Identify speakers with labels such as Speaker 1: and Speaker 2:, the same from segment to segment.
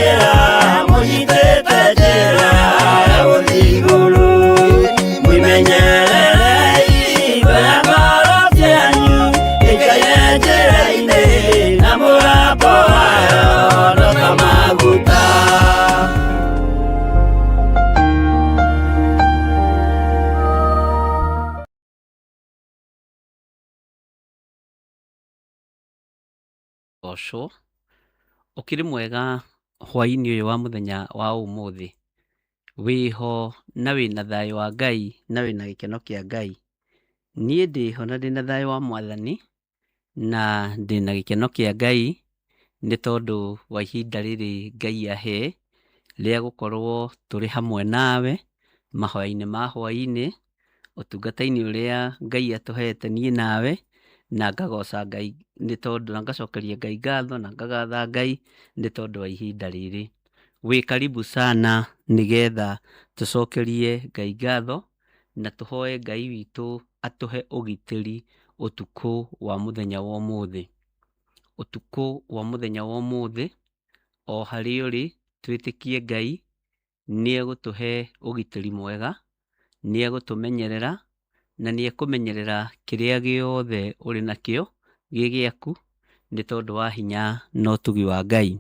Speaker 1: njĩra mũnyitĩte njĩra ya gũthiĩ igũrũ mwĩmenyererei wega ngoro cianyu ĩikaire njĩra-inĩ na mũgambo wayo no ta maguta.
Speaker 2: Gocwo ũkĩrĩ mwega hwaĩ-inĩ ũyũ wa mũthenya wa ũmũthĩ, wĩho na wĩna thayũ wa Ngai na wĩna gĩkeno kĩa Ngai. Niĩ ndĩho na ndĩna thayũ wa Mwathani na ndĩna gĩkeno kĩa Ngai nĩ tondũ wa ihinda rĩrĩ Ngai ahee rĩa gũkorwo tũrĩ hamwe nawe mahoya-inĩ ma hwaĩ-inĩ, ũtungata-inĩ ũrĩa Ngai atũhete niĩ nawe, na ngagoca Ngai nĩ tondũ, na ngacokeria Ngai ngatho na ngagatha Ngai nĩ tondũ wa ihinda rĩrĩ. Wĩ karibu sana nĩgetha tũcokerie Ngai ngatho na tũhoe Ngai witũ atũhe ũgitĩri ũtukũ wa mũthenya wa ũmũthĩ. Ũtukũ wa mũthenya wa ũmũthĩ, o harĩa ũrĩ twĩtĩkie Ngai nĩ egũtũhe ũgitĩri mwega, nĩ egũtũmenyerera na nĩ ekũmenyerera kĩrĩa gĩothe ũrĩ nakĩo gĩ gĩaku nĩ tondũ wa hinya na ũtugi wa Ngai.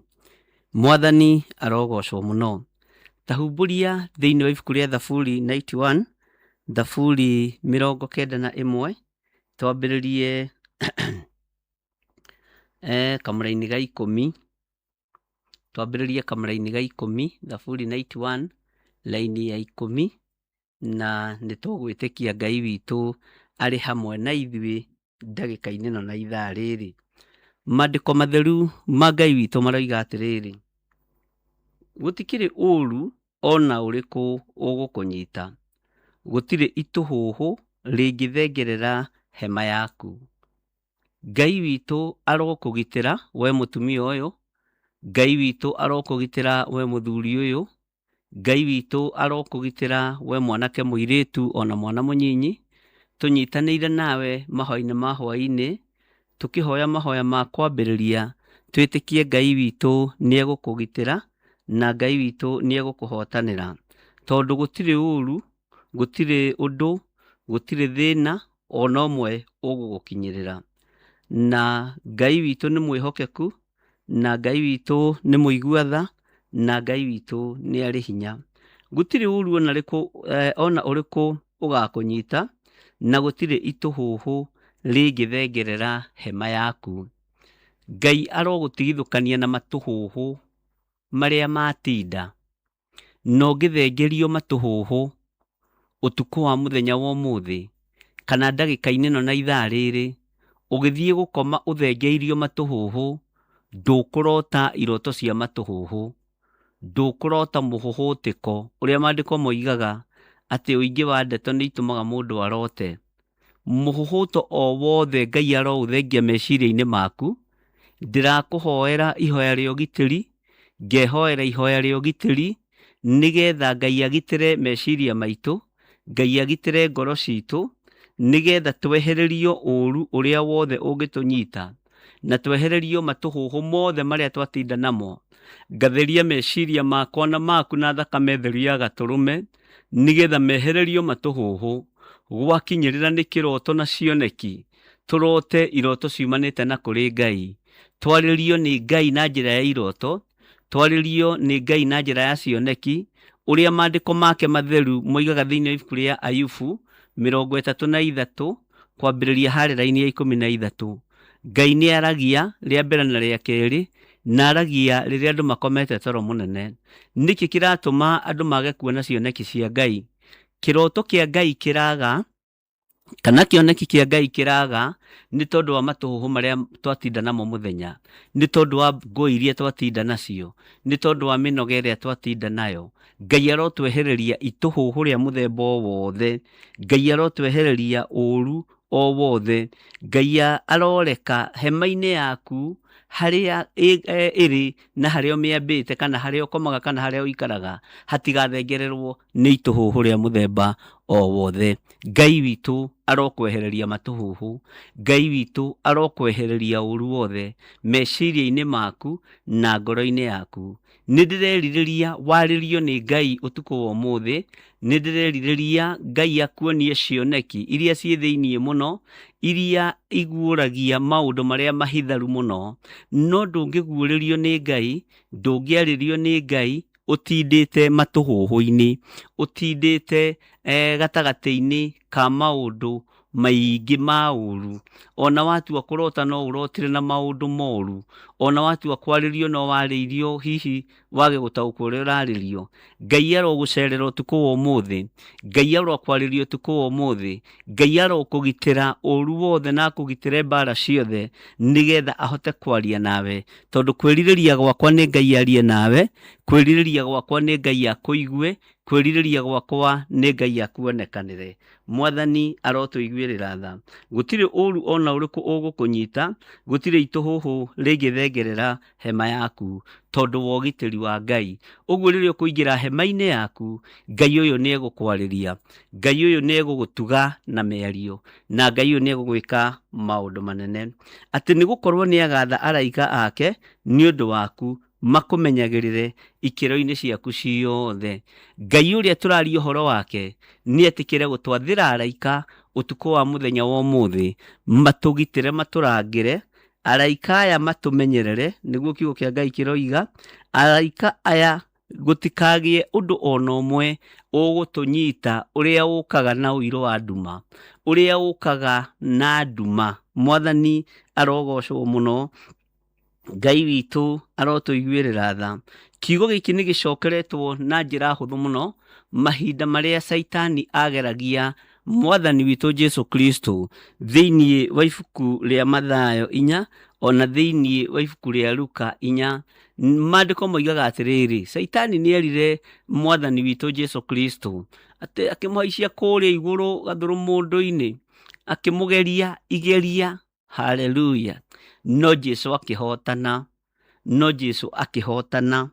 Speaker 2: Mwathani arogocwo mũno. Tahumbũria thĩinĩ wa ibuku rĩa Thaburi 91, Thaburi 91, twambĩrĩrie kamũra-inĩ ga 10, twambĩrĩrie kamũra-inĩ ga 10, Thaburi 91 raini ya 10, na nĩ tũgwĩtĩkia Ngai witũ arĩ hamwe na ithuĩ ndagĩka-inĩ ĩno na ithaa rĩrĩ. Maandĩko matheru ma Ngai witũ maroiga atĩrĩrĩ: gũtikĩrĩ ũũru ona ũrĩkũ ũgũkũnyita, gũtirĩ itũhũhũ rĩngĩthengerera hema yaku. Ngai witũ arokũgitĩra we mũtumia ũyũ, Ngai witũ arokũgitĩra we mũthuri ũyũ, Ngai witũ arokũgitĩra we mwanake mũirĩtu ona mwana mũnyinyi. Tũnyitanĩire nawe mahoya-inĩ ma hwaĩ-inĩ, tũkĩhoya mahoya ma kwambĩrĩria, twĩtĩkie Ngai witũ nĩ egũkũgitĩra na Ngai witũ nĩ egũkũhotanĩra, tondũ gũtirĩ ũũru, gũtirĩ ũndũ, gũtirĩ thĩna ona ũmwe ũgũgũkinyĩrĩra. Na Ngai witũ nĩ mwĩhokeku, na Ngai witũ nĩ mũigua tha, na Ngai witũ nĩ arĩ hinya. Gũtirĩ ũũru ona ũrĩkũ ũgakũnyita, na gũtirĩ itũhũhũ rĩngĩthengerera hema yaku. Ngai arogũtigithũkania na matũhũhũ marĩa matinda, na ũngĩthengerio matũhũhũ ũtukũ wa mũthenya wa ũmũthĩ, kana ndagĩka-inĩ ĩno na ithaa rĩrĩ, ũgĩthiĩ gũkoma ũthengeirio matũhũhũ, ndũkũrota iroto cia matũhũhũ, ndũkũrota mũhũhũtĩko ũrĩa maandĩko moigaga atĩ ũingĩ wa ndeto nĩ itũmaga mũndũ arote. Mũhũhũto o wothe Ngai aroũthengia meciria-inĩ maku. Ndĩrakũhoera ihoya rĩa ũgitĩri, ngehoera ihoya rĩa ũgitĩri nĩgetha Ngai agitĩre meciria maitũ, Ngai agitĩre ngoro citũ, nĩgetha twehererio ũũru ũrĩa wothe ũngĩtũnyita, na twehererio matũhũhũ mothe marĩa twatinda namo. Ngatheria meciria makwa na maku na thakame theru ya Gatũrũme, nĩgetha mehererio matũhũhũ. Gwakinyĩrĩra nĩ kĩroto na cioneki, tũrote iroto ciumanĩte na kũrĩ Ngai, twarĩrio nĩ Ngai na njĩra ya iroto, twarĩrio nĩ Ngai na njĩra ya cioneki, ũrĩa maandĩko make matheru moigaga thĩinĩ wa ibuku rĩa Ayubu 33 kwambĩrĩria harĩa raini ya 13. Ngai nĩ aragia rĩa mbere na rĩa kerĩ, na aragia rĩrĩa andũ makomete toro mũnene. Nĩkĩ kĩratũma andũ mage kuona cioneki cia Ngai? Kĩroto kĩa Ngai kĩraga, kana kĩoneki kĩa Ngai kĩraga nĩ tondũ wa matũhũhũ marĩa twatinda namo mũthenya, nĩ tondũ wa ngũĩ iria twatinda nacio, nĩ tondũ wa mĩnoga ĩrĩa twatinda nayo. Ngai arotwehereria itũhũhũ rĩa mũthemba o wothe, Ngai arotwehereria ũũru o wothe. Ngai aroreka hema-inĩ yaku harĩa ĩrĩ na harĩa ũmĩambĩte, kana harĩa ũkomaga, kana harĩa ũikaraga, hatigathengererwo nĩ itũhũhũ rĩa mũthemba o wothe. Ngai witũ arokwehereria matũhũhũ, Ngai witũ arokwehereria ũru wothe meciria-inĩ maku na ngoro-inĩ yaku. Nĩ ndĩrerirĩria warĩrio nĩ Ngai ũtukũ wa ũmũthĩ, nĩ ndĩrerirĩria Ngai akuonie cioneki iria ciĩ thĩiniĩ mũno, iria iguũragia maũndũ marĩa mahitharu mũno. No ndũngĩguũrĩrio nĩ Ngai, ndũngĩarĩrio nĩ Ngai ũtindĩte matũhũhũ-inĩ, ũtindĩte gatagatĩ-inĩ ka maũndũ maingĩ ma ũru. Ona watua kũrota no ũrotire na maũndũ moru, ona watua kwarĩrio no warĩirio hihi wage gũtaũkwo ũrĩa ũrarĩrio. Ngai arogũcerera ũtukũ wa ũmũthĩ, Ngai arokwarĩria ũtukũ wa ũmũthĩ, Ngai arokũgitĩra ũru wothe na kũgitĩra mbara ciothe, nĩgetha ahote kwaria nawe. Tondũ kwĩrirĩria gwakwa nĩ Ngai arie nawe, kwĩrirĩria gwakwa nĩ Ngai akũigue, kwĩrirĩria gwakwa nĩ Ngai akuonekanĩre. Mwathani arotũiguĩrĩra tha. Gũtirĩ ũru ona ũrĩkũ ũgũkũnyita, gũtirĩ itũhũhũ rĩngĩthengerera hema yaku, tondũ wa ũgitĩri wa Ngai. Ũguo rĩrĩa ũkũingĩra hema-inĩ yaku, Ngai ũyũ nĩ egũkwarĩria, Ngai ũyũ nĩ egũgũtuga na mĩario, na Ngai ũyũ nĩ egũgwĩka maũndũ manene. Atĩ nĩ gũkorwo nĩ agatha araika ake nĩ ũndũ waku, makũmenyagĩrĩre ikĩro-inĩ ciaku ciothe. Ngai ũrĩa tũraria ũhoro wake nĩ etĩkĩre gũtwathĩra araika ũtukũ wa mũthenya wa ũmũthĩ, matũgitĩre, matũrangĩre. Araika aya matũmenyerere, nĩguo kiugo kĩa Ngai kĩroiga. Araika aya gũtikagĩe ũndũ ona ũmwe ũgũtũnyita ũrĩa ũkaga na ũiro wa nduma, ũrĩa ũkaga na nduma. Mwathani arogocwo mũno, Ngai witũ arotũiguĩrĩra tha. Kiugo gĩkĩ nĩ gĩcokeretwo na njĩra hũthũ mũno mahinda marĩa Saitani ageragia Mwathani witũ Jesu Kristo thĩiniĩ wa ibuku rĩa Mathayo 4, ona thĩiniĩ wa ibuku rĩa Luka 4. Maandĩko moigaga atĩrĩrĩ, Saitani nĩ erire Mwathani witũ Jesu Kristo atĩ akĩmũhaicia kũrĩa igũrũ gathũrũmũndũ-inĩ, akĩmũgeria igeria. Haleluya! No Jesu akĩhotana, no Jesu akĩhotana,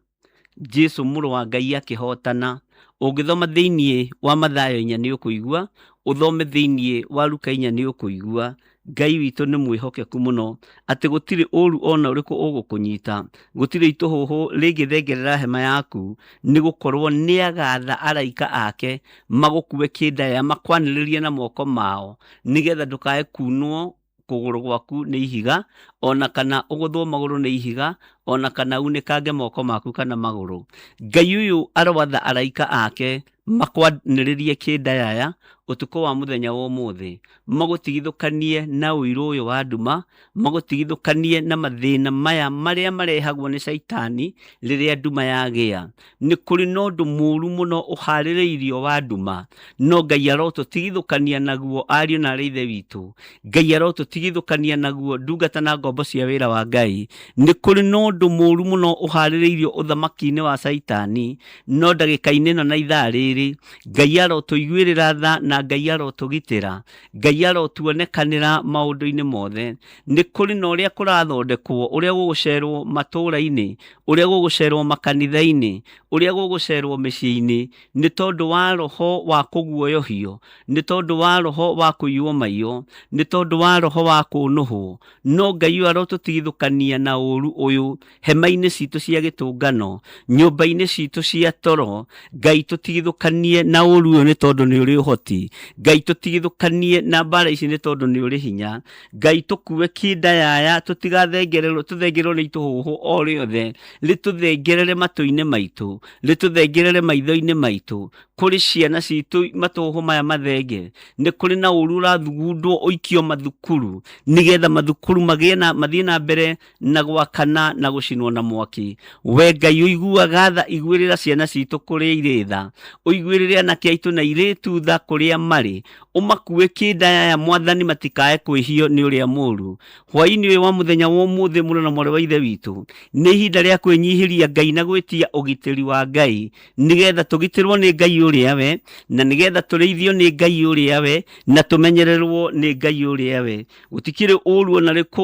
Speaker 2: Jesu mũrũ wa Ngai akĩhotana. Ũngĩthoma thĩiniĩ wa Mathayo 4 nĩ ũkũigua, ũthome thĩiniĩ wa Luka 4 nĩ ũkũigua. Ngai witũ nĩ mwĩhokeku mũno atĩ gũtirĩ ũru ona ũrĩkũ ũgũkũnyita, gũtirĩ itũhũhũ rĩngĩthengerera hema yaku, nĩ gũkorwo nĩ agatha araika ake magũkue kĩndaya, makwanĩrĩrie na moko mao, nĩgetha ndũkae kunwo kũgũrũ gwaku nĩ ihiga, ona kana ũgũthwo magũrũ nĩ ihiga, ona kana unĩkange moko maku kana magũrũ. Ngai ũyũ arowatha araika ake makwanĩrĩrie kĩndaya ũtukũ wa mũthenya wa ũmũthĩ, magũtigithũkanie na ũiru ũyũ wa nduma, magũtigithũkanie na mathĩna maya marĩa marehagwo nĩ Saitani rĩrĩa nduma yagĩa. Nĩ kũrĩ na ũndũ mũũru mũno ũharĩrĩirio wa nduma, no Ngai arotũtigithũkania naguo, ariũ na aithe witũ. Ngai arotũtigithũkania naguo, ndungata na ngombo cia wĩra wa Ngai. Nĩ kũrĩ na ũndũ mũũru mũno ũharĩrĩirio ũthamaki-inĩ wa Saitani, no ndagĩka-inĩ ĩno na ithaa rĩrĩ, Ngai arotũiguĩrĩra tha na Ngai arotũgitĩra, Ngai arotuonekanĩra maũndũ-inĩ mothe. Nĩ kũrĩ na ũrĩa kũrathondekwo, ũrĩa gũgũcerwo matũũra-inĩ, ũrĩa gũgũcerwo makanitha-inĩ, ũrĩa gũgũcerwo mĩciĩ-inĩ, nĩ tondũ wa roho wa kũguoyohio, nĩ tondũ wa roho wa kũiywo maiyo, nĩ tondũ wa roho wa kũnũhwo. No Ngai ũyũ arotũtigithũkania na ũru ũyũ hema-inĩ citũ cia gĩtũngano, nyũmba-inĩ citũ cia toro. Ngai tũtigithũkanie na ũru ũyũ nĩ tondũ nĩ ũrĩ ũhoti. Ngai tũtigithũkanie na mbara ici nĩ tondũ nĩ ũrĩ hinya. Ngai tũkue kĩndayaya, tũtigathengererwo, tũthengererwo nĩ itũhũhũ o rĩothe, rĩtũthengerere matũ-inĩ maitũ, rĩtũthengerere maitho-inĩ maitũ. Kũrĩ ciana citũ matũhũhũ maya mathenge, nĩ kũrĩ na ũru ũrathugundwo ũikio mathukuru, nĩgetha mathukuru mathiĩ na mbere na gwakana na gũcinwo na mwaki. We Ngai ũiguaga tha, iguĩrĩra ciana citũ kũrĩa irĩ tha, ũiguĩrĩre anake aitũ na airĩtu tha kũrĩa marĩ, ũmakue kĩndayaya Mwathani, matikae kwĩhio nĩ ũrĩa mũũru. Hwaĩ-inĩ ũyũ wa mũthenya wa ũmũthĩ, mũrũ na mwarĩ wa ithe witũ, nĩ ihinda rĩa kwĩnyihĩria Ngai na gwĩtia ũgitĩri wa Ngai, nĩgetha tũgitĩrwo nĩ Ngai ũrĩa we, na nĩgetha tũrĩithio nĩ Ngai ũrĩa we, na tũmenyererwo nĩ Ngai ũrĩa we. Gũtikĩrĩ ũru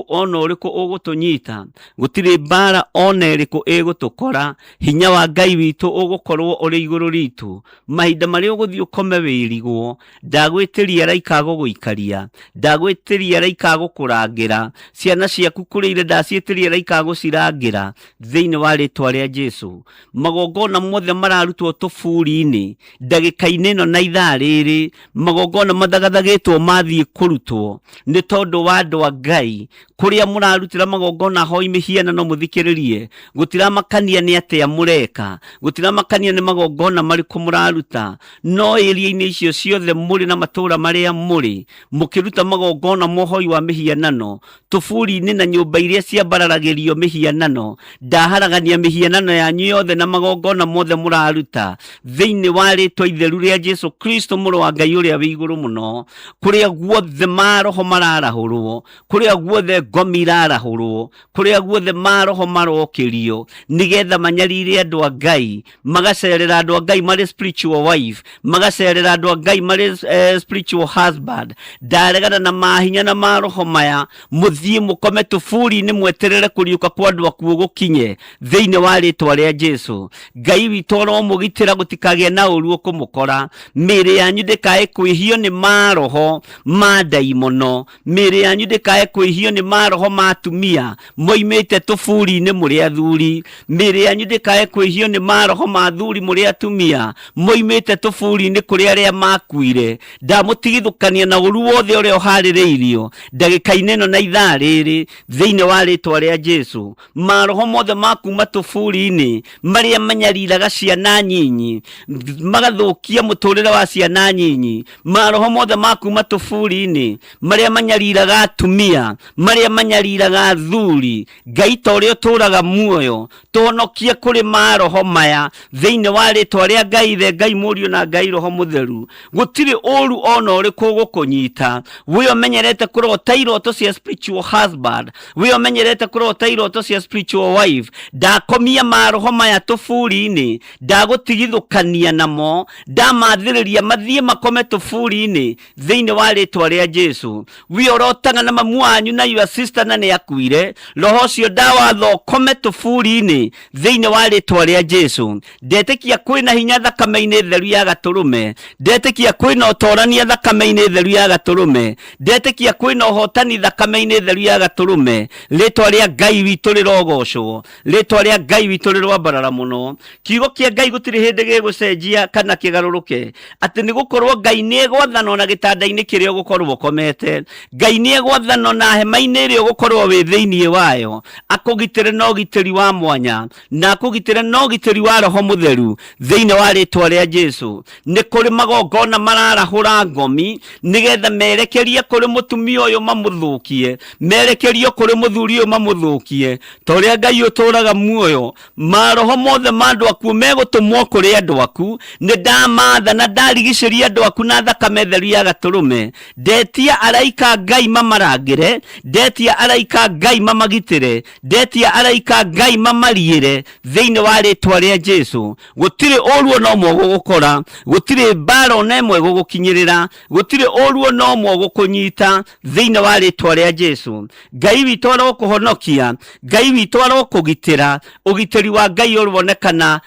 Speaker 2: ona ũrĩkũ ũgũtũnyita, gũtirĩ mbara ona ĩrĩkũ ĩgũtũkora. Hinya wa Ngai witũ ũgũkorwo ũrĩ igũrũ ritũ, mahinda marĩa ũgũthiĩ ũkome wĩrigwo, ndagwĩtĩria araika agũgũikaria, ndagwĩtĩria araika agũkũrangĩra, ciana ciaku kũrĩire ndaciĩtĩria araika agũcirangĩra thĩinĩ wa rĩtwa rĩa Jesu. Magongona mothe mararutwo tũburi-inĩ ndagĩka-inĩ ĩno na ithaa rĩrĩ, magongona mathagathagĩtwo mathiĩ kũrutwo nĩ tondũ wa andũ a Ngai kũrĩa mũrarutĩra magongona hoi mĩhianano. Mũthikĩrĩrie, gũtiramakania nĩ atĩa mũreka, gũtiramakania nĩ magongona marĩkũ mũraruta, no ĩria-inĩ icio ciothe mũrĩ na matũũra marĩa mũrĩ mũkĩruta magongona mohoi wa mĩhianano tũburi-inĩ na nyũmba iria ciambararagĩrio mĩhianano, ndaharagania mĩhianano yanyu yothe na magongona mothe mũraruta thĩinĩ wa rĩtwa itheru rĩa Jesu Kristo mũrũ wa Ngai ũrĩa wĩ igũrũ mũno, kũrĩa guothe maroho mararahũrwo, kũrĩa guothe ngomi irarahũrwo, kũrĩa guothe maroho marokĩrio nĩgetha manyarire andũ a Ngai, magacerera andũ a Ngai marĩ spiritual wife, magacerera andũ a Ngai marĩ spiritual husband. Ndaregana na mahinya na maroho maya, mũthiĩ mũkome tũburi-inĩ mweterere kũriũka kwa andũ akuo gũkinye thĩinĩ wa rĩtwa rĩa Jesu. Ngai witũ aromũgitĩra gũtikagĩe na ũru ũkũmũkora, mĩĩrĩ yanyu ndĩkae kwĩhio nĩ maroho ma ndaimono, mĩĩrĩ yanyu ndĩkae kwĩhio nĩ maroho ma atumia moimĩte tũburi-inĩ mũrĩ athuri, mĩĩrĩ yanyu ndĩkae kwĩhio nĩ maroho ma athuri mũrĩ atumia moimĩte tũburi-inĩ kũrĩ arĩa makuire. Ndamũtigithũkania na ũru wothe ũrĩa ũharĩrĩirio ndagĩka-inĩ ĩno na ithaa rĩrĩ thĩinĩ wa rĩtwa rĩa Jesu. Maroho mothe ma kuma tũburi-inĩ marĩa manyariraga ciana nyinyi magathũkia mũtũrĩre wa ciana nyinyi, maroho mothe ma kuma tũburi-inĩ marĩa manyariraga atumia, marĩa manyariraga athuri, Ngai ta ũrĩa ũtũũraga muoyo tũhonokie kũrĩ maroho maya thĩinĩ wa rĩtwa rĩa Ngai Ithe, Ngai Mũriũ na Ngai Roho Mũtheru. Gũtirĩ ũru ona ũrĩkũ gũkũnyita, we ũmenyerete kũrota iroto cia spiritual husband, we ũmenyerete kũrota iroto cia spiritual wife. Ndakomia maroho maya tũburi-inĩ, ndagũtigithũkania namo, ndamathĩrĩria mathiĩ makome tũburi-inĩ thĩinĩ wa rĩtwa rĩa Jesu. We ũrotaga na mamu wanyu na your sister na nĩ akuire, roho ũcio ndawatho ũkome tũburi-inĩ thĩinĩ wa rĩtwa rĩa Jesu. Ndetĩkia kwĩna hinya thakame-inĩ theru ya gatũrũme, ndetĩkia kwĩna ũtorania thakame-inĩ theru ya gatũrũme, ndetĩkia kwĩna ũhotani thakame-inĩ theru ya gatũrũme. Rĩtwa rĩa Ngai witũ rĩrogocwo, rĩtwa rĩa Ngai witũ rĩrwambarara mũno. Kiugo kĩa Ngai gũtirĩ hĩndĩ gĩgũcenjia kana kĩgarũrũke, atĩ nĩ gũkorwo Ngai nĩ egwathana na gĩtanda-inĩ kĩrĩa ũgũkorwo ũkomete, Ngai nĩ egwathana na hema-inĩ ĩrĩa ũgũkorwo wĩ thĩinĩ wayo, akũgitĩre na ũgitĩri wa mwanya na akũgitĩre na ũgitĩri wa Roho Mũtheru thĩinĩ wa rĩtwa rĩa Jesu. Nĩ kũrĩ magongona mararahũra ngomi nĩgetha merekerie kũrĩ mũtumia ũyũ mamũthũkie, merekerie kũrĩ mũthuri ũyũ mamũthũkie. Ta ũrĩa Ngai ũtũũraga muoyo, maroho mothe ma andũ aku megũtũmwo kũrĩ andũ aku, nĩ ndamatha na ndarigicĩria andũ aku na thakame theru ya gatũrũme. Ndetia araika Ngai mamarangĩre, ndetia araika Ngai mamagitĩre, ndetia araika Ngai mamariĩre thĩinĩ wa rĩtwa rĩa Jesu. Gũtirĩ ũru ona ũmwe gũgũkora, gũtirĩ mbara ona ĩmwe gũgũkinyĩrĩra, gũtirĩ ũru ona ũmwe gũkũnyita thĩinĩ wa rĩtwa rĩa Jesu. Ngai witũ arokũhonokia, Ngai witũ arokũgitĩra, ũgitĩri wa Ngai ũrũbonekana,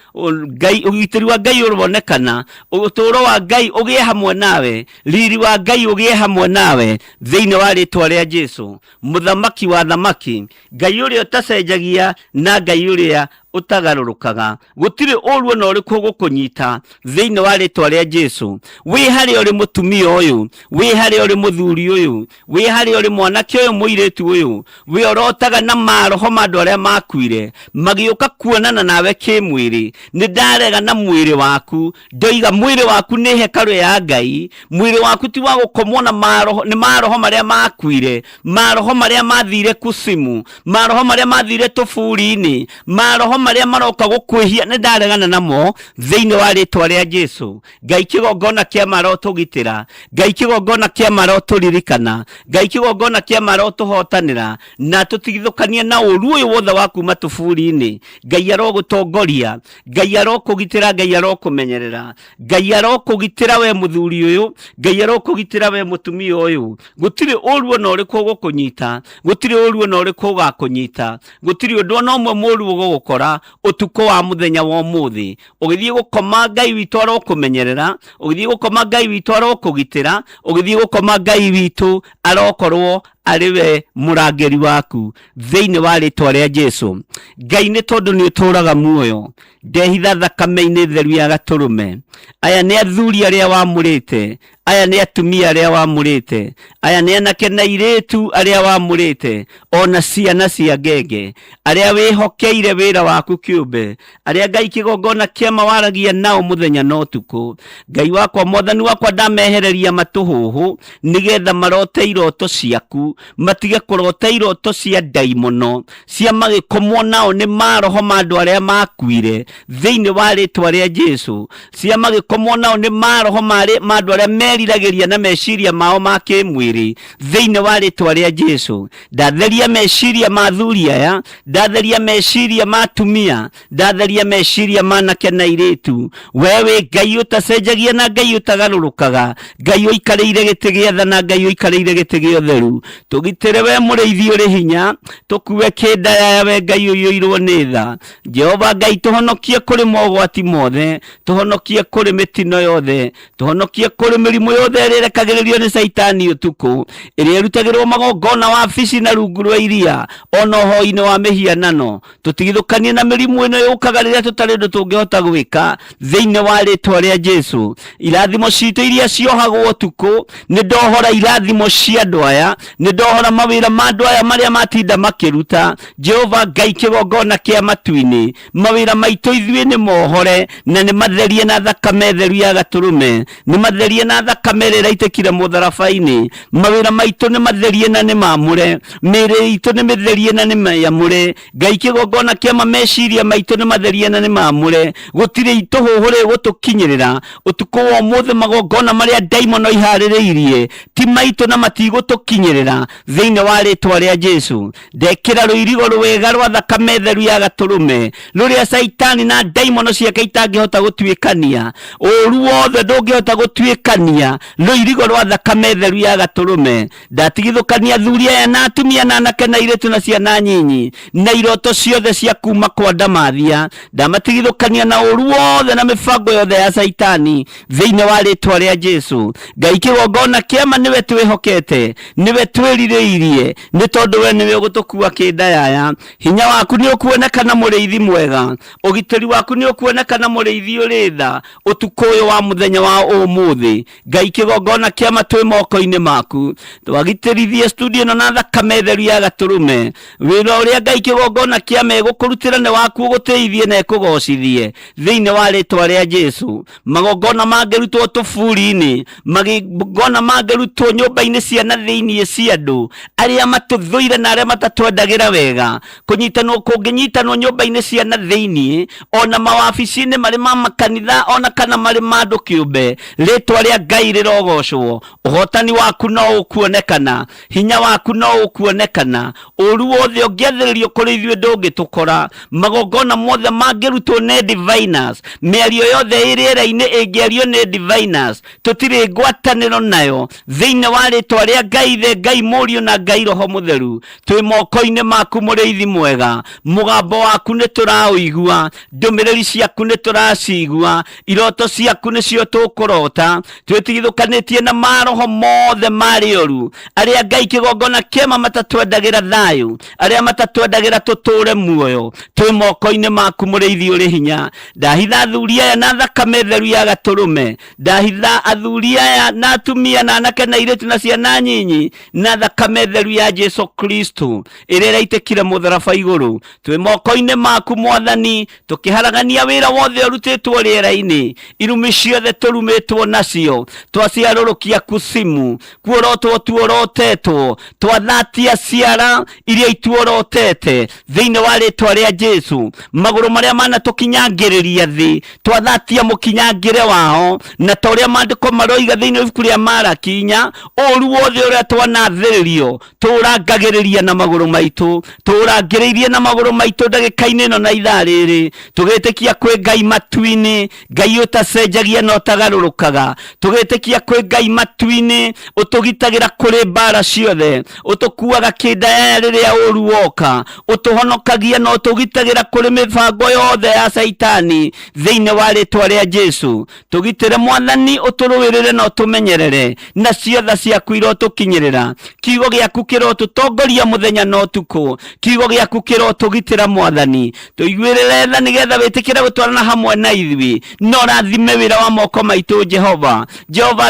Speaker 2: ũgitĩri wa Ngai ũrũbonekana, ũtũũro wa Ngai ũgĩe hamwe nawe, riri wa Ngai ũgĩe hamwe nawe thĩinĩ wa rĩtwa rĩa Jesu. Mũthamaki wa thamaki, Ngai ũrĩa ũtacenjagia na Ngai ũrĩa utagarũrũkaga, gũtirĩ ũru ona ũrĩkũ gũkũnyita thĩinĩ wa rĩtwa rĩa Jesu. Wĩ harĩa ũrĩ mũtumia ũyũ, wĩ harĩa ũrĩ mũthuri ũyũ, wĩ harĩa ũrĩ mwanake ũyũ mũirĩtu ũyũ, wĩ ũrotaga na maroho ma andũ arĩa makuire magĩũka kuonana nawe kĩmwĩrĩ. Nĩ ndarega na mwĩrĩ waku, ndoiga mwĩrĩ waku nĩ hekarũ ya Ngai, mwĩrĩ waku ti wa gũkomwo na maroho, nĩ maroho marĩa makuire, maroho marĩa mathire kusimu, maroho marĩa mathire tũburi-inĩ, maroho marĩa maroka gũkwĩhia nĩ ndaregana namo thĩinĩ wa rĩtwa rĩa Jesu. Ngai kĩgongona kĩa mara ũtũgitĩra, Ngai kĩgongona kĩa mara ũtũririkana, Ngai kĩgongona kĩa mara ũtũhotanĩra na tũtigithũkanie na ũru ũyũ wothe wa kuma tũburi-inĩ. Ngai arogũtongoria, Ngai arokũgitĩra, Ngai arokũmenyerera, Ngai arokũgitĩra we mũthuri ũyũ, Ngai arokũgitĩra we mũtumia ũyũ. Gũtirĩ ũru ona ũrĩkũ gũkũnyita, gũtirĩ ũru ona ũrĩkũ ũgakũnyita, gũtirĩ ũndũ ona ũmwe mũru ũgũgũkora gukoma utuko wa muthenya wa umuthi ugithie gukoma Ngai witu arokumenyerera ugithie gukoma Ngai witu arokugitira ugithie gukoma Ngai witu arokorwo ariwe murangeri waku thiini wa ritwa ria Jesu. Ngai ni tondu ni uturaga muoyo ndehitha thakame-ini theru ya gaturume. Aya ni athuri aria wamurite, aya ni atumia aria wamurite, aya ni anake na iritu aria wamurite, ona ciana cia ngenge aria wihokeire wira waku kiumbe, aria Ngai kigongona kia mawaragia nao muthenya no tuku. Ngai wakwa Mwathani wakwa ndamehereria matuhuhu nigetha marote iroto ciaku, matige kurota iroto cia daimono cia magikomwo nao ni maroho ma andu aria makuire thiini wa ritwa ria Jesu, cia magikomwo nao ni maroho ma andu aria meriragiria na meciria mao ma kimwiri thiini wa ritwa ria Jesu. Ndatheria meciria ma athuri aya, ndatheria meciria ma atumia, ndatheria meciria ma anake na iritu. Wewe Ngai utacenjagia na Ngai utagarurukaga, Ngai uikarĩire gĩtĩ gĩa tha na Ngai uikarĩire gĩtĩ gĩa ũtheru. Tugitire we mũrĩithi ũrĩ hinya, tukuwe kĩndaya we Ngai ũiyũirwo nĩ tha. Jehova Ngai tuhonokie kũrĩ mogwati mothe, tuhonokie kũrĩ mĩtino yothe, tuhonokie kũrĩ mĩrimũ yothe ĩrĩa ĩrekagĩrĩrio nĩ Saitani ũtukũ, ĩrĩa ĩrutagĩrwo magongona wabici na rungu rwa iria ona ũhoi-inĩ wa mĩhianano. Tutigithũkanie na mĩrimũ ĩno yũkaga rĩrĩa tũtarĩ ũndũ tũngĩhota gwĩka thĩinĩ wa rĩtwa rĩa Jesu. Irathimo citũ iria ciohagwo ũtukũ nĩ ndohora irathimo cia andũ aya, nĩ ndohora mawĩra ma andũ aya marĩa matinda makĩruta. Jehova Ngai kĩgongona kĩa matu-inĩ, mawĩra maitũ ithuĩ nĩ mohore na nĩ matherie na thakame theru ya gaturume, nĩ matherie na thakame ĩrĩa ĩraitĩkire mũtharaba-inĩ. Mawĩra maitũ nĩ matherie na nĩ mamũre, mĩĩrĩ itũ nĩ mĩtherie na nĩ mĩamũre. Ngai kĩgongona kĩa meciria maitũ nĩ matherie na nĩ mamũre. Gũtirĩ itũhũhũ rĩgũtũkinyĩrĩra ũtukũ wa ũmũthĩ. Magongona marĩa ndaimono iharĩrĩirie ti maitũ na matigũtũkinyĩrĩra thĩinĩ wa rĩtwa rĩa Jesu. Ndekĩra rũirigo rwega rwa thakame theru ya gaturume rũrĩa Saitani na ndaimono ciake itangĩhota gũtuĩkania, ũũru wothe ndũngĩhota gũtuĩkania rũirigo rwa thakame theru ya gaturume. Ndatigithũkania athuri aya na atumia na anake na airĩtu na ciana nyinyi na iroto ciothe cia kuma kwa ndamathia. Ndamatigithũkania na ũũru wothe na mĩbango yothe ya Saitani thĩinĩ wa rĩtwa rĩa Jesu. Ngai kĩgongona kĩama nĩwe twĩhokete, nĩwe twĩrirĩirie, nĩ tondũ we nĩwe ũgũtũkua kĩndayaya. Hinya waku nĩ ũkuonekana mũrĩithi mwega, ũgitĩri waku nĩ ũkuonekana mũrĩithi ũrĩ tha ũtukũ ũyũ wa mũthenya wa ũmũthĩ. Ngai kĩgongona kĩama twĩ moko-inĩ maku, twagitĩrithie studio ĩno na thakame theru ya gaturume. Wĩra ũrĩa Ngai kĩgongona kĩama gũkũrutĩra nĩ waku, ũgũteithie na ĩkũgocithie thĩinĩ wa rĩtwa rĩa Jesu. Magongona mangĩrutwo tũburi-inĩ, magongona mangĩrutwo nyũmba-inĩ cia na thĩinĩ cia andũ arĩa matũthũire na arĩa matatwendagĩra wega, kũnyitanwo kũngĩnyitanwo nyũmba-inĩ cia na thĩinĩ, ona mawabici-inĩ marĩ ma makanitha, ona kana marĩ ma andũ kĩũmbe, rĩtwa rĩa Ngai rĩrogocwo. Ũhotani waku no ũkuonekana, hinya waku no ũkuonekana. Ũũru wothe ũngĩathĩrĩrio kũrĩ ithuĩ ndũngĩtũkora. Magongona mothe mangĩrutwo nĩ diviners, mĩario yothe ĩrĩera-inĩ ĩngĩario nĩ diviners, tũtirĩ ngwatanĩro nayo thĩinĩ wa rĩtwa rĩa Ngai Ithe, Ngai Mũriũ na Ngai Roho Mũtheru. Twĩ moko-inĩ maku mũrĩithi mwega, mũgambo waku nĩ tũraũigua, ndũmĩrĩri ciaku nĩ tũracigua, iroto ciaku nĩcio tũkũrota. Twĩtigithũkanĩtie na maroho mothe marĩ ũru, arĩa Ngai kĩgongona kĩama matatwendagĩra thayũ, arĩa matatwendagĩra tũtũre muoyo. Twĩ moko-inĩ maku mũrĩithi ũrĩ hinya. Ndahitha athuri aya na thakame theru ya gaturume, ndahitha athuri aya na atumia na anake na airĩtu na ciana nyinyi na thakame theru ya Jesu Kristo ĩrĩa ĩraitĩkire mũtharaba igũrũ. Twĩ moko-inĩ maku Mwathani, tũkĩharagania wĩra wothe ũrutĩtwo rĩera-inĩ, irumi ciothe tũrumĩtwo nacio, twaciarũrũkia kusimu, kuorotwo tuorotetwo, twathatia ciara iria ituorotete thĩinĩ wa rĩtwa rĩa Jesu. Magũrũ marĩa manatũkinyangĩrĩria thĩ, twathatia mũkinyangĩre wao, na ta ũrĩa maandĩko maroiga thĩinĩ wa ibuku rĩa Malakinya, ũũru wothe ũrĩa twanathĩrĩria kirathiririo turangagiriria na maguru maitu turangiririe na maguru maitu ndagika-ini no na ithaa riri tugitikia kwi Ngai matu-ini Ngai utacenjagia no tagarurukaga tugitikia kwi Ngai matu-ini utugitagira kuri mbara ciothe utukuaga kindaya riria uru woka utuhonokagia no tugitagira kuri mibango yothe ya Saitani thiini wa ritwa ria Jesu tugitire Mwathani uturuirire no tumenyerere na ciothe ciaku irotukinyirira kiugo giaku kirotutongoria muthenya no tuku kiugo giaku kirotugitira Mwathani tuiguirire tha nigetha witikire gutwarana hamwe na ithui no rathime wira wa moko maitu Jehova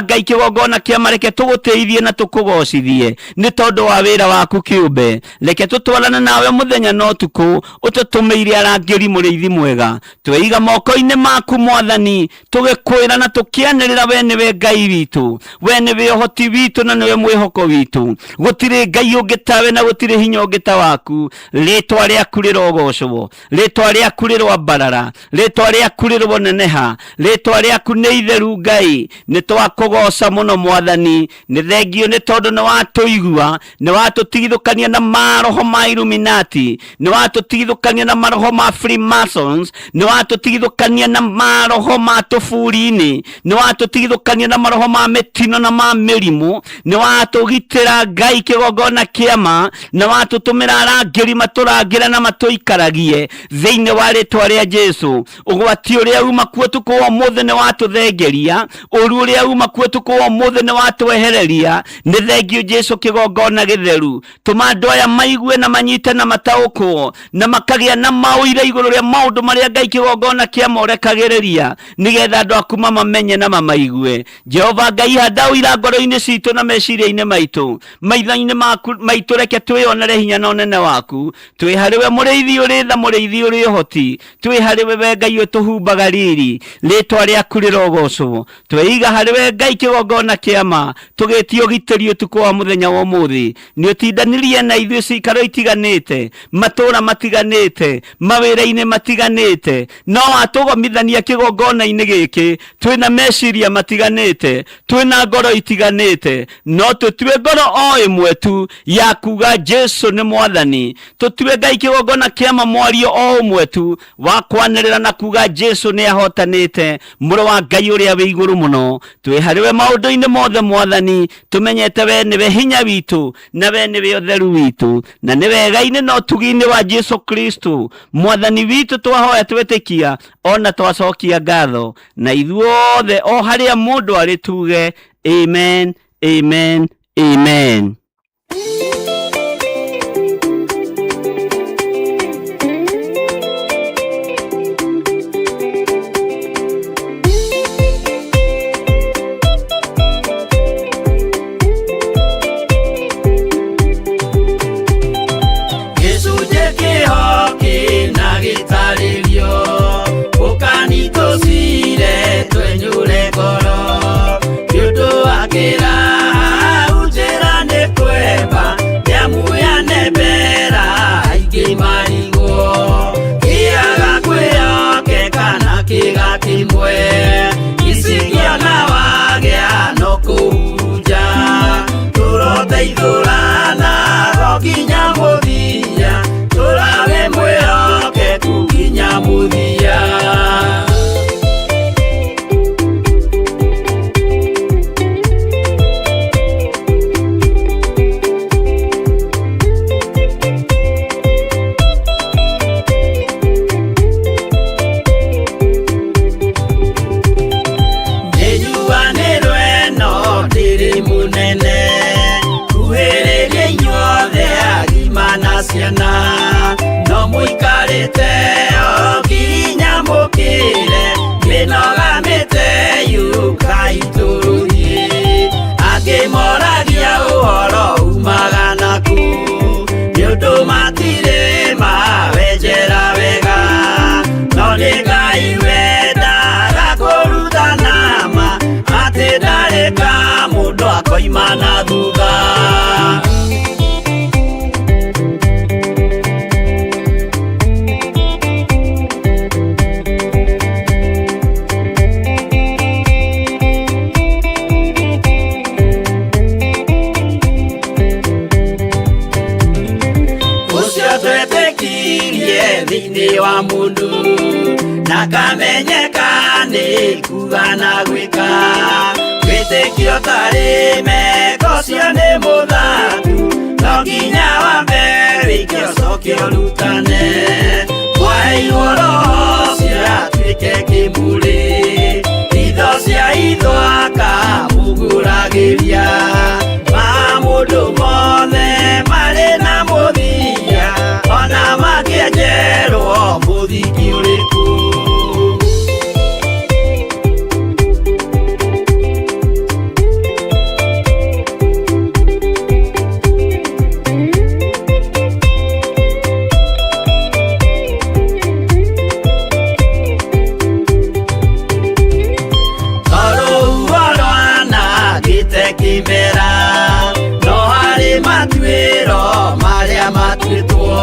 Speaker 2: Ngai kigongona kia mareke tugutithie na tukugocithie ni tondu wa wira waku kiumbe reke tutwarane nawe muthenya no tuku ututumeire arangiri muriithi mwega tweiga moko-ini maku Mwathani tugikwira na tukianirira we niwe Ngai witu we niwe uhoti witu na niwe mwihoko witu gutire Ngai ungi tawe na gutire hinya ungi ta waku ritwa riaku rirogocwo ritwa riaku rirwambarara ritwa riaku rirwoneneha ritwa riaku ni itheru Ngai ni twakugoca muno Mwathani ni thengio ni tondu ni watuigua ni watutigithukania na maroho ma Illuminati ni watutigithukania na maroho ma Freemasons ni watutigithukania na maroho ma tufuri-ini ni watutigithukania na maroho ma mitino na ma mirimu ni watugitira Ngai kigongona kiama na watutumira arangiri maturangira na matuikaragie thiini wa ritwa ria Jesu ugwati uria uma kuo tukuo muthe ni watuthengeria uru uria uma kuo tukuo muthe ni watwehereria ni thengio Jesu kigongona githeru tuma andu aya maigue na manyite na mataukwo na makagia na mauira iguru ria maundu maria Ngai kigongona kiama urekagiriria nigetha andu aku mamenye na mamaigue Jehova Ngai handa uira ngoro-ini citu na meciria-ini maitu maitho-ini maitu reke twionere hinya na unene waku twi hariwe muriithi uri tha muriithi uri uhoti twi hariwe we Ngai utuhumbaga riri ritwa riaku rirogocwo twiiga hariwe Ngai kigongona kiama tugitio ugitiri utuku wa muthenya wa umuthi ni utindanirie na ithuĩ cikaro itiganite matura matiganite mawira-ini matiganite no atugomithania kigongona-ini giki twina meciria matiganite twina ngoro itiganite no tutue ngoro o imwe tu ya kuga Jesu ni Mwathani tutue Ngai kigongona kiama mwario o umwe tu wa kwanirira na kuga Jesu ni ahotanite muru wa Ngai uria wi iguru muno twi hariwe maundu-ini mothe Mwathani tumenyete we niwe hinya witu na we niwe utheru witu na ni wega-ini no tugi-ini wa Jesu Kristo Mwathani witu twahoya twitikia ona twacokia ngatho na ithuothe o haria mundu ari tuge amen amen amen.
Speaker 1: No muikarete o menyeka nĩ kuga na gwĩka wĩtĩkio tarĩ meko cio nĩ mũthaku no nginya wambe wĩke ũcoke ũrutane waheirwo roho ciatuĩke kĩmũrĩ itho cia ithwaka muguragĩria mũndũ mothe marĩ na mũthia ona makĩenjerwo mũthingi ũrĩkũ kimera no harĩ matuĩro marĩa matuĩtwo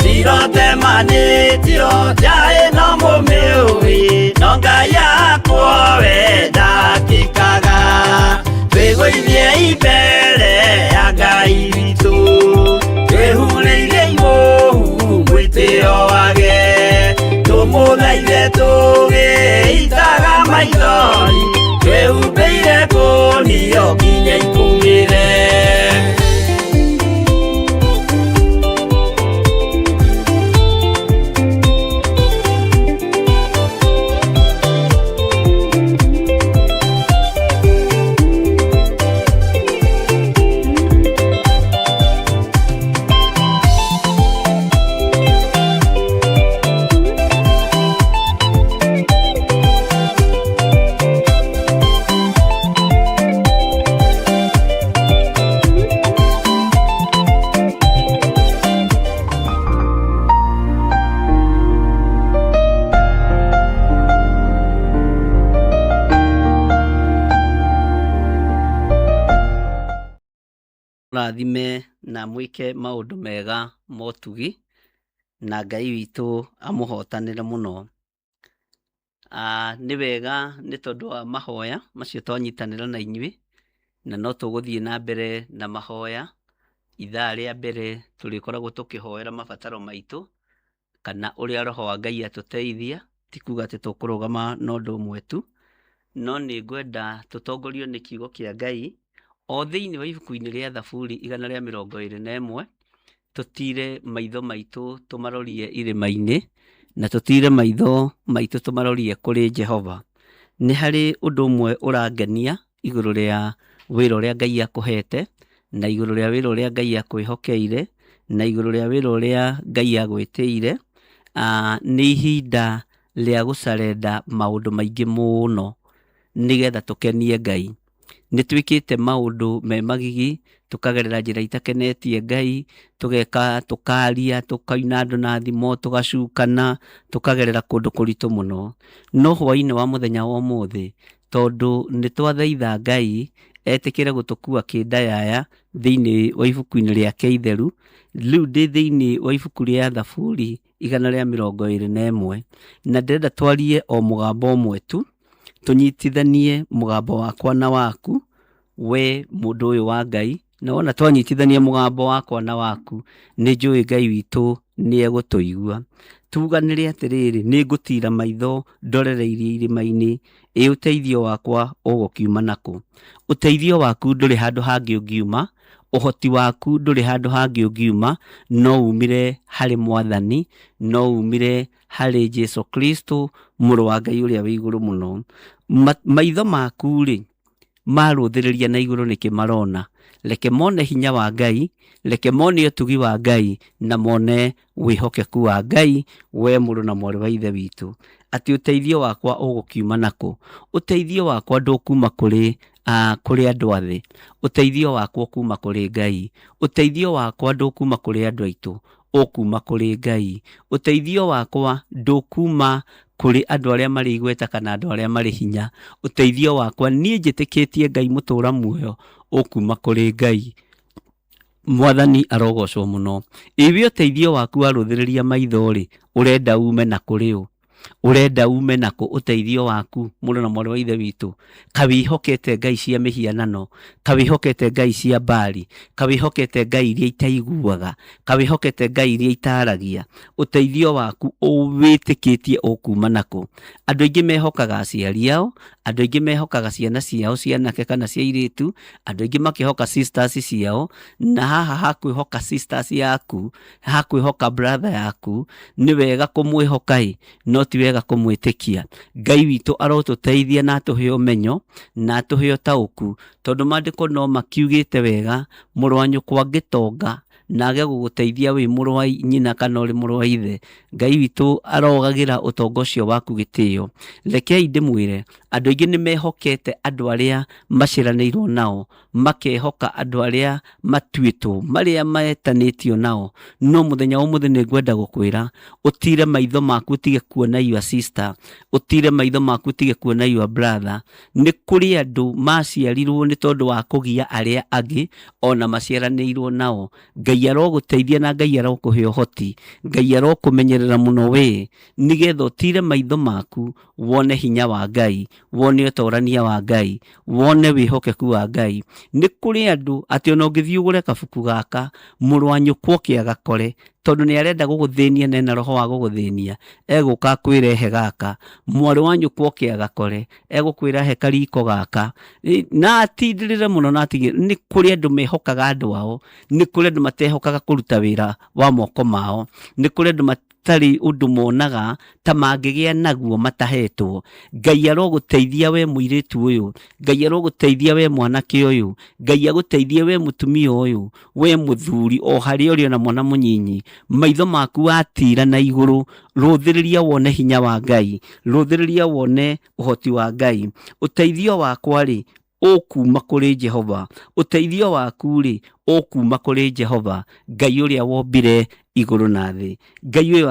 Speaker 1: cirotemanĩtio njaĩ no mũmĩũĩ no Ngai akwo we ndakĩkaga twĩgũithie imbere ya Ngai witũ twĩhurĩire imũhu mwĩtĩo wage tũmũthaithe tũgĩitaga maithori twĩhumbĩire ngũnio nginya ikumĩre rathime na mwĩke maũndũ mega motugi na Ngai witũ amũhotanĩre mũno. Nĩ wega nĩ tondũ wa mahoya macio twanyitanĩra na inyuĩ na no tũgũthiĩ na mbere na mahoya. Ithaa rĩa mbere tũrĩkoragwo tũkĩhoera mabataro maitũ kana ũrĩa roho wa Ngai atũteithia, ti kuga atĩ tũkũrũgama na ũndũ ũmwe tu, no nĩ ngwenda tũtongorio nĩ kiugo kĩa Ngai o thĩinĩ wa ibuku-inĩ rĩa Thaburi 121 tũtire maitho maitũ tũmarorie irĩma-inĩ na tũtire maitho maitũ tũmarorie kũrĩ Jehova. Nĩ harĩ ũndũ ũmwe ũrangenia igũrũ rĩa wĩra ũrĩa Ngai akũhete na igũrũ rĩa wĩra ũrĩa Ngai akwĩhokeire na igũrũ rĩa wĩra ũrĩa Ngai agwĩtĩire. Nĩ ihinda rĩa gũcarenda maũndũ maingĩ mũno nĩgetha tũkenie Ngai. Nĩ twĩkĩte maũndũ me magigi, tũkagerera njĩra itakenetie Ngai, tũgeka, tũkaria, tũkaina andũ na thimo, tũgacukana, tũkagerera kũndũ kũritũ mũno. No hwaĩ-inĩ wa mũthenya wa ũmũthĩ, tondũ nĩ twathaitha Ngai etĩkĩre gũtũkua kĩndayaya thĩinĩ wa ibuku-inĩ rĩake itheru, rĩu ndĩ thĩinĩ wa ibuku rĩa Thaburi 121 na ndĩrenda twarie o mũgambo ũmwe tu, tũnyitithanie mũgambo wakwa na waku, we mũndũ ũyũ wa Ngai, na wona twanyitithania mũgambo wakwa na waku, nĩ njũĩ Ngai witũ nĩ egũtũigua. Tuganĩre atĩrĩrĩ, nĩ ngũtira maitho ndorereirie irĩma-inĩ, ũteithio wakwa ũgũkiuma nakũ? Ũteithio waku ndũrĩ handũ hangĩ ũngiuma, ũhoti waku ndũrĩ handũ hangĩ ũngiuma, no umire harĩ Mwathani, no umire harĩ Jesu Kristo, mũrũ wa Ngai ũrĩa wĩ igũrũ mũno. Maitho maku rĩ, marũthĩrĩria na igũrũ nĩkĩ marona? Reke mone hinya wa Ngai, reke mone ũtugi wa Ngai, na mone wĩhokeku wa Ngai, we mũrũ na mwarĩ wa ithe witũ. Atĩ ũteithio wakwa ũgũkiuma nakũ? Ũteithio wakwa ndũkuma kũrĩ andũ a thĩ, ũteithio wakwa kuma kũrĩ Ngai. Ũteithio wakwa ndũkuma kũrĩ andũ aitũ, ũkuma kũrĩ Ngai. Ũteithio wakwa ndũkuma kũrĩ andũ arĩa marĩ igweta kana andũ arĩa marĩ hinya. Ũteithio wakwa niĩ njĩtĩkĩtie Ngai mũtũra muoyo, ũkuma kũrĩ Ngai. Mwathani arogocwo mũno. Iwe ũteithio waku warũthĩrĩria maitho rĩ, ũrenda ume na kũrĩ ũ?
Speaker 2: urenda ume nako uteithio waku mũrũ na mwarĩ wa ithe witũ, kawĩhokete ngai cia mĩhianano, kawĩhokete ngai cia Baali, kawĩhokete ngai iria itaiguaga, kawĩhokete ngai iria itaragia, uteithio waku ũwĩtĩkĩtie ũkuma nako. Andũ aingĩ mehokaga aciari ao, andũ aingĩ mehokaga ciana ciao cianake kana cia airĩtu, andũ aingĩ makĩhoka sisters ciao, na haha hakwĩhoka sisters yaku, hakwĩhoka brother yaku, nĩ wega kũmwĩhoka no ti wega kũmwĩtĩkia. Ngai witũ arotũteithia na atũhe ũmenyo na atũhe ũtaũku, tondũ maandĩko no makiugĩte wega, mũrũ wa nyũkwa angĩtonga na age gũgũteithia wĩ mũrũ wa nyina kana ũrĩ mũrũ wa ithe, Ngai witũ arogagĩra ũtonga ũcio waku gĩtĩo. Rekei ndĩmwĩre, andũ aingĩ nĩ mehokete andũ arĩa maciaranĩirwo nao, makehoka andũ arĩa matuĩtwo, marĩa metanĩtio nao, no mũthenya ũmũthĩ nĩ ngwenda gũkwĩra, ũtire maitho maku ũtige kuona your sister, ũtire maitho maku ũtige kuona your brother. Nĩ kũrĩ andũ maciarirwo nĩ tondũ wa kũgia arĩa angĩ, ona maciaranĩirwo nao. Ngai arogũteithia na Ngai arokũhe ũhoti, Ngai arokũmenyerera mũno we, nĩgetha ũtire maitho maku wone hinya wa Ngai, wone ũtorania wa Ngai, wone wĩhokeku wa Ngai. Nĩ kũrĩ andũ atĩ ona ũngĩthiĩ ũgũre kabuku gaka, mũrũ wa nyũkwa ũke agakore, tondũ nĩ arenda gũgũthĩnia na ena roho wa gũgũthĩnia, egũka kwĩrehe gaka. Mwarĩ wa nyũkwa ũke agakore, egũkwĩra he kariko gaka, na atindĩrĩre mũno na atigĩrĩre. Nĩ kũrĩ andũ mehokaga andũ ao, nĩ kũrĩ andũ matehokaga kũruta wĩra wa moko mao, nĩ kũrĩ andũ matarĩ ũndũ monaga ta mangĩgĩa naguo matahetwo. Ngai arogũteithia we mũirĩtu ũyũ, Ngai arogũteithia we mwanake ũyũ, Ngai agũteithie we mũtumia ũyũ, we mũthuri o harĩa ũrĩ ona mwana mũnyinyi. Maitho maku atira na igũrũ, rũthĩrĩria wone hinya wa Ngai, rũthĩrĩria wone ũhoti wa Ngai. Ũteithio wakwa rĩ, ũkuma kũrĩ Jehova, ũteithio waku rĩ, ũkuma kũrĩ Jehova, Ngai ũrĩa wombire igũrũ na thĩ. Ngai ũyũ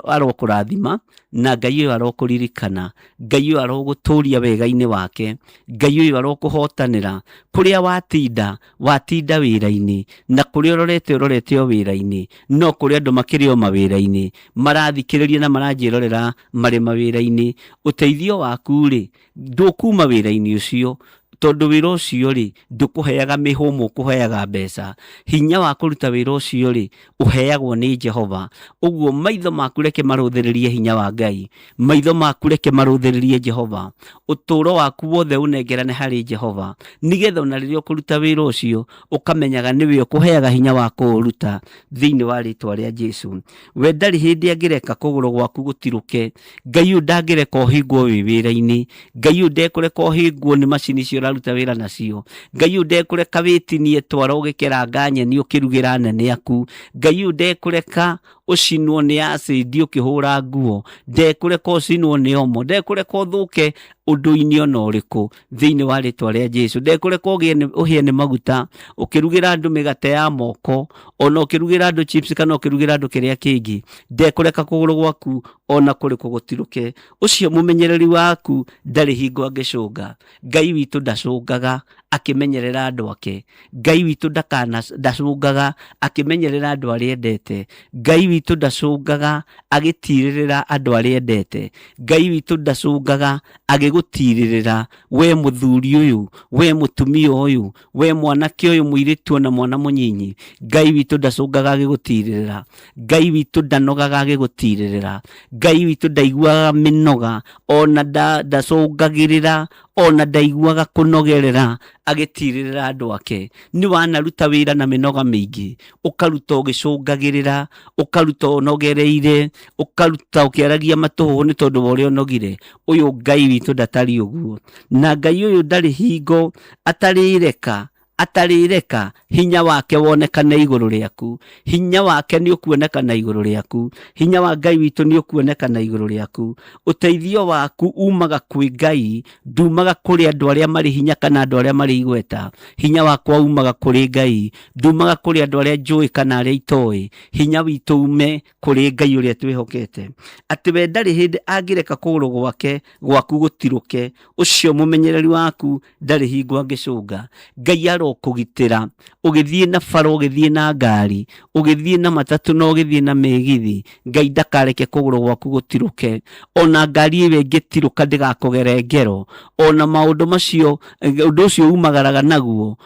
Speaker 2: arokũrathima na Ngai ũyũ arokũririkana, Ngai ũyũ arogũtũria wega-inĩ wake, Ngai ũyũ arokũhotanĩra kũrĩa watinda wĩra-inĩ, na kũrĩa ũrorete o wĩra-inĩ, no kũrĩ andũ makĩrĩ o mawĩra-inĩ marathikĩrĩria na maranjĩrorera marĩ mawĩra-inĩ. Ũteithio waku rĩ, ndũkuma wĩra-inĩ ũcio, tondũ wĩra ũcio rĩ, ndũkũheaga mĩhũmũ, ũkũheaga mbeca. Hinya wa kũruta wĩra ũcio rĩ, ũheagwo nĩ Jehova. Ũguo maitho maku reke marũthĩrĩrie hinya wa Ngai, maitho maku reke marũthĩrĩrie Jehova, ũtũũro waku wothe ũnengerane harĩ Jehova, nĩgetha ona rĩrĩa ũkũruta wĩra ũcio ũkamenyaga nĩwe ũkũheaga hinya wa kũũruta thĩinĩ wa rĩtwa rĩa Jesũ. We ndarĩ hĩndĩ angĩreka kũgũrũ gwaku gũtirũke. Ngai ũyũ ndangĩreka ũhingwo wĩ wĩra-inĩ. Ngai ũyũ ndekũreka ũhingwo nĩ macini cio ũraruta wĩra nacio. Ngai ũyũ ndekũreka wĩtinie twara ũgĩkeranga nyeni ũkĩrugĩra nene aku. Ngai ũyũ ndekũreka ũcinwo nĩ acid ũkĩhũra nguo, ndekũreka ũcinwo nĩ omo, ndekũreka ũthũke ũndũ-inĩ ona ũrĩkũ thĩinĩ wa rĩtwa rĩa Jesũ. Ndekũreka ũhĩe nĩ maguta ũkĩrugĩra andũ mĩgate ya moko, ona ũkĩrugĩra andũ chips kana ũkĩrugĩra andũ kĩrĩa kĩngĩ. Ndekũreka kũgũrũ gwaku ona kũrĩkũ gũtirũke. Ũcio mũmenyereri waku ndarĩ hingo angĩcũnga. Ngai witũ ndacũngaga akĩmenyerera andũ ake. Ngai witũ ndacũngaga akĩmenyerera andũ arĩa endete. Ngai witũ ndacũngaga agĩtirĩrĩra andũ arĩa endete. Ngai witũ ndacũngaga agĩgũtirĩrĩra we mũthuri ũyũ, we mũtumia ũyũ, we mwanake ũyũ mũirĩtu na mwana mũnyinyi. Ngai witũ ndacũngaga agĩgũtirĩrĩra. Ngai witũ ndanogaga agĩgũtirĩrĩra. Ngai witũ ndaiguaga mĩnoga, ona ndacũngagĩrĩra, ona ndaiguaga kũnogerera agĩtirĩrĩra andũ ake. Nĩ wanaruta wĩra na mĩnoga mĩingĩ, ũkaruta ũgĩcũngagĩrĩra, ũkaruta ũnogereire, ũkaruta ũkĩaragia matũhũhũ nĩ tondũ wa ũrĩa ũnogire. Ũyũ Ngai witũ ndatari ũguo, na Ngai ũyũ ndarĩ hingo atarĩreka hinya wake wonekane igũrũ rĩaku. Hinya wake nĩ ũkuonekana igũrũ rĩaku. Hinya wa Ngai witũ nĩ ũkuonekana igũrũ rĩaku. Ũteithio waku umaga kwĩ Ngai, ndumaga kũrĩ andũ arĩa marĩ hinya kana andũ arĩa marĩ igweta. Hinya wakwa umaga kũrĩ Ngai, ndumaga kũrĩ andũ arĩa njũĩ kana arĩa itoĩ. Hinya witũ ume kũrĩ Ngai ũrĩa twĩhokete, atĩ we ndarĩ hĩndĩ angĩreka kũgũrũ gwaku gũtirũke. Ũcio mũmenyereri waku ndarĩ hingo angĩcũnga. Ngai gũkũgitĩra ũgĩthiĩ na bara, ũgĩthiĩ na ngari, ũgĩthiĩ na matatũ na ũgĩthiĩ na mĩgithi. Ngai ndakareke kũgũrũ gwaku gũtirũke, ona ngari ĩyo ĩngĩtirũka ndĩgakũgere ngero. Ona maũndũ macio, ũndũ ũcio umagaraga naguo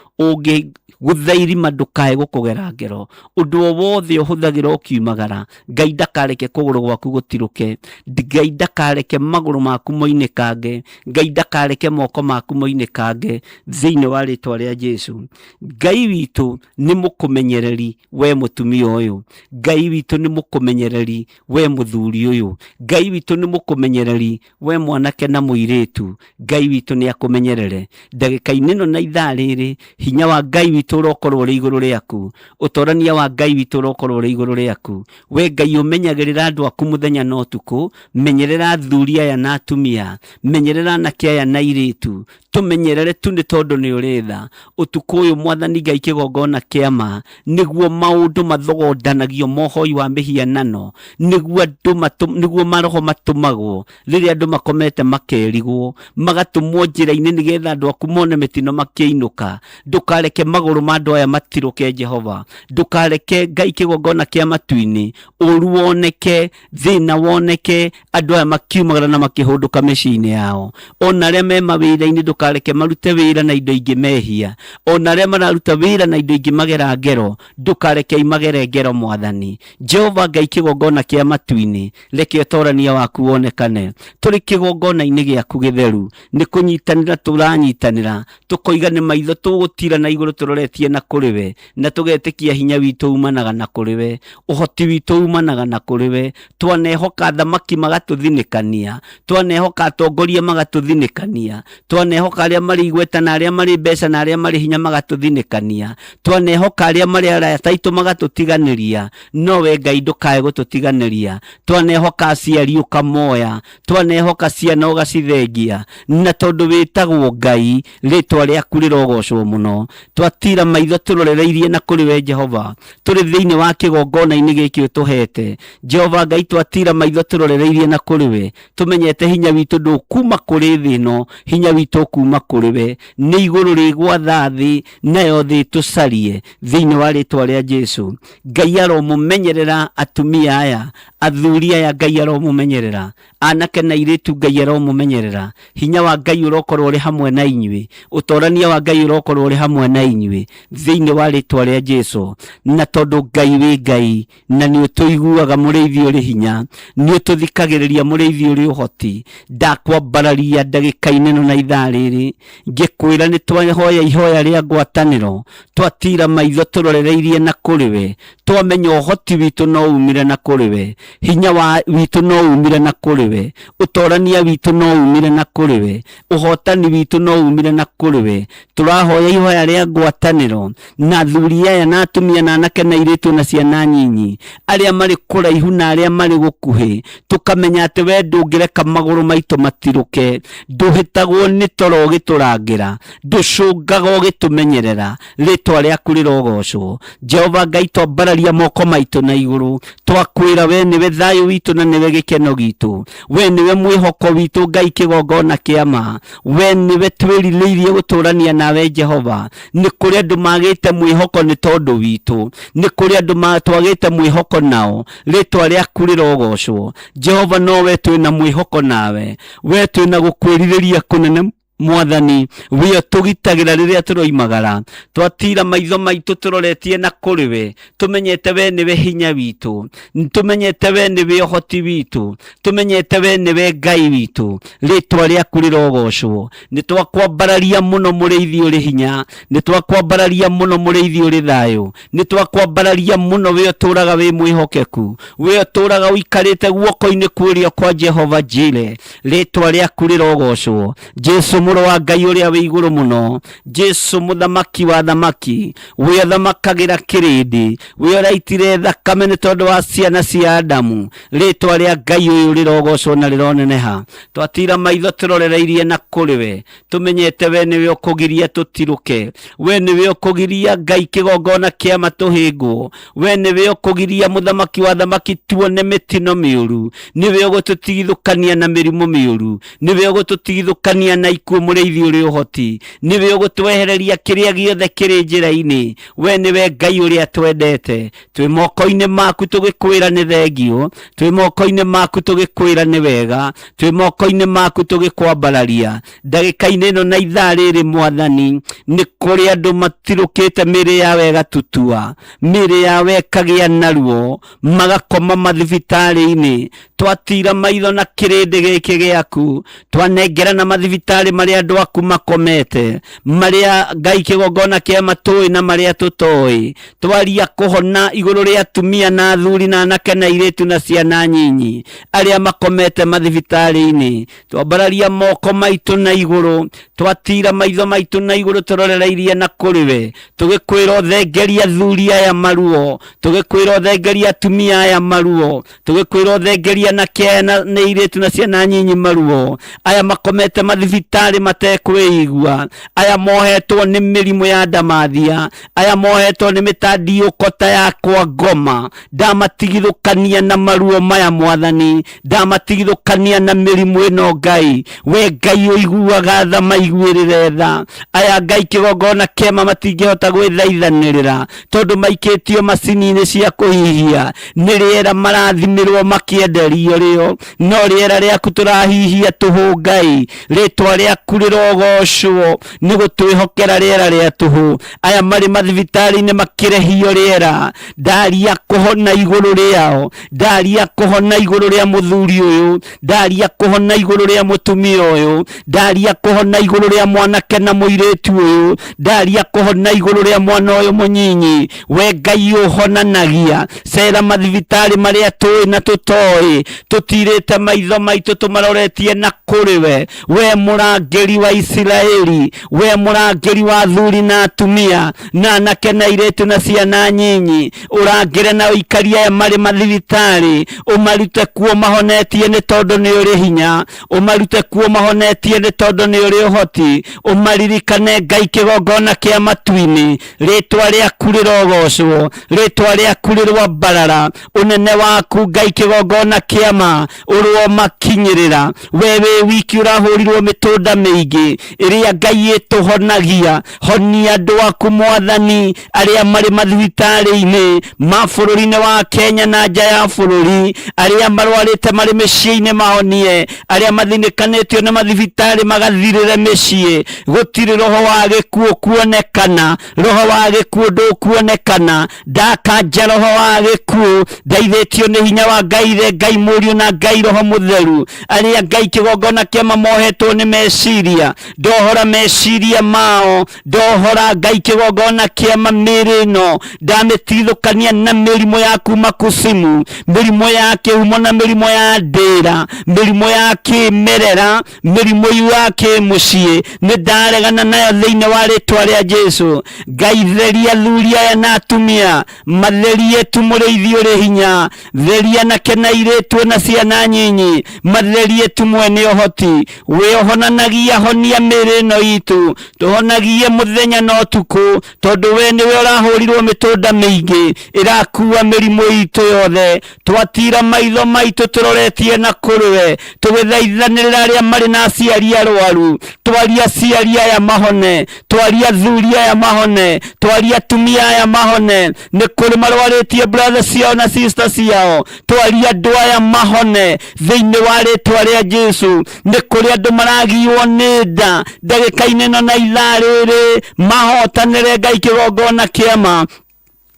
Speaker 2: gũtha irima ndũkae gũkũgera ngero. Ũndũ o wothe ũhũthagĩra ũkiumagara, Ngai ndakareke kũgũrũ gwaku gũtirũke, Ngai ndakareke magũrũ maku moinĩkange, Ngai ndakareke moko maku moinĩkange thĩinĩ wa rĩtwa rĩa Jesu. Ngai witũ nĩ mũkũmenyereri we mũtumia ũyũ, Ngai witũ nĩ mũkũmenyereri we mũthuri ũyũ, Ngai witũ nĩ mũkũmenyereri we mwanake na mũirĩtu. Ngai witũ nĩ akũmenyerere ndagĩka-inĩ ĩno na ithaa rĩrĩ. Hinya wa Ngai witũ ũrokorwo ũrĩ igũrũ rĩaku, ũtorania wa Ngai witũ ũrokorwo ũrĩ igũrũ rĩaku. We Ngai ũmenyagĩrĩra andũ aku mũthenya na ũtukũ, menyerera athuri aya na atumia, menyerera anake aya na airĩtu, tũmenyerere tu nĩ tondũ nĩ ũrĩ tha. Ũtukũ ũyũ Mwathani Ngai kĩgongona kĩama nĩguo maũndũ mathogondanagio mohoi wa mĩhianano, nĩguo maroho matũmagwo rĩrĩa andũ makomete makerigwo, magatũmwo njĩra-inĩ nĩgetha andũ aku mone mĩtino makĩinũka. Ndũkareke magũrũ ma andũ aya matirũke Jehova, ndũkareke Ngai kĩgongona kĩa matu-inĩ ũru woneke, thĩna woneke, andũ aya makiumagara na makĩhũndũka mĩciĩ-inĩ yao. Ona arĩa me mawĩra-inĩ ndũkareke marute wĩra na indo ingĩ mehia, ona arĩa mararuta wĩra na indo ingĩ magera ngero, ndũkareke imagere ngero Mwathani Jehova. Ngai kĩgongona kĩa matu-inĩ, reke ũtorania waku wonekane. Tũrĩ kĩgongona-inĩ gĩaku gĩtheru, nĩ kũnyitanĩra tũranyitanĩra, tũkoiga nĩ maitho tũgũtira na igũrũ tũroretie na kũrĩ we, na tũgetĩkia hinya witũ umanaga na kũrĩ we, ũhoti witũ umanaga na kũrĩ we. Twanehoka thamaki magatũthinĩkania, twanehoka atongoria magatũthinĩkania, twanehoka arĩa marĩ igweta na arĩa marĩ mbeca na arĩa marĩ hinya magatũthinĩkania, twanehoka arĩa marĩ arata aitũ magatũtiganĩria, no we Ngai ndũkae gũtũtiganĩria. Twanehoka aciari ũkamoya, twanehoka ciana ũgacithengia, na tondũ wĩtagwo Ngai, rĩtwa rĩaku rĩrogocwo mũno. Twatira maitho tũrorereirie na kũrĩ we Jehova, tũrĩ thĩinĩ wa kĩgongona-inĩ gĩkĩ ũtũhete Jehova Ngai. Twatira maitho tũrorereirie na kũrĩ we, tũmenyete hinya witũ ndũkuma kũrĩ thĩ ĩno, hinya witũ kuma kũrĩ we. Nĩ igũrũ rĩgwatha thĩ, nayo thĩ tũcarie thĩinĩ wa rĩtwa rĩa Jesu. Ngai aromũmenyerera atumia aya, athuri aya Ngai aromũmenyerera, anake na airĩtu Ngai aromũmenyerera. Hinya wa Ngai ũrokorwo ũrĩ hamwe na inyuĩ, ũtorania wa Ngai ũrokorwo ũrĩ hamwe na inyuĩ thĩinĩ wa rĩtwa rĩa Jesu. Na tondũ Ngai wĩ Ngai, na nĩ ũtũiguaga mũrĩithi ũrĩ hinya, nĩ ũtũthikagĩrĩria mũrĩithi ũrĩ ũhoti, ndakwambararia ndagĩka-inĩ ĩno na ithaa rĩrĩ, ngĩkwĩra nĩ twahoya ihoya rĩa ngwatanĩro, twatira maitho tũrorereirie na kũrĩ we, twamenya ũhoti witũ no umire na kũrĩ we, hinya witũ no umire na kũrĩ we, ũtorania witũ no umire na kũrĩ we, ũhotani witũ no umire na kũrĩ we. Tũrahoya ihoya rĩa ngwatanĩro na athuri aya na atumia na anake na airĩtu na ciana nyinyi, arĩa marĩ kũraihu na arĩa marĩ gũkuhĩ, tũkamenya atĩ we ndũngĩreka magũrũ maitũ matirũke, ndũhĩtagwo nĩ toro ũgĩtũrangĩra, ndũcũngaga ũgĩtũmenyerera, rĩtwa rĩaku rĩrogocwo Jehova Ngai. Twambararia moko maitũ na igũrũ, twakwĩra we nĩwe thayũ witũ na nĩwe gĩkeno gitũ, we nĩwe mwĩhoko witũ Ngai kĩgongona kĩama, we nĩwe twĩrirĩirie gũtũrania nawe Jehova. Nĩ kũrĩ andũ magĩte mwĩhoko nĩ tondũ witũ, nĩ kũrĩ andũ twagĩte mwĩhoko nao, rĩtwa rĩaku rĩrogocwo Jehova. No we twĩna mwĩhoko nawe, we twĩna gũkwĩrirĩria kũnene Mwathani, we tũgitagĩra rĩrĩa tũroimagara. Twatira maitho maitũ tũroretie na kũrĩ we, tũmenyete we nĩwe hinya witũ, tũmenyete we nĩwe ũhoti witũ, tũmenyete we nĩwe Ngai witũ, rĩtwa rĩaku rĩrogocwo. Nĩ twakwambararia mũno mũrĩithi ũrĩ hinya, nĩ twakwambararia mũno mũrĩithi ũrĩ thayũ, nĩ twakwambararia mũno we ũtũraga wĩ mwĩhokeku, we ũtũraga ũikarĩte guoko-inĩ kũrĩa kwa Jehova Jire, rĩtwa rĩaku rĩrogocwo Jesu mũrũ wa Ngai ũrĩa wĩ igũrũ mũno, Jesu mũthamaki wa thamaki, we ũthamakagĩra kĩrĩndĩ, we ũraitire thakame nĩ tondũ wa ciana cia Adamu, rĩtwa rĩa Ngai ũyũ rĩrogocwo na rĩroneneha. Twatira maitho tũrorereirie na kũrĩ we, tũmenyete we nĩwe ũkũgiria tũtirũke, we nĩwe ũkũgiria Ngai kĩgongona kĩama tũhĩngwo, we nĩwe ũkũgiria mũthamaki wa thamaki tuone mĩtino mĩũru, nĩwe ũgũtũtigithũkania na mĩrimũ mĩũru, nĩwe ũgũtũtigithũkania na ikuũ nĩguo mũrĩithi ũrĩ ũhoti, nĩwe ũgũtwehereria kĩrĩa gĩothe kĩrĩ njĩra-inĩ. We nĩwe Ngai ũrĩa twendete. Twĩ moko-inĩ maku tũgĩkwĩra nĩ thengio, twĩ moko-inĩ maku tũgĩkwĩra nĩ wega, twĩ moko-inĩ maku tũgĩkwambararia. Ndagĩka-inĩ ĩno na ithaa rĩrĩ Mwathani, nĩ kũrĩ andũ matirũkĩte mĩĩrĩ yao ĩgatutua, mĩĩrĩ yao ĩkagĩa naruo, magakoma mathibitarĩ-inĩ. Twatira maitho na kĩrĩndĩ gĩkĩ gĩaku, twanengerana mathibitarĩ marĩa andũ aku makomete, marĩa Ngai kĩgongona kĩa matũĩ na marĩa tũtoĩ. Twaria kũhona igũrũ rĩa atumia na athuri na anake na airĩtu na ciana nyinyi arĩa makomete mathibitarĩ-inĩ. Twambararia moko maitũ na igũrũ, twatira maitho maitũ na igũrũ tũrorereirie na kũrĩwe, tũgĩkwĩra ũthengeria athuri aya maruo, tũgĩkwĩra ũthengeria atumia aya maruo, tũgĩkwĩra ũthengeria anake aya na airĩtu na ciana nyinyi maruo, aya makomete mathibitarĩ matekwĩigua, aya mohetwo nĩ mĩrimũ ya ndamathia, aya mohetwo nĩ mĩtandiũko ta yakwa ngoma. Ndamatigithũkania na maruo maya Mwathani, ndamatigithũkania na mĩrimũ ĩno Ngai. We Ngai ũiguaga tha maiguĩrĩre tha. Aya Ngai kĩgongona kĩama matingĩhota gwĩthaithanĩrĩra tondũ maikĩtio macini-inĩ cia kũhihia. Nĩ rĩera marathimĩrwo makĩenderio rĩo, no rĩera rĩaku tũrahihia tũhũ Ngai. Rĩtwa rĩaku rĩrogocwo nĩ gũtwĩhokera rĩera rĩa tũhũ. Aya marĩ mathibitarĩ-inĩ makĩrehio rĩera, ndaria kũhona igũrũ rĩao, ndaria kũhona igũrũ rĩa mũthuri ũyũ, ndaria kũhona igũrũ rĩa mũtumia ũyũ, ndaria kũhona igũrũ rĩa mwanake na mũirĩtu ũyũ, ndaria kũhona igũrũ rĩa mwana ũyũ mũnyinyi. We Ngai ũhonanagia, cera mathibitarĩ marĩa tũĩ na tũtoĩ, tũtirĩte maitho maitũ tũmaroretie na kũrĩwe. We mũrangĩri wa Isiraeli, we mũrangĩri wa athuri na atumia na anake na airĩtu na ciana nyinyi, ũrangĩre na ũikaria aya marĩ mathibitarĩ, ũmarute kuo mahonetie nĩ tondũ nĩ ũrĩ hinya, ũmarute kuo mahonetie nĩ tondũ nĩ ũrĩ ũhoti. Ũmaririkane Ngai kĩgongona kĩa matu-inĩ, rĩtwa rĩaku rĩrogocwo, rĩtwa rĩaku rĩrwambarara, ũnene waku Ngai kĩgongona kĩama ũrwo makinyĩrĩra. We wĩ wiki ũrahũrirwo mĩtũnda mĩingĩ ĩrĩa Ngai ĩtũhonagia. Honia andũ aku Mwathani arĩa marĩ mathibitarĩ-inĩ mabũrũri-inĩ wa Kenya na nja ya bũrũri, arĩa marwarĩte marĩ mĩciĩ-inĩ mahonie, arĩa mathĩnĩkanĩtio nĩ mathibitarĩ magathirĩre mĩciĩ. Gũtirĩ roho wa gĩkuũ kuonekana, roho wa gĩkuũ ndũkuonekana. Ndakanja roho wa gĩkuũ, ndaithĩtio nĩ hinya wa Ngai Ithe, Ngai Mũriũ na Ngai Roho Mũtheru. Arĩa Ngai kĩgongona kĩama mohetwo nĩ meciria, ndohora meciria mao, ndohora Ngai kĩgongona kĩama mĩĩrĩ ĩno, ndamĩtigithũkania na mĩrimũ ya kuma kusimu, mĩrimũ ya kĩhumo na mĩrimũ ya ndĩra, mĩrimũ ya kĩmerera, mĩrimũ ya kĩmũciĩ. Nĩ ndaregana nayo thĩinĩ wa rĩtwa rĩa Jesũ. Ngai theria athuri aya na atumia, matherie tu mũrĩithi ũrĩ hinya, theria anake na airĩtu na ciana nyinyi, matherie tu mwene ũhoti. Wĩhonanagia, honia mĩĩrĩ ĩno itũ, tũhonagie mũthenya na ũtukũ, tondũ we nĩwe ũrahũrirwo mĩtũnda mĩingĩ ĩrakua mĩrimũ itũ yothe. Twatira maitho maitũ tũroretie na kũrĩwe, tũgĩthaithanĩrĩra arĩa marĩ na aciari arwaru. Twaria aciari aya mahone, twaria athuri aya mahone, twaria atumia aya mahone. Nĩ kũrĩ marwarĩtie brother ciao na sister ciao, twaria andũ aya mahone thĩinĩ wa rĩtwa rĩa Jesũ. Nĩ kũrĩ andũ maragiywo nĩ nda ndagĩka-inĩ ĩno na ithaa rĩrĩ, mahotanĩre Ngai kĩgongona kĩama.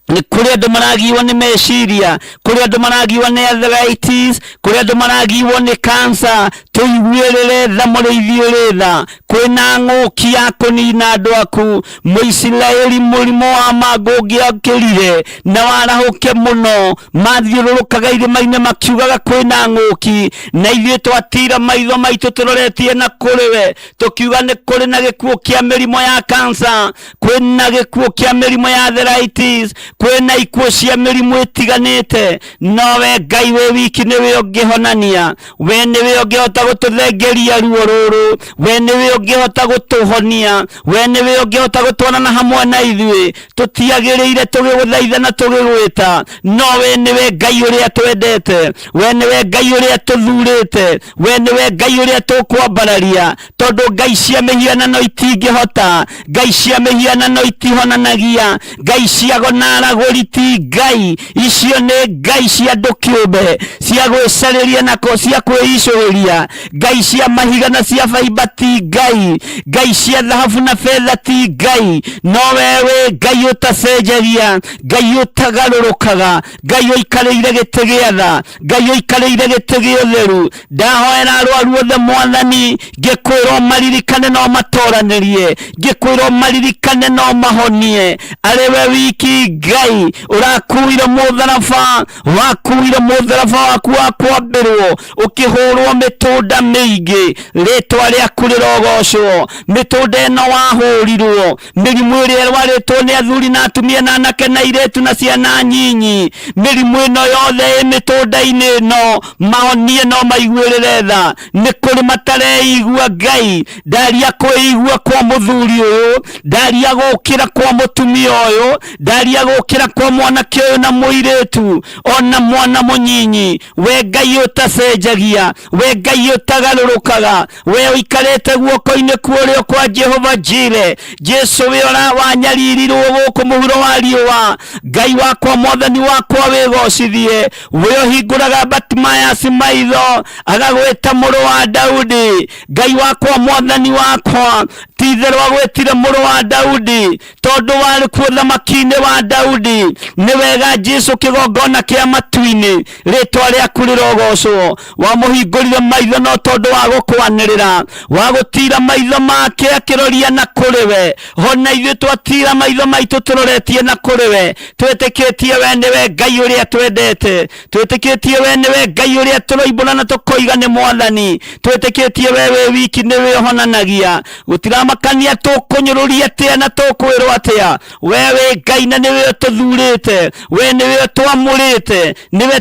Speaker 2: Nĩ kũrĩ andũ maragiywo nĩ meciria, kũrĩ andũ maragiywo nĩ arthritis, kũrĩ andũ maragiywo nĩ cancer. Tũiguĩrĩre tha mũrĩithi ũrĩ tha, kwĩna ng'ũki ya kũnina andũ aku. Mũisiraeli mũrimũ wa mangũ ũngĩokĩrire na warahũke mũno, mathiũrũrũkaga irĩma-inĩ makiugaga kwĩna ng'ũki, na ithuĩ twatira maitho maitũ tũroretie na kũrĩwe, tũkiuga nĩ kũrĩ na gĩkuũ kĩa mĩrimũ ya cancer, kwĩna gĩkuũ kĩa mĩrimũ ya arthritis, kwena ikuo cia mĩrimũ ĩtiganĩte, nowe Ngai we wiki nĩwe ũngĩhonania, we nĩwe ũngĩhota gũtũthengeria ruo rũrũ, we nĩwe ũngĩhota gũtũhonia, we nĩwe ũngĩhota gũtwarana hamwe na ithuĩ, tũtiagĩrĩire tũgĩgũthaitha na tũgĩgwĩta, nowe nĩwe Ngai ũrĩa twendete, we nĩwe Ngai ũrĩa tũthurĩte, we nĩwe Ngai ũrĩa tũkwambararia, tondũ ngai cia mĩhianano itingĩhota, ngai cia mĩhianano itihonanagia, ngai cia gonaragũri ti ngai, icio nĩ ngai cia andũ kĩũmbe, cia gwĩcarĩria nako cia kwĩicũrĩria, ngai cia mahiga na cia baimba ti ngai, ngai cia thahabu na fedha ti ngai, no wewe ngai ũtacenjagia, ngai ũtagarũrũkaga, ngai ũikarĩire gĩtĩ gĩa tha, ngai ũikarĩire gĩtĩ gĩa ũtheru. Ndahoera arwaru othe Mwathani, ngĩkwĩrwo maririkane no matoranĩrie, ngĩkwĩrwo maririkane no mahonie, arĩwe wiki Ngai ũrakuire mũtharaba, wakuire mũtharaba waku wa kwambĩrwo, ũkĩhũrwo mĩtũnda mĩingĩ, rĩtwa rĩaku rĩrogocwo, mĩtũnda ĩno wahũrirwo, mĩrimũ ĩrĩa ĩrwarĩtwo nĩ athuri na atumia na anake na airĩtu na ciana nyinyi, mĩrimũ ĩno yothe ĩ mĩtũnda-inĩ ĩno, mahonie no maiguĩrĩre tha, nĩ kũrĩ matareigua Ngai, ndaria kwĩigua kwa mũthuri ũyũ, ndaria gũkĩra kwa mũtumia ũyũ, ndaria gũkĩra kwa mwanake ũyũ na mũirĩtu, ona mwana mũnyinyi, we Ngai ũtacenjagia, we Ngai ũtagarũrũkaga, we ũikarĩte guoko-inĩ kuo kwa Jehova Jire, Jesu we wanyaririrwo gũkũ mũhuro wa riũa, Ngai wakwa Mwathani wakwa wĩgocithie, we ũhingũraga Bartimaeus maitho, agagwĩta mũrũ wa Daudi, Ngai wakwa Mwathani wakwa, ti-itherũ agwĩtire mũrũ wa Daudi, tondũ warĩ kuo ũthamaki-inĩ wa Daudi, nĩ wega Jesu kĩgongona kĩa matu-inĩ, rĩtwa rĩaku rĩrogocwo, wamũhingũrire maitho no tondũ wa gũkwanĩrĩra, wa gũtira maitho make akĩroria na kũrĩ we, hona ithuĩ twatira maitho maitũ tũroretie na kũrĩ we, twĩtĩkĩtie we nĩwe Ngai ũrĩa twendete, twĩtĩkĩtie we nĩwe Ngai ũrĩa tũroimbũra na tũkoiga nĩ Mwathani, twĩtĩkĩtie we wiki nĩwe ũhonanagia, gũtiramakania tũkũnyũrũria atĩa na tũkwĩrwo atĩa, we Ngai na nĩwe ũtũthurĩte, we nĩwe ũtwamũrĩte, nĩwe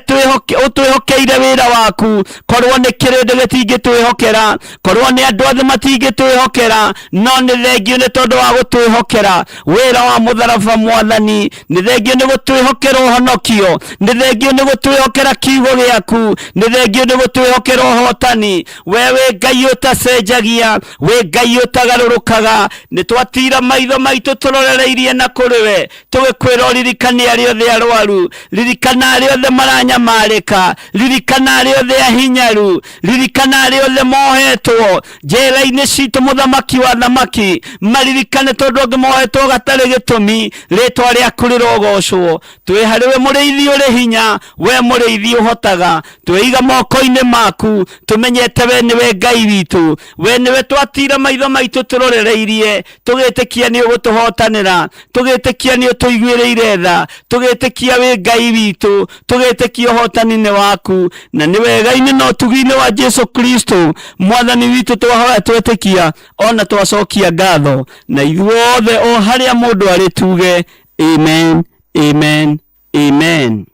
Speaker 2: ũtwĩhokeire wĩra waku, korwo nĩ kĩrĩndĩ gĩtingĩtwĩhokera, korwo nĩ andũ othe matingĩtwĩhokera, no nĩ thengio nĩ tondũ wa gũtwĩhokera wĩra wa mũtharaba Mwathani, nĩ thengio nĩ gũtwĩhokera ũhonokio, nĩ thengio nĩ gũtwĩhokera kiugo gĩaku, nĩ thengio nĩ gũtwĩhokera ũhotani, we Ngai ũtacenjagia, we Ngai ũtagarũrũkaga, nĩ twatira maitho maitũ tũrorereirie na kũrĩ we, tũgĩkwĩra ririkana arĩa othe arwaru, ririkana arĩa othe maranyamarĩka, ririkana arĩa othe ahinyaru, ririkana arĩa othe mohetwo njera-inĩ citũ mũthamaki wa thamaki, maririkane tondũ angĩ mohetwo gatarĩ gĩtũmi, rĩtwa rĩaku rĩrogocwo, twĩ harĩ we mũrĩithi ũrĩ hinya, we mũrĩithi ũhotaga, twĩiga moko-inĩ maku, tũmenyete we nĩwe Ngai witũ, we nĩwe twatira maitho maitũ tũrorereirie, tũgĩtĩkia nĩ ũgũtũhotanĩra, tũgĩtĩkia nĩ ũtũiguĩrĩire tha, tũgĩtĩkia we Ngai witũ, tũgĩtĩkia ũhotani-inĩ waku, na nĩ wega-inĩ na ũtugi-inĩ wa Jesu Kristo Mwathani witũ twahoya twĩtĩkia, ona twacokia ngatho, na ithuothe o harĩa mũndũ arĩ tuge amen, amen, amen.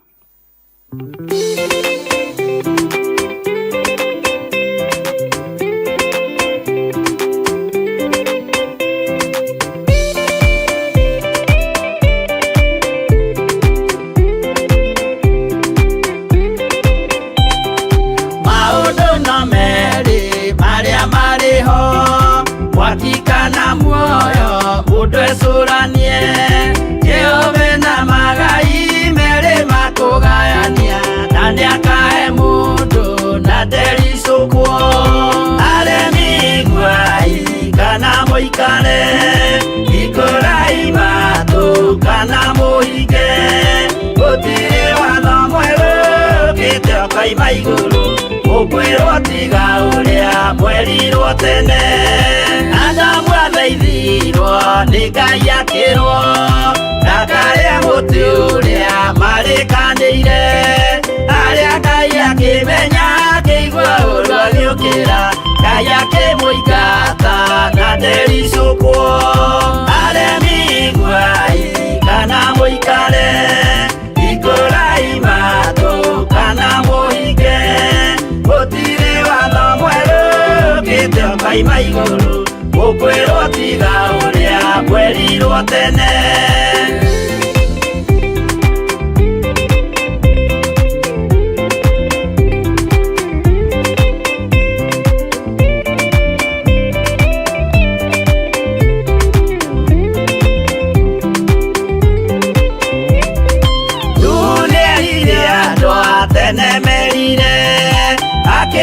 Speaker 3: Watikana muoyo udwesuranie Jehove na magai mere makugayania Nani akahe mundu na derisukwo Aremi guai kana moikane Ikorai matu kana moike Gutire watho mweru kite okaima iguru Ukwirwo tiga uria mwerirwo tene Adamu athaithirwo nĩ Ngai akĩrwo ndakarĩa mũtĩ ũrĩa marĩkanĩire arĩa Ngai akĩmenya akĩigua ũndũ agĩũkĩra Ngai akĩmũingata na ndericũkwo aremi guai kana mũikare ikurai matu kana muhinge gutire watho mweru kite kaima iguru gukwirwo tiga uria kwerirwo tene.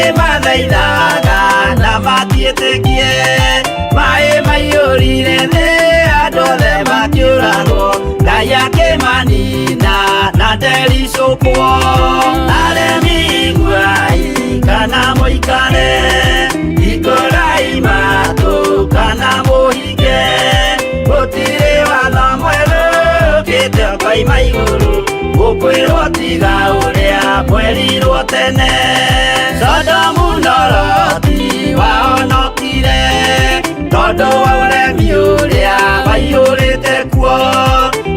Speaker 3: Akimathaithaga na matiĩtĩkie maĩ maiyũrire thĩ andũ othe makĩũragwo Ngai akĩmanina na ndericũkwo. Aremi iguai kana mũikare ikurai matu kana mũhinge gũtirĩ watho mwerũ ũkĩte ũkoima igũrũ gukwirwo tiga uria kwerirwo tene. Sodomu na Loti wahonokire tondu wa uremi uria waiyũrĩte kuo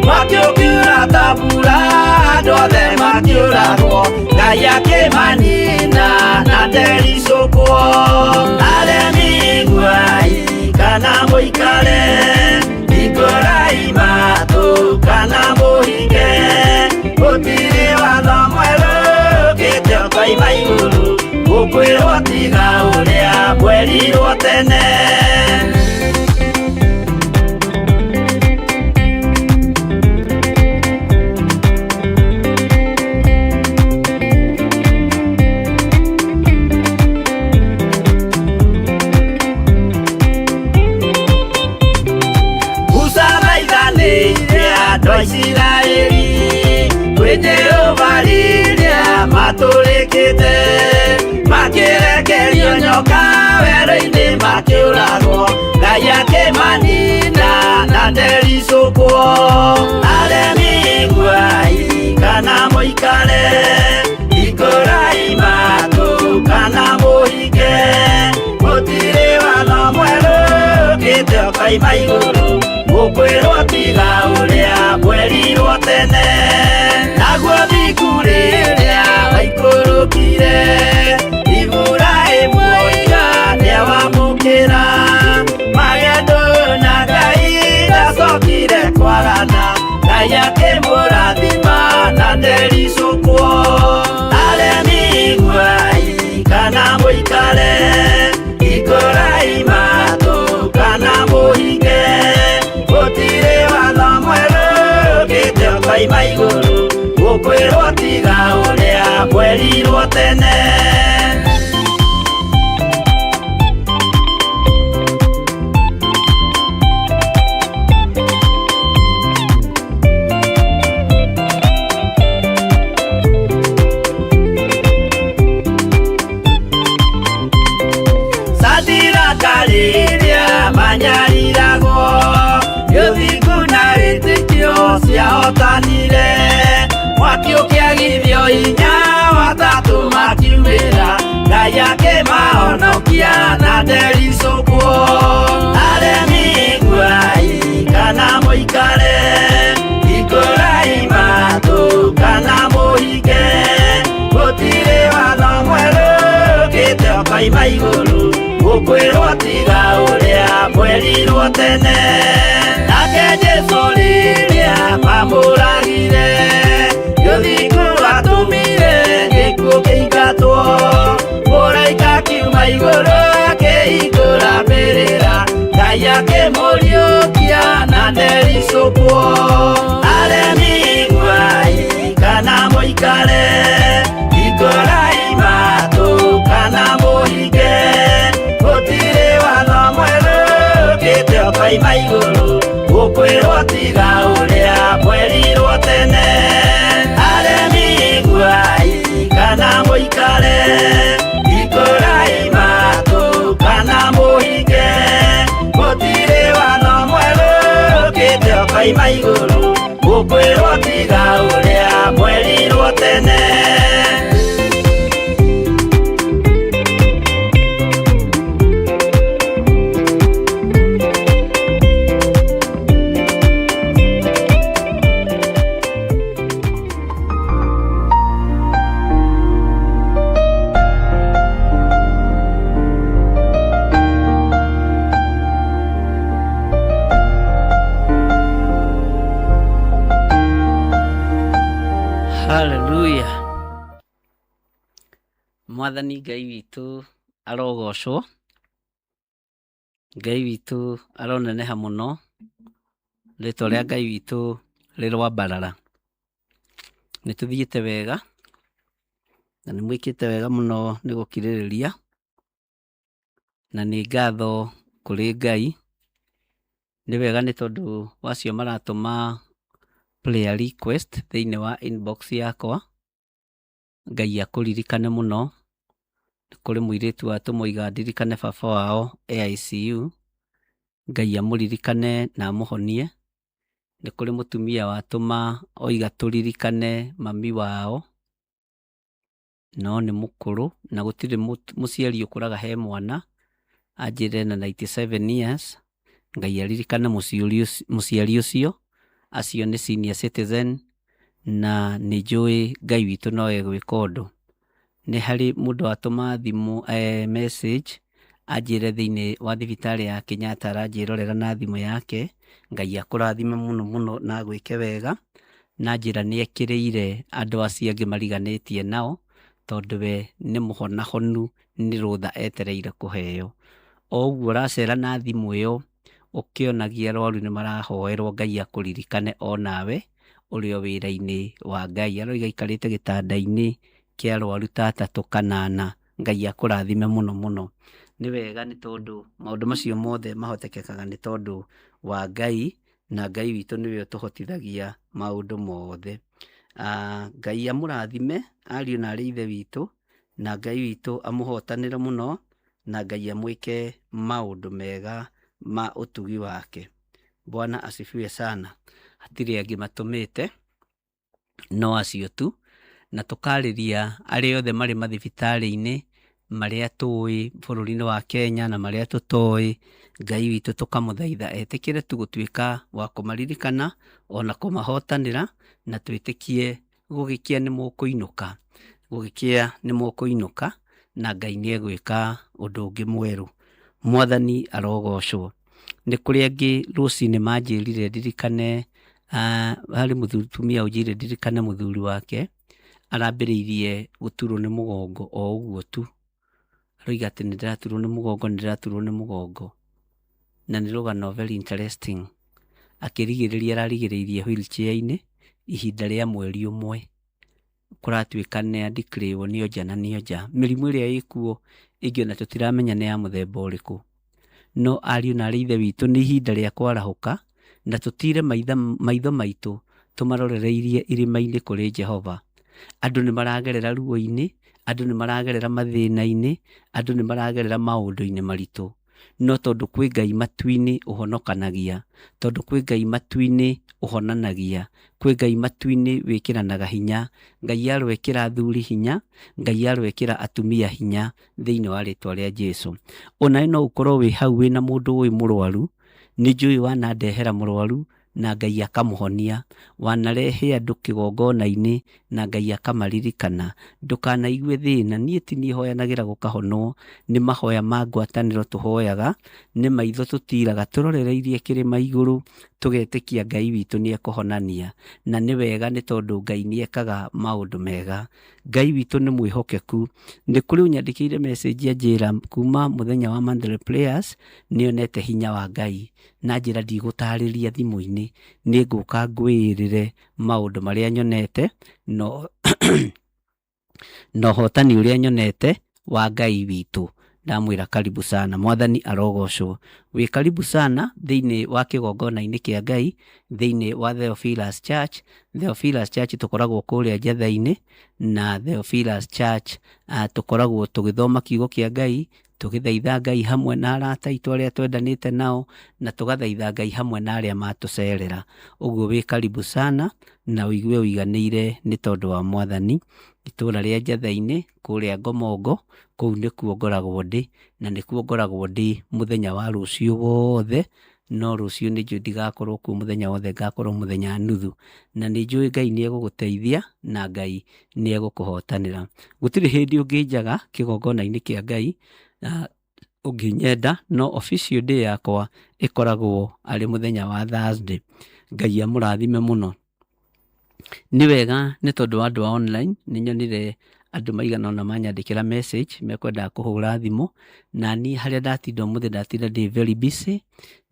Speaker 3: makĩũkiura ta mbura andũ othe makĩũragwo Ngai akĩmanina na ndericũkwo. Aremi iguai kana mũikare ikurai matu kana mũhinge gũtirĩ watho mwerũ ũkĩte ũkoima igũrũ gukwirwo tiga uria kwerirwo tene. Musa maithanĩire andũ a Isiraeli kwĩ Jehova rĩrĩa matũrĩkĩte makĩrekerio nyoka werũ-inĩ makĩũragwo Ngai akĩmanina na ndericũkwo. Aremi iguai kana mũikare ikurai matu kana mũhinge gũtirĩ watho mwerũ ũkĩte ũkoima igũrũ gukwirwo tiga uria kwerirwo tene. Naguo thiku rĩrĩa waikũrũkire Iburahĩmu oiga nĩawamũkĩra magendo na Ngai ndacokire kwarana Ngai akĩmũrathima na ndericũkwo. Aremi iguai kana mũikare ikurai matu kana mũhinge gũtirĩ watho mwerũ ũkĩte ũkoima igũrũ gukwirwo tiga uria kwerirwo tene. Sadiraka rĩrĩa manyariragwo gĩthiku na wĩtĩkio ciahotanire mwaki ũkĩagithio hinya watatũ makiumĩra Ngai akĩmahonokia na ndericũkwo. Aremi iguai kana mũikare ikurai matu kana mũhinge gũtirĩ watho mwerũ ũkĩte ũkoima igũrũ gukwirwo tiga uria kwerirwo tene. Nake Jesũ rĩrĩa mamũragire gĩthiku atumire gĩkuũ kĩingatwo mũraika akiuma igũrũ akĩhingũra mbĩrĩra Ngai akĩmũriũkia na ndericũkwo. Aremi iguai kana mũikare ikurai matu kana mũhinge gũtirĩ watho mwerũ ũkĩte ũkoima igũrũ gukwirwo tiga uria kwerirwo tene. Aremi iguai kana mũikare ikurai matu kana mũhinge gũtirĩ watho mwerũ ũkĩte ũkoima igũrũ gukwirwo tiga uria kwerirwo tene.
Speaker 2: Mwathani Ngai witũ arogocwo, Ngai witũ aroneneha mũno, rĩtwa rĩa Ngai witũ rĩrwambarara. Nĩtũthiĩte wega na nĩmwĩkĩte wega mũno nĩ gũkirĩrĩria, na nĩ ngatho kũrĩ Ngai. Nĩ wega nĩ tondũ wacio maratũma prayer request thĩinĩ wa inbox yakwa. Ngai akũririkane mũno. Nĩ kũrĩ mũirĩtu watũmũiga ndirikane baba wao AICU, Ngai amũririkane na amũhonie. Nĩ kũrĩ mũtumia watũma oiga tũririkane mami wao, no nĩ mũkũrũ na gũtirĩ mũciari ũkũraga he mwana, anjĩre na 97 years. Ngai aririkane mũciari ũcio, acio nĩ senior citizen, na nĩ njũĩ Ngai witũ no egwĩka ũndũ. Nĩ harĩ mũndũ watũma thimũ message anjĩre thĩinĩ wa thibitarĩ ya Kenyatta aranjĩrorera na thimũ yake. Ngai akũrathime mũno mũno na agwĩke wega, na njĩra nĩ ekĩrĩire andũ acio angĩ mariganĩtie nao, tondũ we nĩ mũhonahonu, nĩ rũtha etereire kũheo. O ũguo ũracera na thimũ ĩyo ũkĩonagia arwaru nĩ marahoerwo Ngai akũririkane o nawe ũrĩ o wĩra-inĩ wa Ngai. Aroiga aikarĩte gĩtanda-inĩ kĩa arwaru ta 3 kana 4. Ngai akũrathime mũno mũno. Nĩ wega nĩ tondũ maũndũ macio mothe mahotekekaga nĩ tondũ wa Ngai, na Ngai witũ nĩwe ũtũhotithagia maũndũ mothe. Ngai amũrathime ariũ na arĩ ithe witũ, na Ngai witũ amũhotanĩre mũno, na Ngai amwĩke maũndũ mega ma ũtugi wake. Bwana asifiwe sana. Hatirĩ angĩ matũmĩte no acio tu, na tũkarĩria arĩa othe marĩ mathibitarĩ-inĩ marĩa tũĩ bũrũri-inĩ wa Kenya na marĩa tũtoĩ. Ngai witũ tũkamũthaitha etĩkĩre tu gũtuĩka wa kũmaririkana ona kũmahotanĩra, na twĩtĩkie gũgĩkia nĩ mũkũinũka, na Ngai nĩ egwĩka ũndũ ũngĩ mwerũ. Mwathani arogocwo. Nĩ kũrĩ angĩ rũcinĩ manjĩrire ndirikane, harĩ mũtumia ũnjĩrire ndirikane mũthuri wake arambĩrĩirie gũturwo nĩ mũgongo o ũguo tu. Aroiga atĩ nĩndĩraturwo nĩ mũgongo, na nĩ rũgano very interesting. Ararigĩrĩirie wheelchair-inĩ ihinda rĩa mweri ũmwe, kũratuĩka nĩ andikĩrĩirwo nĩonja na nĩonja. Mĩrimũ ĩrĩa ĩkuo ĩngĩ ona tũtiramenya nĩ ya mũthemba ũrĩkũ, no ariũ na arĩ ithe witũ nĩ ihinda rĩa kwarahũka, na tũtire maitho maitũ tũmarorereirie irĩma-inĩ kũrĩ Jehova. Andũ nĩ maragerera ruo-inĩ, andũ nĩ maragerera mathĩna-inĩ, andũ nĩ maragerera maũndũ-inĩ maritũ, no tondũ kwĩ Ngai matu-inĩ ũhonokanagia, tondũ kwĩ Ngai matu-inĩ ũhonanagia, kwĩ Ngai matu-inĩ wĩkĩranaga hinya. Ngai arwekĩra athuri hinya, Ngai arwekĩra atumia hinya thĩinĩ wa rĩtwa rĩa Jesũ. Onawe no ũkorwo wĩ hau wĩna mũndũ wĩ mũrwaru, nĩ njũĩ wanandehera mũrwaru na Ngai akamũhonia. Wanarehe andũ kĩgongona-inĩ na Ngai akamaririkana. Ndũkanaigue thĩna. Niĩ ti niĩ hoyanagĩra gũkahonwo, nĩ mahoya ma ngwatanĩro tũhoyaga, nĩ maitho tũtiraga tũrorereirie kĩrĩma igũrũ, tũgetĩkia Ngai witũ nĩ ekũhonania. Na nĩ wega nĩ tondũ Ngai nĩ ekaga maũndũ mega. Ngai witũ nĩ mwĩhokeku. Nĩ kũrĩ ũnyandĩkĩire message anjĩra kuma mũthenya wa Monday prayers nĩonete hinya wa Ngai, na njĩra ndigũtarĩria thimũ-inĩ, nĩ ngũka ngwĩrĩre maũndũ marĩa nyonete no ũhotani ũrĩa nyonete wa Ngai witũ. Ndamwĩra karibu sana. Mwathani arogocwo. Wĩ karibu sana thĩinĩ wa kĩgongona-inĩ kĩa Ngai, thĩinĩ wa Theophilus Church. Theophilus Church tũkoragwo kũrĩa Njatha-inĩ, na Theophilus Church tũkoragwo tũgĩthoma kiugo kĩa Ngai, tũgĩthaitha Ngai hamwe na arata aitũ arĩa twendanĩte nao, na tũgathaitha Ngai hamwe na arĩa matũcerera. Ũguo wĩ karibu sana na ũigue ũiganĩire nĩ tondũ wa Mwathani. Itũũra rĩa Njatha-inĩ kũrĩa Ngomongo, kũu nĩkuo ngoragwo ndĩ, na nĩkuo ngoragwo ndĩ mũthenya wa rũciũ wothe, no rũciũ nĩ njũĩ ndigakorwo kuo mũthenya wothe, ngakorwo mũthenya nuthu, na nĩ njũĩ Ngai nĩ egũgũteithia na Ngai nĩ egũkũhotanĩra. Gũtirĩ hĩndĩ ũngĩnjaga kĩgongona-inĩ kĩa Ngai ũngĩnyenda, no official day yakwa ĩkoragwo arĩ mũthenya wa Thursday. Ngai amũrathime mũno. Nĩ wega nĩ tondũ wa andũ a online nĩ nyonire andũ maigana ona manyandĩkĩra message mekwendaga kũhũra thimũ, na niĩ harĩa ndatinda ũmũthĩ ndatinda ndĩ very busy,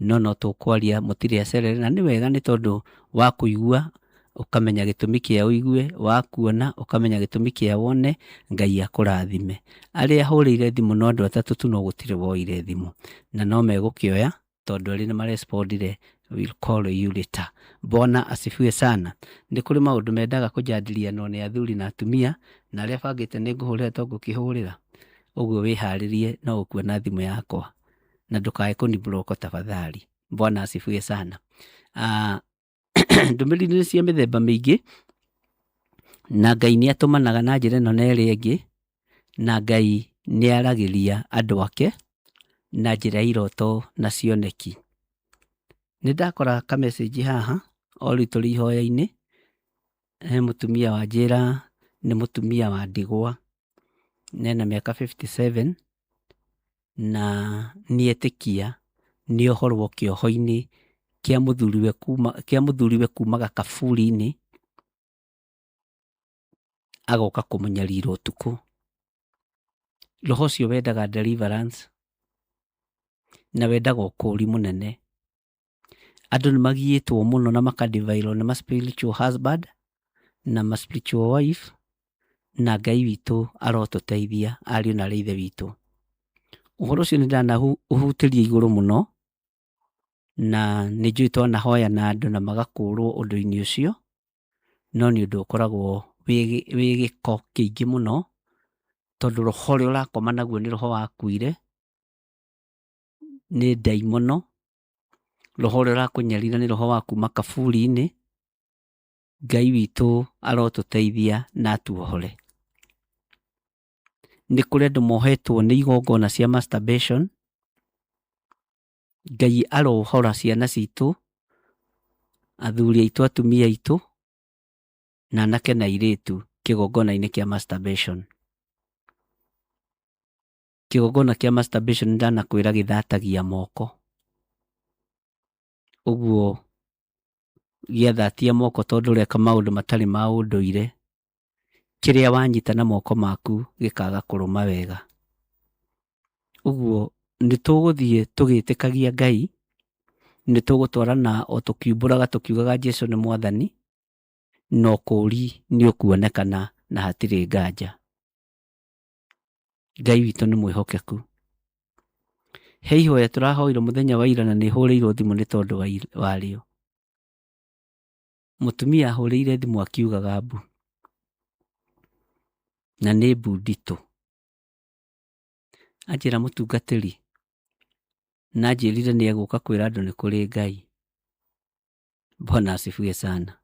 Speaker 2: no tũkwaria mũtirĩ acerere, na nĩ wega nĩ tondũ wa kũigua ũkamenya gĩtũmi kĩa ũigue, wa kuona ũkamenya gĩtũmi kĩa wone, Ngai akũrathime. Arĩa hũrĩire thimũ no andũ atatũ tu, no gũtirĩ woire thimũ, na no megũkĩoya tondũ arĩ nĩ marespondire, will call you later. Bwana asifiwe sana. Nĩ kũrĩ maũndũ mendaga kũjadilianwo nĩ athuri na atumia, na arĩa bangĩte nĩ ngũhũrĩra to ngũkĩhũrĩra, ũguo wĩharĩrie no ũkuona thimũ yakwa, na ndũkae kũniblock tafadhali. Bwana asifiwe sana. Ndũmĩrĩri nĩ cia mĩthemba mĩingĩ, na Ngai nĩ atũmanaga na njĩra ĩno na ĩrĩa ĩngĩ, na Ngai nĩ aragĩria andũ ake na njĩra ya iroto na cioneki. Nĩ ndakora ka message haha ori tũrĩ ihoya-inĩ, he mũtumia wa njĩra nĩ mũtumia wa ndigwa, nena mĩaka 57, na nĩetĩkia nĩ ohorwo kĩoho-inĩ kĩa mũthuriwe kumaga kaburi-inĩ, agoka kũmũnyarira ũtukũ. Roho ũcio wendaga deliverance, na wendaga ũkũũri mũnene. Andũ nĩ magiĩtwo mũno na makadivairwo nĩ ma spiritual husband na ma spiritual wife, na Ngai witũ arotũteithia, ariũ na ithe witũ. Ũhoro ũcio nĩ ndanaũhutĩria igũrũ mũno, na nĩ njũĩ twanahoya na andũ na magakũũrwo ũndũ-inĩ ũcio, no nĩ ũndũ ũkoragwo wĩ gĩko kĩingĩ mũno, tondũ roho ũrĩa ũrakoma naguo nĩ roho wakuire, nĩ ndaimono. Roho ũrĩa ũrakũnyarira nĩ roho wa kuma kaburi-inĩ. Ngai witũ arotũteithia na atuohore. Nĩ kũrĩ andũ mohetwo nĩ igongona cia masturbation, Ngai arohora ciana citũ, athuri aitũ, atumia aitũ, na anake na airĩtu kĩgongona-inĩ kĩa masturbation. Kĩgongona kĩa masturbation nĩ ndanakwĩra gĩthatagia moko. Ũguo gĩathatia moko tondũ ũreka maũndũ matarĩ ma ũndũire, kĩrĩa wanyita na moko maku gĩkaga kũrũma wega. Ũguo nĩ tũgũthiĩ tũgĩtĩkagia Ngai, nĩ tũgũtwarana o tũkiumbũraga tũkiugaga Jesũ nĩ Mwathani, no kũũri nĩ ũkuonekana na hatirĩ nganja. Ngai witũ nĩ mwĩhokeku. He ihoya tũrahoirwo mũthenya wa ira na nĩ hũrĩirwo thimũ nĩ tondũ warĩo. Mũtumia ahũrĩire thimũ akiugaga mbu, na nĩ mbu nditũ. Anjĩra mũtungatĩri, na njĩrire nĩ egũka kwĩra andũ nĩ kũrĩ Ngai. Bwana asifiwe sana.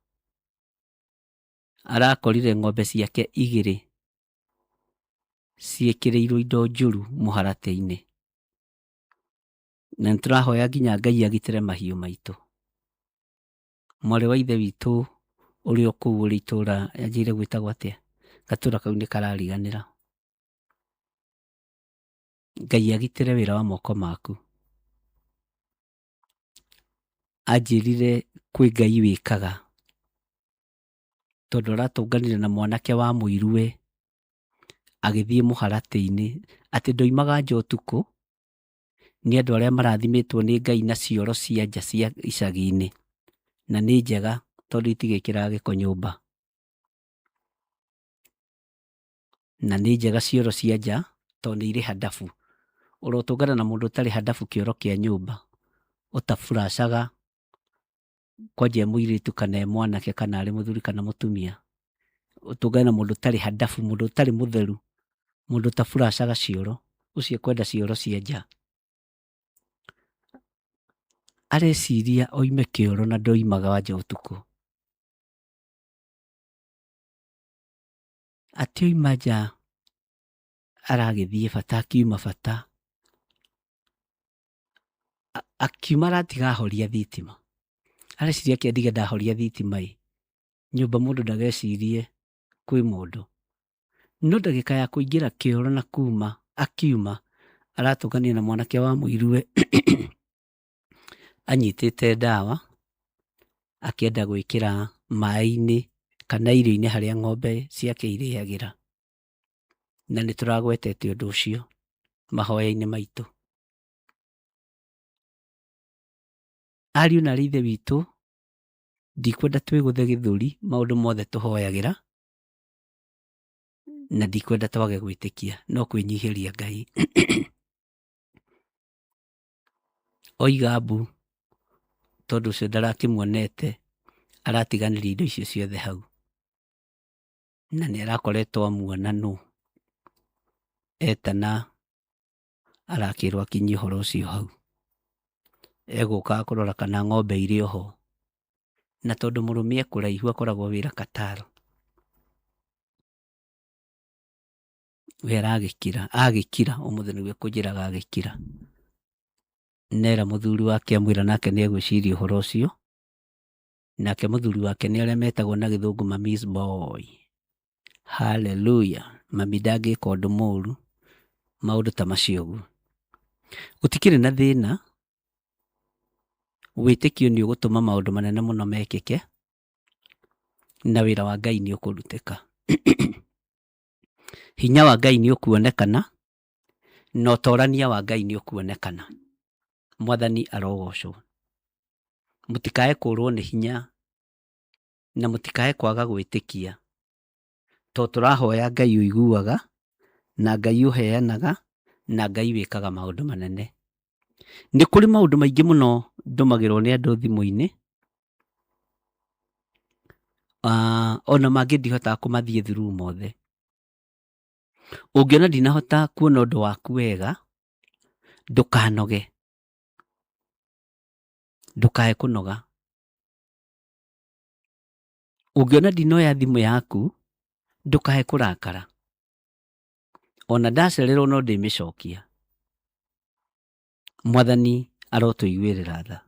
Speaker 2: Arakorire ng'ombe ciake 2 ciĩkĩrĩirwo indo njũru mũharatĩ-inĩ, na nĩtũrahoya nginya Ngai agitĩre mahiũ maitũ. Mwarĩ wa ithe witũ ũrĩ o kũu ũrĩ itũũra yanjĩire gwĩtagwo atĩa, gatũũra kau nĩ karariganĩra. Ngai agitĩre wĩra wa moko maku. Anjĩrire kwĩ Ngai wĩkaga, tondũ aratũnganire na mwanake wa mũiruwe agĩthiĩ mũharatĩ-inĩ, atĩ ndoimaga nja ũtukũ, nĩ andũ arĩa marathimĩtwo nĩ Ngai na cioro cia nja cia icagi-inĩ, na nĩ njega tondũ itigĩkĩraga gĩko nyũmba, na nĩ njega cioro cia nja tondũ nĩ irĩ handabu. Ũrotũngana na mũndũ ũtarĩ handabu kĩoro kĩa nyũmba, ũtafuracaga kwanja mũirĩtu kana mwanake kana arĩ mũthuri kana mũtumia. Ũtũngana na mũndũ ũtarĩ handabu, mũndũ ũtarĩ mũtheru, mũndũ ũtafuracaga cioro, ũcio kwenda cioro cia nja. Areciria oime kĩoro na ndoimaga nja ũtukũ. Atĩ oima nja aragĩthiĩ bata, akiuma bata, akiuma aratiga ahoria thitima. Areciria kĩandige ndahoria thitima nyũmba mũndũ ndagecirie kwĩ mũndũ. No ndagĩka ya kũingĩra kĩoro na kuma, akiuma aratũngania na mwanake wa mũiruwe anyitĩte ndawa akĩenda gwĩkĩra maĩ-inĩ kana irio-inĩ harĩa ng'ombe ciake irĩagĩra. na nĩ tũragwetete ũndũ ũcio mahoya-inĩ maitũ. Ariũ na ithe witũ, ndikwenda twĩgũthe gĩthũri maũndũ mothe tũhoyagĩra, na ndikwenda twage gwĩtĩkia, no kwĩnyihĩria Ngai. Oiga mbu tondũ ũcio ndarakĩmuonete aratiganĩria indo icio ciothe hau, na nĩ arakoretwo amuona nũ etana arakĩrwo akinyie ũhoro ũcio hau. Egũkaga kũrora kana ng'ombe irĩ oho, na tondũ mũrũme ekũraihu akoragwo wĩra Kataro, we agĩkira ũmũthĩ nĩguo kũnjĩraga agĩkira. Nera mũthuri wake amwĩra nake nĩ egwĩciria ũhoro ũcio, nake mũthuri wake nĩ arĩa metagwo na gĩthũngũ mami's boy. Hallelujah. Mami ndangĩka ũndũ mũũru, maũndũ ta macio ũguo. Gũtikĩrĩ na thĩna, wĩtĩkio nĩ ũgũtũma maũndũ manene mũno mekĩke, na wĩra wa Ngai nĩ ũkũrutĩka. Hinya wa Ngai nĩ ũkuonekana, na ũtorania wa Ngai nĩ ũkuonekana. Mwathani arogocwo. Mũtikae kũrwo nĩ hinya, na mũtikae kwaga gwĩtĩkia. To tũrahoya Ngai ũiguaga, na Ngai ũheanaga, na Ngai wĩkaga maũndũ manene. Nĩ kũrĩ maũndũ maingĩ mũno ndũmagĩrwo nĩ andũ thimũ-inĩ, ona mangĩ ndihotaga kũmathiĩ through mothe. Ũngĩona ndinahota kuona ũndũ waku wega, ndũkanoge, ndũkae kũnoga. Ũngĩona ndinoya thimũ yaku, ndũkae kũrakara. Ona ndacererwo no ndĩmĩcokia. Mwathani arotũiguĩrĩra tha.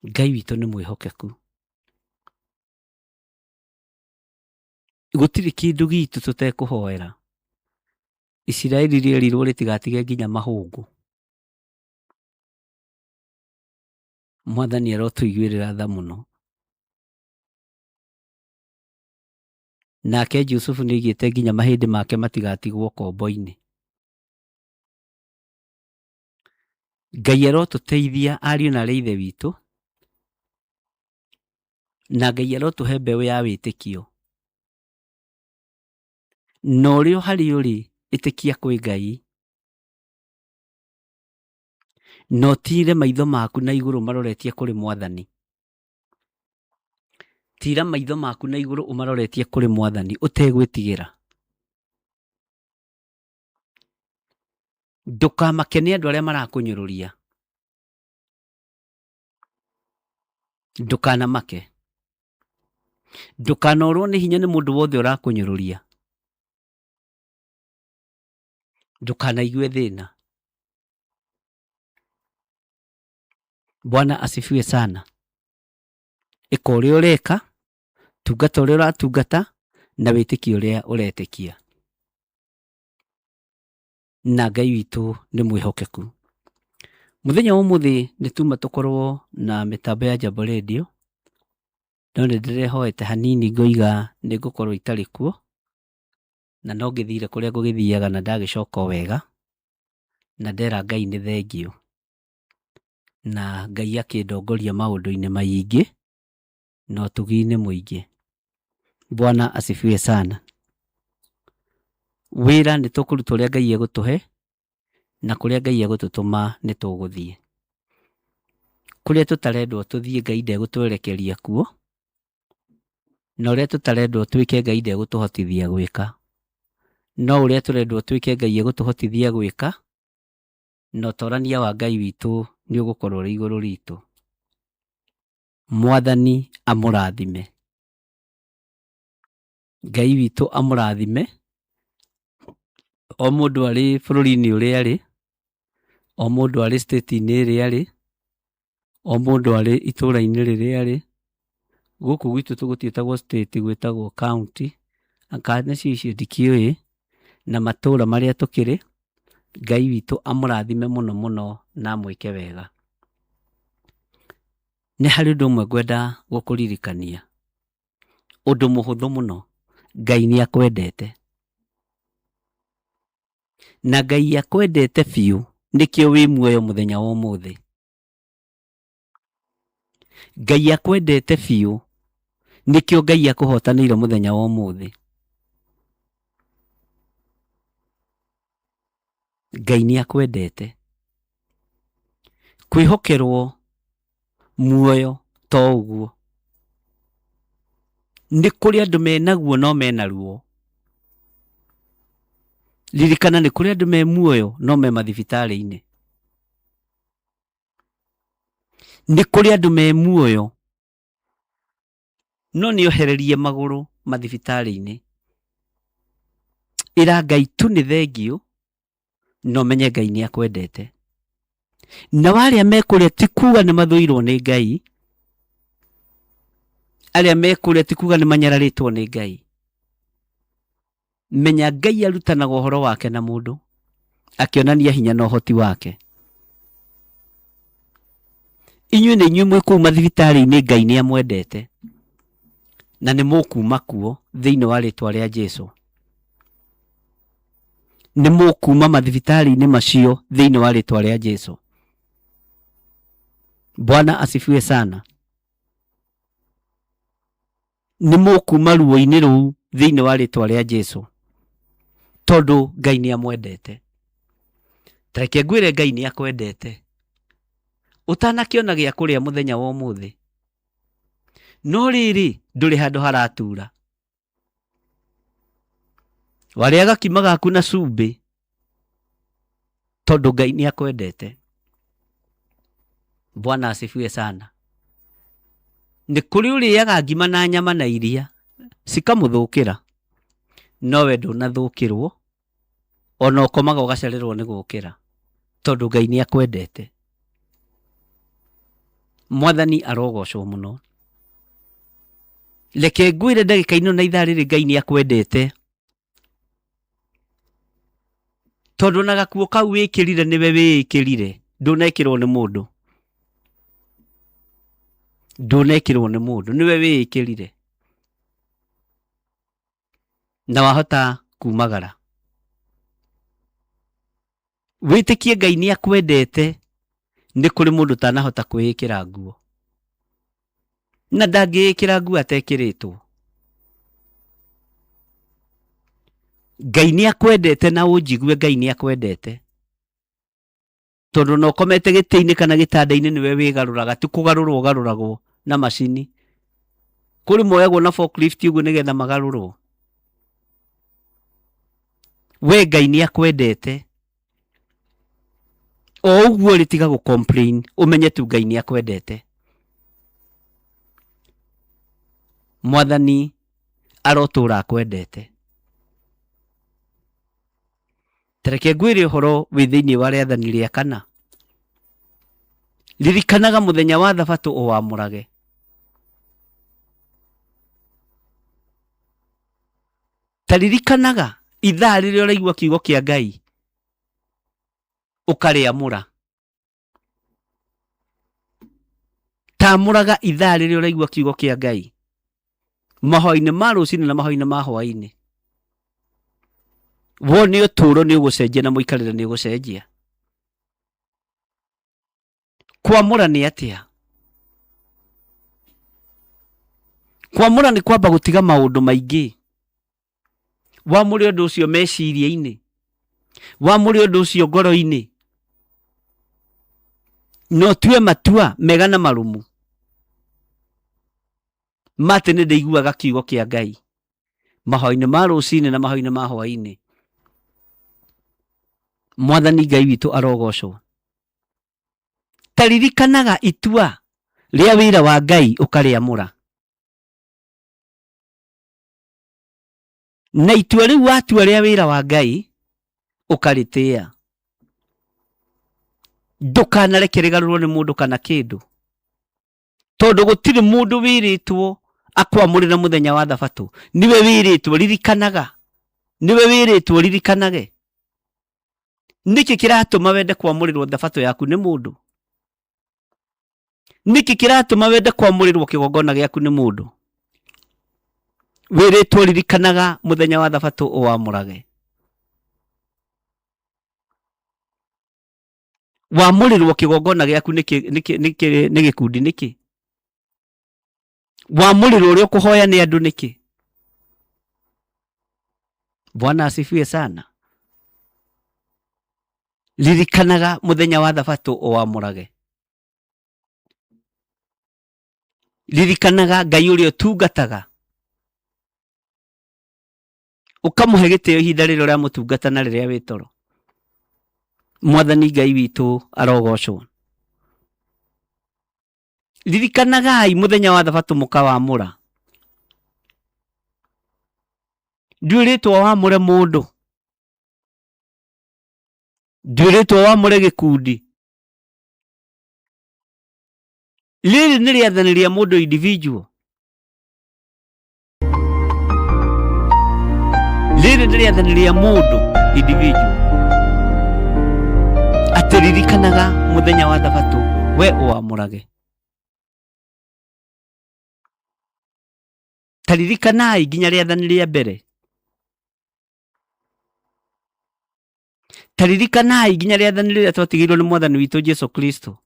Speaker 2: Ngai witũ nĩ mwĩhokeku. Gũtirĩ kĩndũ gitũ tũtekũhoera. Isiraeli rĩerirwo rĩtigatige nginya mahũngũ. Mwathani arotũiguĩrĩra tha mũno. Nake Jusufu nĩ aigĩte nginya mahĩndĩ make matigatigwo kombo-inĩ. Ngai arotũteithia ariũ na ithe witũ, na Ngai arotũhe mbeũ ya wĩtĩkio. Na ũrĩ harĩ ũrĩ, ĩtĩkia kwĩ Ngai. No tire maitho maku na igũrũ maroretie kũrĩ Mwathani. Tira maitho maku na igũrũ ũmaroretie kũrĩ Mwathani ũtegwĩtigĩra. Ndũkamake nĩ andũ arĩa marakũnyũrũria. Ndũkanamake. Ndũkanorwo nĩ hinya nĩ mũndũ wothe ũrakũnyũrũria. Ndũkanaigue thĩna. Bwana asifiwe sana. Ĩka ũrĩa ũreka, tungata ũrĩa ũratungata, na wĩtĩkia ũrĩa ũretĩkia. Na Ngai witũ nĩ mwĩhokeku. Mũthenya wa ũmũthĩ nĩ tuma tũkorwo na mĩtambo ya Jambo Radio, no nĩ ndĩrehoete hanini ngoiga nĩ ngũkorwo itarĩ kuo, na no ngĩthire kũrĩa ngũgĩthiaga na ndagĩcoka wega, na ndera Ngai nĩ thengio. Na Ngai akĩndongoria maũndũ-inĩ maingĩ, na ũtugi-inĩ mũingĩ. Bwana asifiwe sana. Wĩra nĩ tũkũruta ũrĩa Ngai egũtũhe, na kũrĩa Ngai egũtũtũma nĩ tũgũthiĩ. Kũrĩa tũtarendwo tũthiĩ Ngai ndegũtwerekeria kuo, na ũrĩa tũtarendwo twĩke Ngai ndegũtũhotithia gwĩka. No ũrĩa tũrendwo twĩke Ngai egũtũhotithia gwĩka, na ũtorania wa Ngai witũ nĩ ũgũkorwo ũrĩ igũrũ ritũ. Mwathani amũrathime. Ngai witũ amũrathime. O mũndũ arĩ bũrũri-inĩ ũrĩa arĩ, o mũndũ arĩ state-inĩ ĩrĩa arĩ, o mũndũ arĩ itũũra-inĩ rĩrĩa arĩ. Gũkũ gwitũ tũgũtiĩtagwo state, gwĩtagwo county, kana icio ndikĩũĩ, na matũũra marĩa tũkĩrĩ. Ngai witũ amũrathime mũno mũno na amwĩke wega. Nĩ harĩ ũndũ ũmwe ngwenda gũkũririkania. Ũndũ mũhũthũ mũno. Ngai nĩ akwendete. na Ngai akwendete biũ nĩkĩo wĩ muoyo mũthenya wa ũmũthĩ. Ngai akwendete biũ nĩkĩo Ngai akũhotanĩire mũthenya wa ũmũthĩ. Ngai nĩ akwendete. Kwĩhokerwo muoyo to ũguo. Nĩ kũrĩ andũ menaguo no mena ruo. Ririkana nĩ kũrĩ andũ me muoyo no me mathibitarĩ-inĩ. Nĩ kũrĩ andũ me muoyo no nĩ ohererie magũrũ mathibitarĩ-inĩ. Ĩra Ngai tu nĩ thengiũ no menye Ngai nĩ akwendete. Na warĩa mekũrĩa ti kuga nĩ mathũirwo nĩ Ngai. Arĩa mekũrĩa ti kuga nĩ manyararĩtwo nĩ Ngai. Menya Ngai arutanaga ũhoro wake na mũndũ akĩonania hinya na ũhoti wake. Inyuĩ nĩ inyuĩ mwĩ kũu mathibitarĩ-inĩ Ngai nĩ amwendete. Na nĩ mũkuma kuo thĩinĩ wa rĩtwa rĩa Jesũ. Nĩ mũkuma mathibitarĩ-inĩ macio thĩinĩ wa rĩtwa rĩa Jesũ. Bwana asifiwe sana. Nĩ mũkuma ruo-inĩ rũu thĩinĩ wa rĩtwa rĩa Jesũ. Tondũ Ngai nĩ amwendete. Tareke ngwĩre Ngai nĩ akwendete. Ũtanakĩona gĩa kũrĩa mũthenya wa ũmũthĩ. No rĩrĩ ndũrĩ handũ haratura. Warĩa gakima gaku na cumbĩ tondũ Ngai nĩ akwendete. Bwana asifiwe sana. Nĩ kũrĩ ũrĩaga ngima na nyama na iria cikamũthũkĩra. Nowe ndũnathũkĩrwo ona ũkomaga ũgacererwo nĩ gũkĩra tondũ Ngai nĩ akwendete. Mwathani arogocwo mũno. Reke ngwĩre ndagĩka ino na ithaa rĩrĩ Ngai nĩ akwendete. Tondũ na gakuo kau wĩkĩrire nĩwe wĩkĩrire. Ndũnekĩrwo nĩ mũndũ. Ndũnekĩrwo nĩ mũndũ. Nĩwe wĩkĩrire. Na wahota kumagara. Wĩtĩkie Ngai nĩ akwendete. Nĩ kũrĩ mũndũ tanahota kwĩĩkĩra nguo. Na ndangĩĩkĩra nguo atekĩrĩtwo. Ngai nĩ akwendete na ũnjigue Ngai nĩ akwendete. Tondũ no komete gĩtĩ-inĩ kana gĩtanda-inĩ nĩwe wĩgarũraga. Ti kũgarũrwo ũgarũragwo na macini. Kũrĩ moyagwo na forklift ũguo nĩgetha magarũrwo. We Ngai nĩ akwendete. O ũguo rĩtiga gũ complain. Ũmenye tu Ngai nĩ akwendete. Mwathani arotũra akwendete. Tareke ngwĩre ũhoro wĩ thĩinĩ wa rĩathani rĩa kana. Ririkanaga mũthenya wa thabatũ ũwamũrage. Taririkanaga ithaa rĩrĩa ũraigua kiugo kĩa Ngai ũkarĩamũra. Tamũraga ithaa rĩrĩa ũraigua kiugo kĩa Ngai. Mahoya-inĩ ma rũcinĩ na mahoya-inĩ ma hwaĩ-inĩ. Wone ũtũũro nĩ ũgũcenjia na mũikarĩre nĩ ũgũcenjia. Kwamũra nĩ atĩa? Kwamũra nĩ kwamba gũtiga maũndũ maingĩ. Wamũre ũndũ ũcio meciria-inĩ. Wamũre ũndũ ũcio ngoro-inĩ. No tue matua mega na marũmu. Mate nĩ ndaiguaga kiugo kĩa Ngai. Mahoya-inĩ ma rũcinĩ na mahoya-inĩ ma hwaĩ-inĩ. Mwathani Ngai witũ arogocwo. Taririkanaga itua rĩa wĩra wa Ngai ũkarĩamũra. Na itua rĩu watua rĩa wĩra wa Ngai ũkarĩtĩĩa. Ndũkanareke rĩgarũrwo nĩ mũndũ kana kĩndũ. Tondũ gũtirĩ mũndũ wĩrĩtwo akwamũrĩra mũthenya wa thabatũ. Niwe wĩrĩtwo ririkanaga. Niwe wĩrĩtwo ririkanage. Nĩkĩ kĩratũma wende kwamũrĩrwo thabatũ yaku nĩ mũndũ? Nĩkĩ kĩratũma wende kwamũrĩrwo kĩgongona gĩaku nĩ mũndũ? Wĩrĩtwo ririkanaga mũthenya wa thabatũ ũwamũrage. Wamũrĩrwo kĩgongona gĩaku nĩ gĩkundi nĩkĩ? Wamũrĩrwo ũrĩa ũkũhoya nĩ andũ nĩkĩ? Bwana asifiwe sana. Ririkanaga mũthenya wa Thabatũ ũwamũrage. Ririkanaga Ngai ũrĩa ũtungataga, ũkamũhe gĩtĩo ihinda rĩrĩa ũramũtungata na rĩrĩa wĩ toro. Mwathani Ngai witũ arogocwo. Ririkanagai mũthenya wa Thabatũ mũkawamũra. Ndwĩrĩtwo wamũre mũndũ, ndwĩrĩtwo wamũre gĩkundi. Rĩrĩ nĩ rĩathani rĩa mũndũ individual. Rĩrĩ nĩ rĩathani rĩa mũndũ individual. Atĩ ririkanaga mũthenya wa Thabatũ we ũwamũrage. Ta ririkanai nginya rĩathani rĩa mbere. Ta ririkanai nginya rĩathani rĩrĩa twatigĩirwo nĩ Mwathani witũ Jesu Kristo.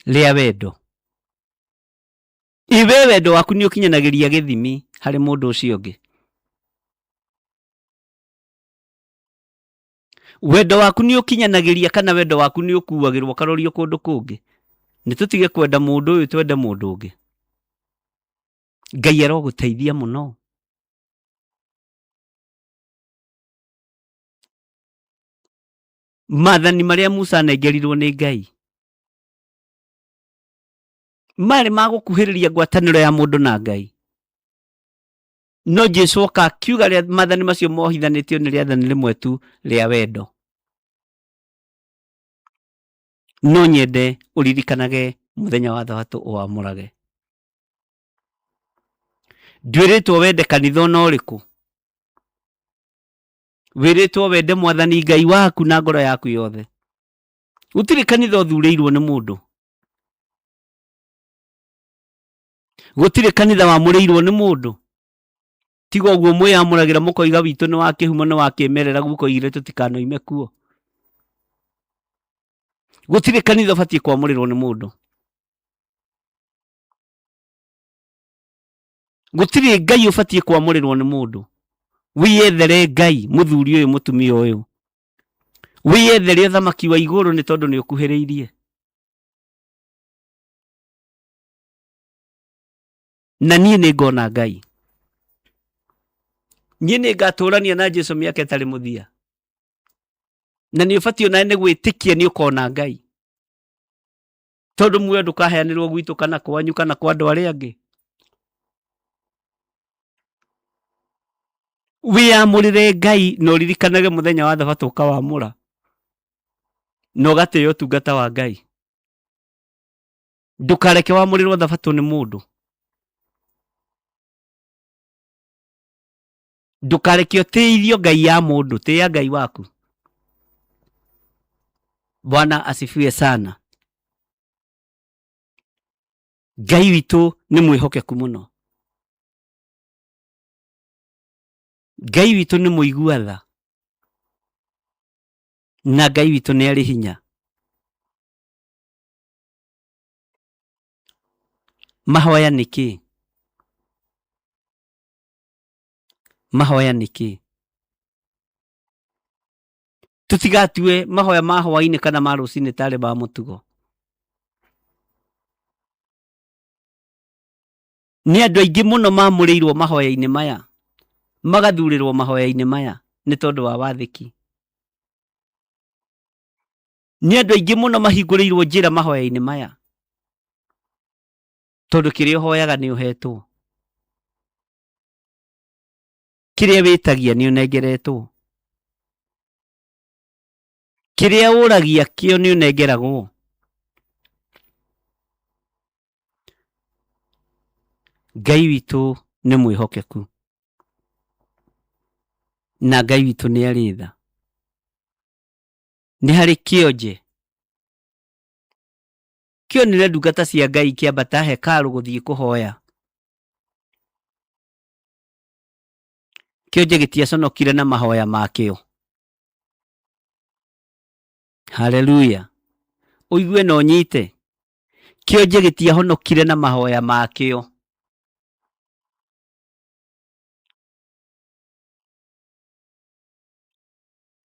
Speaker 2: Rĩa wendo. Iwe wendo waku nĩ ũkinyanagĩria gĩthimi harĩ mũndũ ũcio ũngĩ. Wendo waku nĩ ũkinyanagĩria kana wendo waku nĩ ũkuagĩrwo karorio kũndũ kũngĩ. Nĩ tũtige kwenda mũndũ ũyũ twende mũndũ ũngĩ. Ngai arogũteithia mũno. Maathani marĩa Musa anengerirwo nĩ Ngai marĩ magũkuhĩrĩria ngwatanĩro ya mũndũ na Ngai. No Jesũ oka akiuga maathani macio mohithanĩtio nĩ rĩathani rĩmwe tu rĩa wendo. No nyende ũririkanage mũthenya wa Thabatũ ũwamũrage. Ndwĩrĩtwo wende kanitha ona ũrĩkũ. Wĩrĩtwo wende Mwathani Ngai waku na ngoro yaku yothe. Gũtirĩ kanitha ũthurĩirwo nĩ mũndũ. Gũtirĩ kanitha wamũrĩirwo nĩ mũndũ. Tiga ũguo mwĩyamũragĩra mũkoiga witũ nĩ wa kĩhumo nĩ wa kĩmerera mũkoigire tũtikanoime kuo. Gũtirĩ kanitha ũbatiĩ kwamũrĩrwo nĩ mũndũ. Gũtirĩ Ngai ũbatiĩ kwamũrĩrwo nĩ mũndũ. Wĩyethere Ngai mũthuri ũyũ mũtumia ũyũ. Wĩyethere ũthamaki wa igũrũ nĩ tondũ nĩ ũkuhĩrĩirie. Na niĩ nĩ ngona Ngai. Niĩ nĩ ngatũrania na Jesũ mĩaka ĩtarĩ mũthia. Na nĩ ũbatiĩ onawe nĩ gwĩtĩkia nĩ ũkona Ngai. Tondũ muoyo ndũkaheanĩrwo gwitũ kana kwanyu kana kwa andũ arĩa angĩ. Wĩyamũrĩre Ngai na ũririkanage mũthenya wa Thabatũ ũkawamũra. Na ũgatĩĩa ũtungata wa Ngai. Ndũkareke wamũrĩrwo Thabatũ nĩ mũndũ. Ndũkareke ũtĩithio Ngai ya mũndũ, tĩĩa Ngai waku. Bwana asifiwe sana. Ngai witũ nĩ mwĩhokeku mũno. Ngai witũ nĩ mũigua tha. Na Ngai witũ nĩ arĩ hinya. Mahoya nĩkĩ? Mahoya nĩkĩ? Tũtigatue mahoya ma hwaĩ-inĩ kana ma rũcinĩ tarĩ ma mũtugo. Nĩ andũ aingĩ mũno mamũrĩirwo mahoya-inĩ maya, magathurĩrwo mahoya-inĩ maya nĩ tondũ wa wathĩki. Nĩ andũ aingĩ mũno mahingũrĩirwo njĩra mahoya-inĩ maya, tondũ kĩrĩa ũhoyaga nĩ ũhetwo. Kĩrĩa wĩtagia nĩ ũnengeretwo. Kĩrĩa ũragia kĩo nĩ ũnengeragwo. Ngai witũ nĩ mwĩhokeku. Na Ngai witũ nĩ arĩ tha. Nĩ harĩ kĩonje. Kĩonire ndungata cia Ngai kĩambata hekarũ gũthiĩ kũhoya. kĩonje gĩtiaconokire na mahoya makĩo. Haleluya. Ũigue na ũnyite. Kĩonje gĩtiahonokire na mahoya makĩo.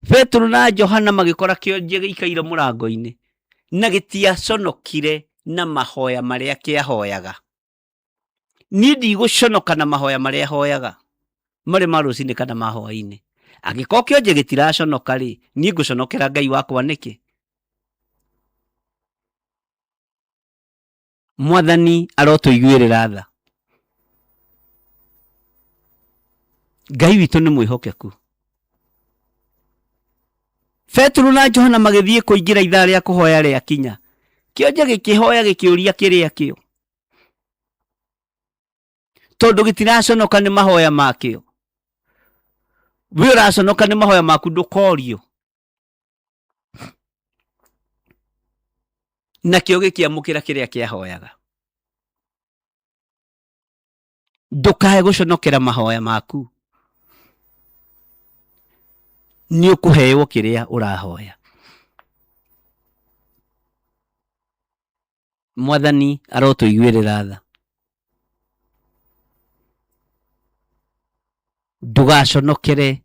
Speaker 2: Petro na Johana magĩkora kĩonje gĩikaire mũrango-inĩ na gĩtiaconokire na mahoya marĩa kĩahoyaga. Niĩ ndigũconoka na mahoya marĩa hoyaga marĩ ma rũcinĩ kana ma hwaĩ-inĩ. Angĩkorwo kĩonje gĩtiraconoka rĩ, niĩ ngũconokera Ngai wakwa nĩkĩ? Mwathani arotũiguĩrĩra tha. Ngai witũ nĩ mwĩhokeku. Petro na Johana magĩthiĩ kũingĩra ithaa rĩa kũhoya rĩakinya. Kĩonje gĩkĩhoya gĩkĩũria kĩrĩa kĩo, tondũ gĩtiraconoka nĩ mahoya makĩo. We ũraconoka nĩ mahoya maku ndũkorio. Nakĩo gĩkĩamũkĩra kĩrĩa kĩahoyaga. Ndũkae gũconokera mahoya maku. Nĩ ũkũheo kĩrĩa ũrahoya. Mwathani arotũiguĩrĩra tha. Ndũgaconokere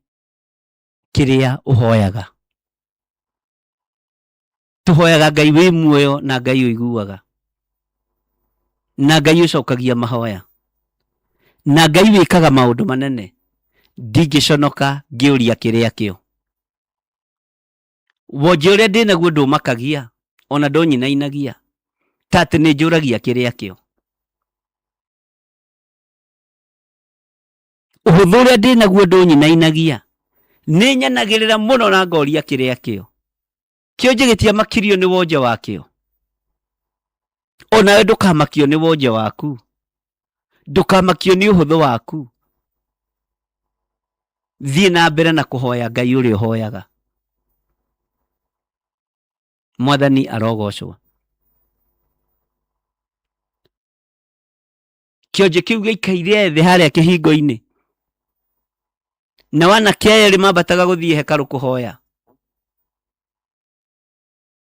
Speaker 2: kĩrĩa ũhoyaga. Tũhoyaga Ngai wĩ muoyo na Ngai ũiguaga. Na Ngai ũcokagia mahoya. Na Ngai wĩkaga maũndũ manene. Ndingĩconoka ngĩũria kĩrĩa kĩo. Wonje ũrĩa ndĩ naguo ndũmakagia, ona ndũnyinainagia, ta atĩ nĩ njũragia kĩrĩa kĩo. Ũhũthũ ũrĩa ndĩ naguo ndũnyinainagia, nĩ nyanagĩrĩra mũno na ngoria kĩrĩa kĩo. Kĩonje gĩtiamakirio nĩ wonje wakĩo. Onawe ndũkamakio nĩ wonje waku. Ndũkamakio nĩ ũhũthũ waku. Thiĩ na mbere na kũhoya Ngai ũrĩa ũhoyaga. Mwathani arogocwo. Kĩonje kĩu gĩikaire thĩ harĩa kĩhingo-inĩ. Na wanake aya erĩ mambataga gũthiĩ hekarũ kũhoya.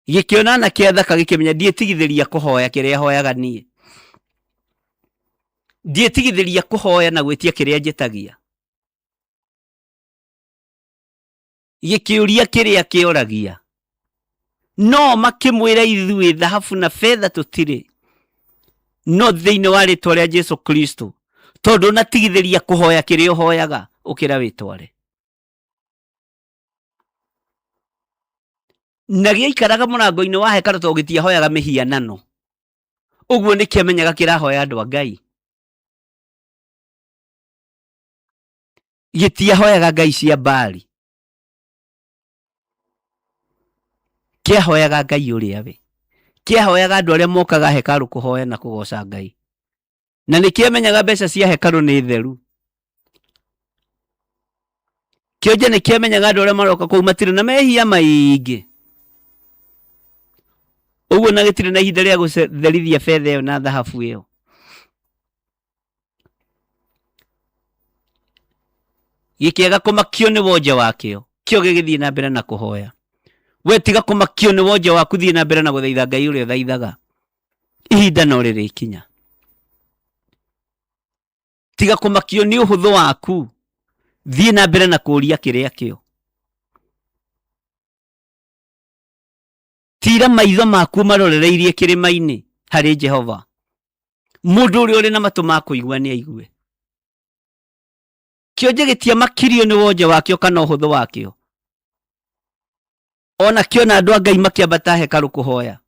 Speaker 2: Gĩkĩona anake athaka gĩkĩmenya ndiĩtigithĩria kũhoya kĩrĩa hoyaga niĩ. Ndiĩtigithĩria kũhoya na gwĩtia kĩrĩa njĩtagia. Gĩkĩũria kĩrĩa kĩoragia. No makĩmwĩra ithuĩ thahabu na fedha tũtirĩ, no thĩinĩ wa rĩtwa rĩa Jesũ Kristo, tondũ natigithĩria kũhoya kĩrĩa ũhoyaga, ũkĩra wĩtware. Na gĩaikaraga mũrango-inĩ wa hekarũ tondũ gĩtiahoyaga mĩhianano. Ũguo nĩkĩamenyaga kĩrahoya andũ a Ngai. Gĩtiahoyaga ngai cia Baali. Kĩahoyaga Ngai ũrĩa we. Kĩahoyaga andũ arĩa mokaga hekarũ kũhoya na kũgoca Ngai. Na nĩkĩamenyaga mbeca cia hekarũ nĩ theru. Kĩonje nĩkĩamenyaga andũ arĩa maroka kũu matirĩ na mehia maingĩ. Ũguo na gĩtirĩ na ihinda rĩa gũtherithia fedha ĩyo na thahabu ĩyo. Gĩkĩaga kũmakio nĩ wonje wakĩo, kĩo gĩgĩthiĩ na mbere na kũhoya. We tiga kũmakio nĩ wonje waku, thiĩ na mbere na gũthaitha Ngai ũrĩa ũthaithaga. Ihinda no rĩrĩkinya. Tiga kũmakio nĩ ũhũthũ waku, thiĩ na mbere na kũũria kĩrĩa kĩo. Tira maitho maku marorereirie kĩrĩma-inĩ harĩ Jehova. Mũndũ ũrĩa ũrĩ na matũ ma kũigua nĩ aigue. Kĩonje gĩtiamakirio nĩ wonje wakĩo kana ũhũthũ wakĩo. Ona kĩona andũ a Ngai makĩambata hekarũ kũhoya.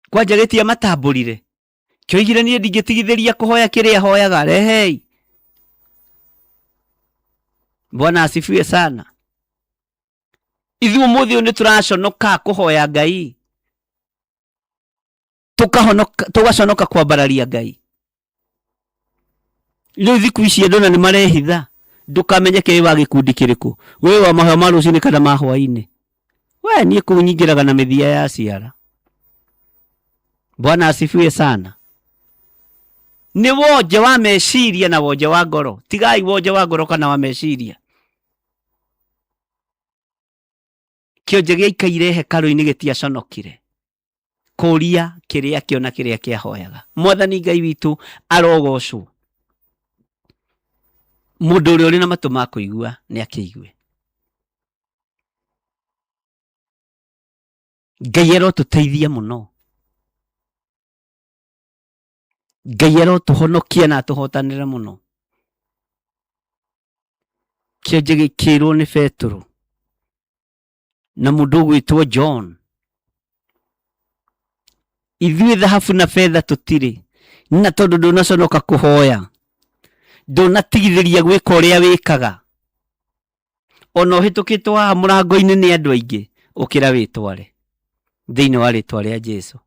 Speaker 2: Kwanja gĩtiamatambũrire. Kĩoigire niĩ ndingĩtigithĩria kũhoya kĩrĩa hoyaga, rehei. Bwana asifiwe sana. Ithuĩ ũmũthĩ ũyũ nĩtũraconoka kũhoya Ngai. Tũgaconoka kwambararia Ngai. Rĩu thikũ ici andũ na nĩmarehitha. Ndũkamenyeke wĩ wa gĩkundi kĩrĩkũ. Wĩ wa mahoya ma rũcinĩ kana ma hwaĩ-inĩ. We niĩ kũu nyingĩraga na mĩthia ya ciara. Bwana asifiwe sana. nĩ wonje wa meciria na wonje wa ngoro. Tigai wonje wa ngoro kana wa meciria. Kĩonje gĩaikaire hekarũ-inĩ gĩtiaconokire kũria kĩrĩa kĩo na kĩrĩa kĩahoyaga. Mwathani Ngai witũ arogocwo. Mũndũ ũrĩa ũrĩ na matũ ma kũigua nĩ akĩigue. Ngai arotũteithia mũno. Ngai arotũhonokia na atũhotanĩre mũno. Kĩonje gĩkĩrwo nĩ Petero na mũndũ ũgwĩtwo John. Ithuĩ thahabu na betha tũtirĩ, na tondũ ndũnaconoka kũhoya, ndũnatigithĩria gwĩka ũrĩa wĩkaga, ona ũhĩtũkĩtwo haha mũrango-inĩ nĩ andũ aingĩ, ũkĩra wĩtware thĩinĩ wa rĩtwa rĩa Jesũ.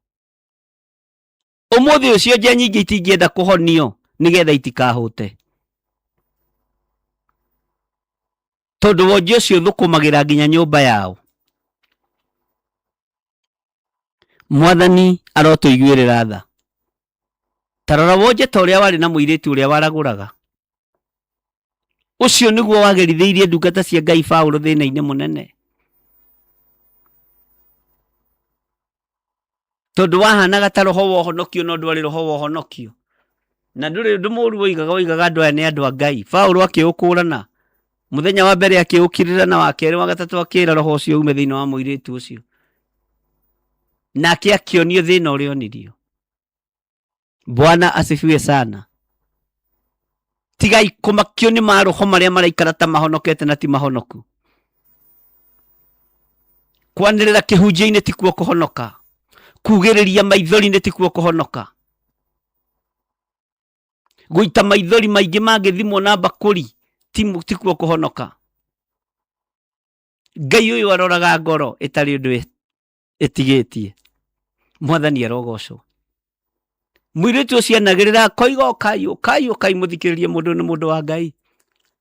Speaker 2: Ũmũthĩ ũcio nje nyingĩ itingĩenda kũhonio nĩgetha itikahũte, tondũ wonje ũcio thũkũmagĩra nginya nyũmba yao. Mwathani arotũiguĩrĩra tha. Tarora wonje ta ũrĩa warĩ na mũirĩtu ũrĩa waragũraga. Ũcio nĩguo wagerithĩirie ndungata cia Ngai Paũlũ thĩna-inĩ mũnene. Tondũ wahanaga ta roho wa ũhonokio no ndwarĩ roho wa ũhonokio. Na ndũrĩ ũndũ mũũru woigaga andũ aya nĩ andũ a Ngai. Paũlũ akĩũkũrana. Mũthenya wa mbere akĩũkirĩra na wa kerĩ wa gatatũ akĩĩra roho ũcio ume thĩinĩ wa mũirĩtu ũcio. Nake akĩonio thĩna ũrĩa onirio. Bwana asifiwe sana. Tigai kũmakio nĩ maroho marĩa maraikara ta mahonokete na ti mahonoku. Kwanĩrĩra kĩhunjia-inĩ ti kuo kũhonoka. Kugĩrĩria maithori-inĩ ti kuo kũhonoka. Gũita maithori maingĩ mangĩthimwo na mbakũri ti kuo kũhonoka. Ngai ũyũ aroraga ngoro ĩtarĩ ũndũ ĩtigĩtie. Mwathani arogocwo. Mũirĩtu ũcio anagĩrĩra koiga ũkai mũthikĩrĩrie mũndũ nĩ mũndũ wa Ngai.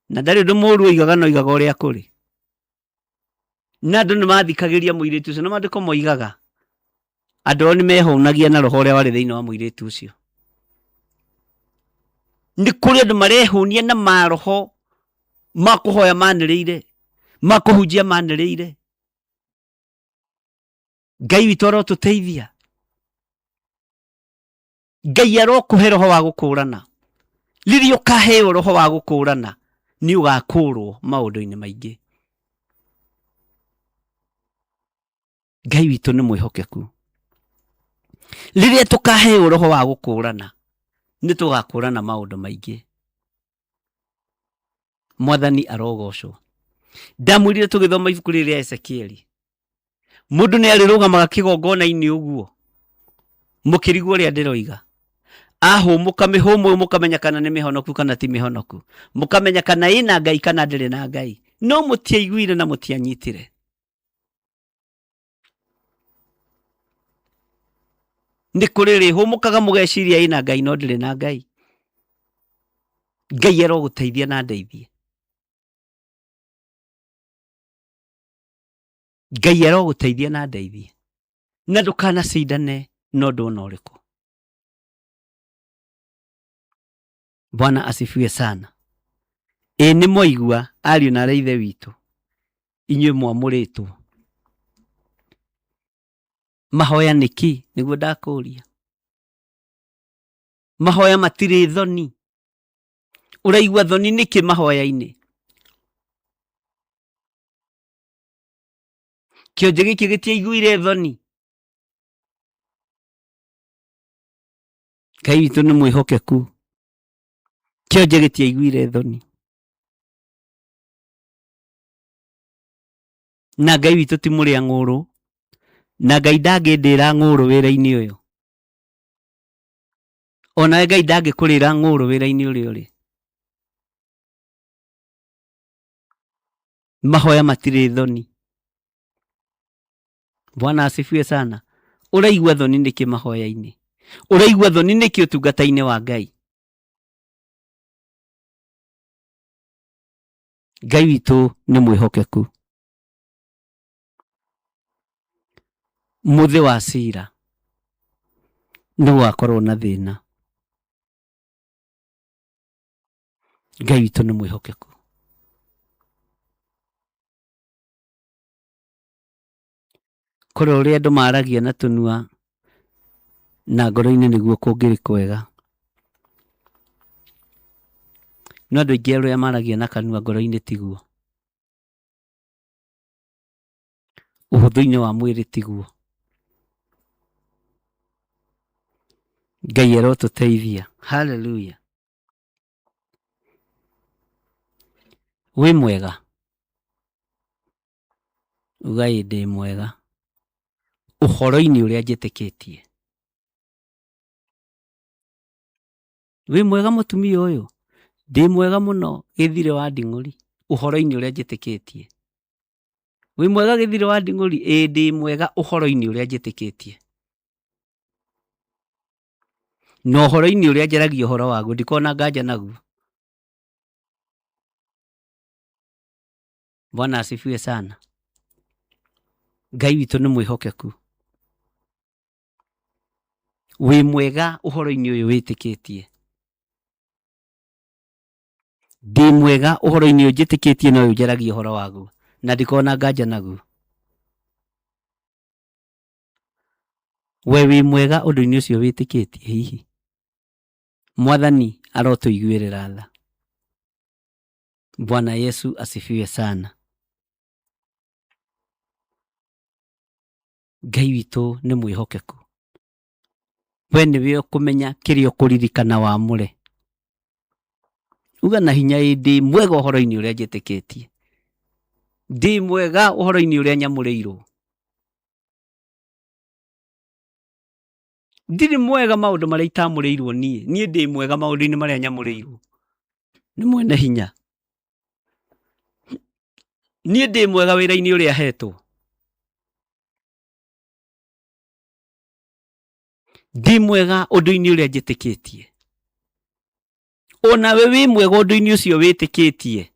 Speaker 2: Na ndarĩ ũndũ mũũru oigaga no oigaga ũrĩa kũrĩ. Na andũ nĩ mathikagĩria mũirĩtu ũcio, na maandĩko moigaga andũ ao nĩ mehũnagia na roho ũrĩa warĩ thĩinĩ wa mũirĩtu ũcio. Nĩ kũrĩ andũ marehũnia na maroho ma kũhoya manĩrĩire, ma kũhunjia manĩrĩire. Ngai witũ arotũteithia. Ngai arokũhe roho wa gũkũũrana. Rĩrĩa ũkaheo roho wa gũkũũrana nĩ ũgakũũrwo maũndũ-inĩ maingĩ. Ngai witũ nĩ mwĩhokeku. Rĩrĩa tũkaheo roho wa gũkũũrana nĩ tũgakũũrana maũndũ maingĩ. Mwathani arogocwo. Ndamwĩrire tũgĩthoma ibuku rĩrĩ rĩa Ezekieli, mũndũ nĩ arĩrũgamaga kĩgongona-inĩ ũguo, mũkĩrigwo ũrĩa ndĩroiga. Ahũmũka mĩhũmũ mũkamenya kana nĩ mĩhonoku kana ti mĩhonoku. Mũkamenya kana ĩna Ngai kana ndĩrĩ na Ngai. No mũtiaiguire na mũtianyitire. Nĩ kũrĩ rĩhũmũkaga mũgeciria ĩna Ngai no ndĩrĩ na Ngai. Ngai arogũteithia na ndeithie. Ngai arogũteithia na ndeithie. Na ndũkanacindane na ũndũ ona ũrĩkũ. Bwana asifiwe sana. Nĩ mwaigua ariũ na arĩa ithe witũ, inyuĩ mwamũrĩtwo. Mahoya nĩkĩ nĩguo ndakũria? Mahoya matirĩ thoni. Ũraigua thoni nĩkĩ mahoya-inĩ? Kĩonje gĩkĩ gĩtiaiguire thoni. Ngai witũ nĩ mwĩhokeku. Kĩonje gĩtiaiguire thoni. Na Ngai witũ ti mũrĩa ng'ũrũ. Na Ngai ndangĩndĩra ng'ũrũ wĩra-inĩ ũyũ. Ona Ngai ndangĩkũrĩra ng'ũrũ wĩra-inĩ ũrĩa ũrĩ. Mahoya matirĩ thoni. Bwana asifiwe sana. Ũraigua thoni nĩkĩ mahoya-inĩ? Ũraigua thoni nĩkĩ ũtungata-inĩ wa Ngai? Ngai witũ nĩ mwĩhokeku. Mũthĩ wa cira nĩ gwakorwo na thĩna. Ngai witũ nĩ mwĩhokeku. Kũrĩ ũrĩa andũ maragia na tũnua na ngoro-inĩ nĩguo kũngĩrĩ kwega. No andũ aingĩ arĩa maragia na kanua ngoro-inĩ tiguo. Ũhũthũ-inĩ wa mwĩrĩ tiguo. Ngai arotũteithia. Hallelujah. Wĩ mwega. Uga ĩ ndĩ mwega. Ũhoro-inĩ ũrĩa njĩtĩkĩtie. Wĩ mwega mũtumia ũyũ. Ndĩ mwega mũno Gĩthirĩ wa Nding'ũri. Ũhoro-inĩ ũrĩa njĩtĩkĩtie. Wĩ mwega Gĩthirĩ wa Nding'ũri. Ĩ ndĩ mwega ũhoro-inĩ ũrĩa njĩtĩkĩtie. Na ũhoro-inĩ ũrĩa njaragia ũhoro waguo ndikona nganja naguo. Bwana asifiwe sana. Ngai witũ nĩ mwĩhokeku. Wĩ mwega ũhoro-inĩ ũyũ wĩtĩkĩtie. Ndĩ mwega ũhoro-inĩ ũyũ njĩtĩkĩtie na ũyũ njaragia ũhoro waguo na ndikona nganja naguo. We wĩ mwega ũndũ-inĩ ũcio wĩtĩkĩtie hihi. Mwathani arotũiguĩrĩra tha. Bwana Yesu asifiwe sana. Ngai witũ nĩ mwĩhokeku. We nĩwe ũkũmenya kĩrĩa ũkũririkana wamũre. Uga na hinya ĩ ndĩ mwega ũhoro-inĩ ũrĩa njĩtĩkĩtie. Ndĩ mwega ũhoro-inĩ ũrĩa nyamũrĩirwo. Ndirĩ mwega maũndũ marĩa itamũrĩirwo niĩ. Niĩ ndĩ mwega maũndũ-inĩ marĩa nyamũrĩirwo. Nĩ mwene hinya. Niĩ ndĩ mwega wĩra-inĩ ũrĩa hetwo. Ndĩ mwega ũndũ-inĩ ũrĩa njĩtĩkĩtie. Ona we wĩ mwega ũndũ-inĩ ũcio wĩtĩkĩtie.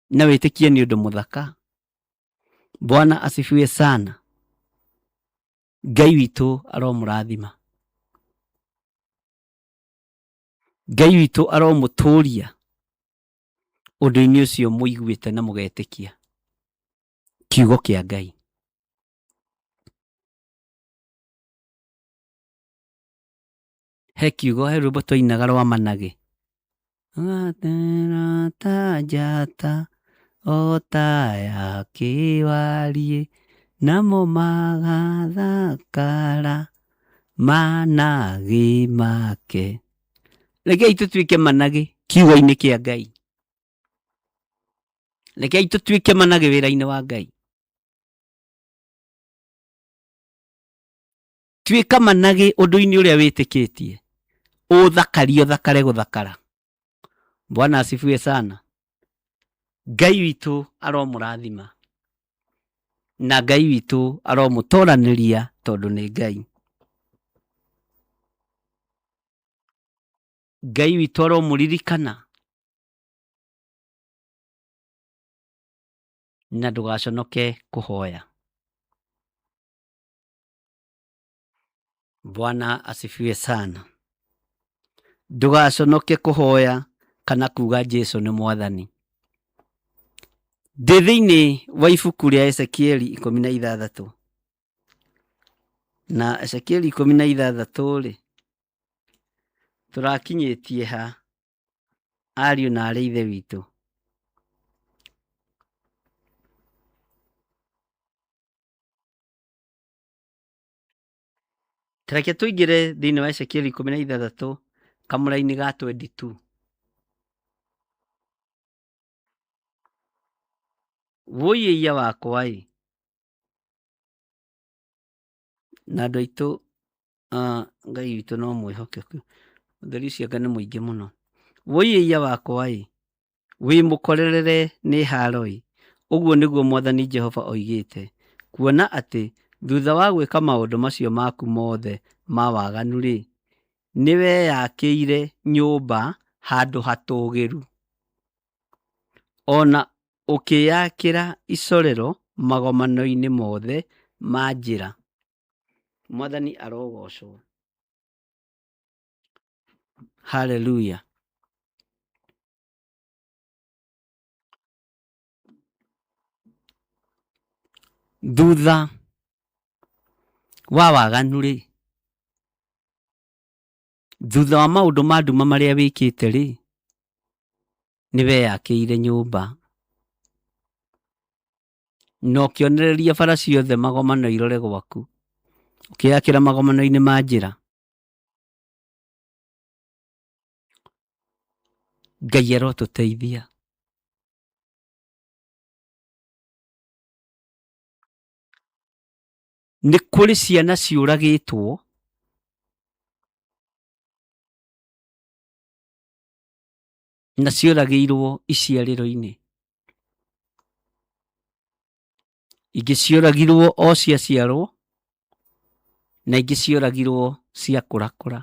Speaker 2: Na wĩtĩkie nĩ ũndũ mũthaka. Bwana asifiwe sana. Ngai witũ aromũrathima. Ngai witũ aromũtũria ũndũ-inĩ ũcio mũiguĩte na mũgetĩkia kiugo kĩa Ngai. He kiugo he rwĩmbo twainaga rwa Managĩ. Gatera ta njata o ta ya kĩwariĩ namo magathakara Managĩ make. Rekei tũtuĩke Managĩ kiugo-inĩ kĩa Ngai. Rekei tũtuĩke Managĩ wĩra-inĩ wa Ngai. Tuĩka Managĩ ũndũ-inĩ ũrĩa wĩtĩkĩtie. Ũthakarie ũthakare gũthakara. Bwana asifiwe sana. Ngai witũ aromũrathima. Na Ngai witũ aromũtoranĩria tondũ nĩ Ngai. Ngai witũ aromũririkana. Na ndũgaconoke kũhoya. Bwana asifiwe sana. Ndũgaconoke kũhoya kana kuga Jesũ nĩ Mwathani. Ndĩ thĩinĩ wa ibuku rĩa Ezekieli 16. Na Ezekieli 16 rĩ, tũrakinyĩtie ha ariũ na arĩ ithe witũ. Tareke tũingĩre thĩinĩ wa Ezekieli 16 kamũra-inĩ ga 22. Wũiye iya wakwa ĩ. Na andũ aitũ Ngai witũ no mwĩhokeku. Ũtheri ũcio Ngai nĩ mũingĩ mũno. Wũiye iya wakwa ĩ. Wĩ mũkorerere nĩ haro ĩ. Ũguo nĩguo Mwathani Jehova oigĩte. Kuona atĩ thutha wa gwĩka maũndũ macio maku mothe ma waganu rĩ, nĩwe yakĩire nyũmba handũ hatũgĩru. Ona ũkĩyakĩra icorero magomano-inĩ mothe ma njĩra. Mwathani arogocwo. Hallelujah. thutha wa waganu rĩ, thutha wa maũndũ ma nduma marĩa wĩkĩte rĩ, nĩ weyakĩire nyũmba na ũkĩonereria bara ciothe magomano irore gwaku, ũkĩyakĩra magomano-inĩ ma njĩra. Ngai arotũteithia. Nĩ kũrĩ ciana ciũragĩtwo na cioragĩirwo iciarĩro-inĩ, ingĩ cioragirwo o ciaciarwo na ingĩ cioragirwo cia kũrakũra.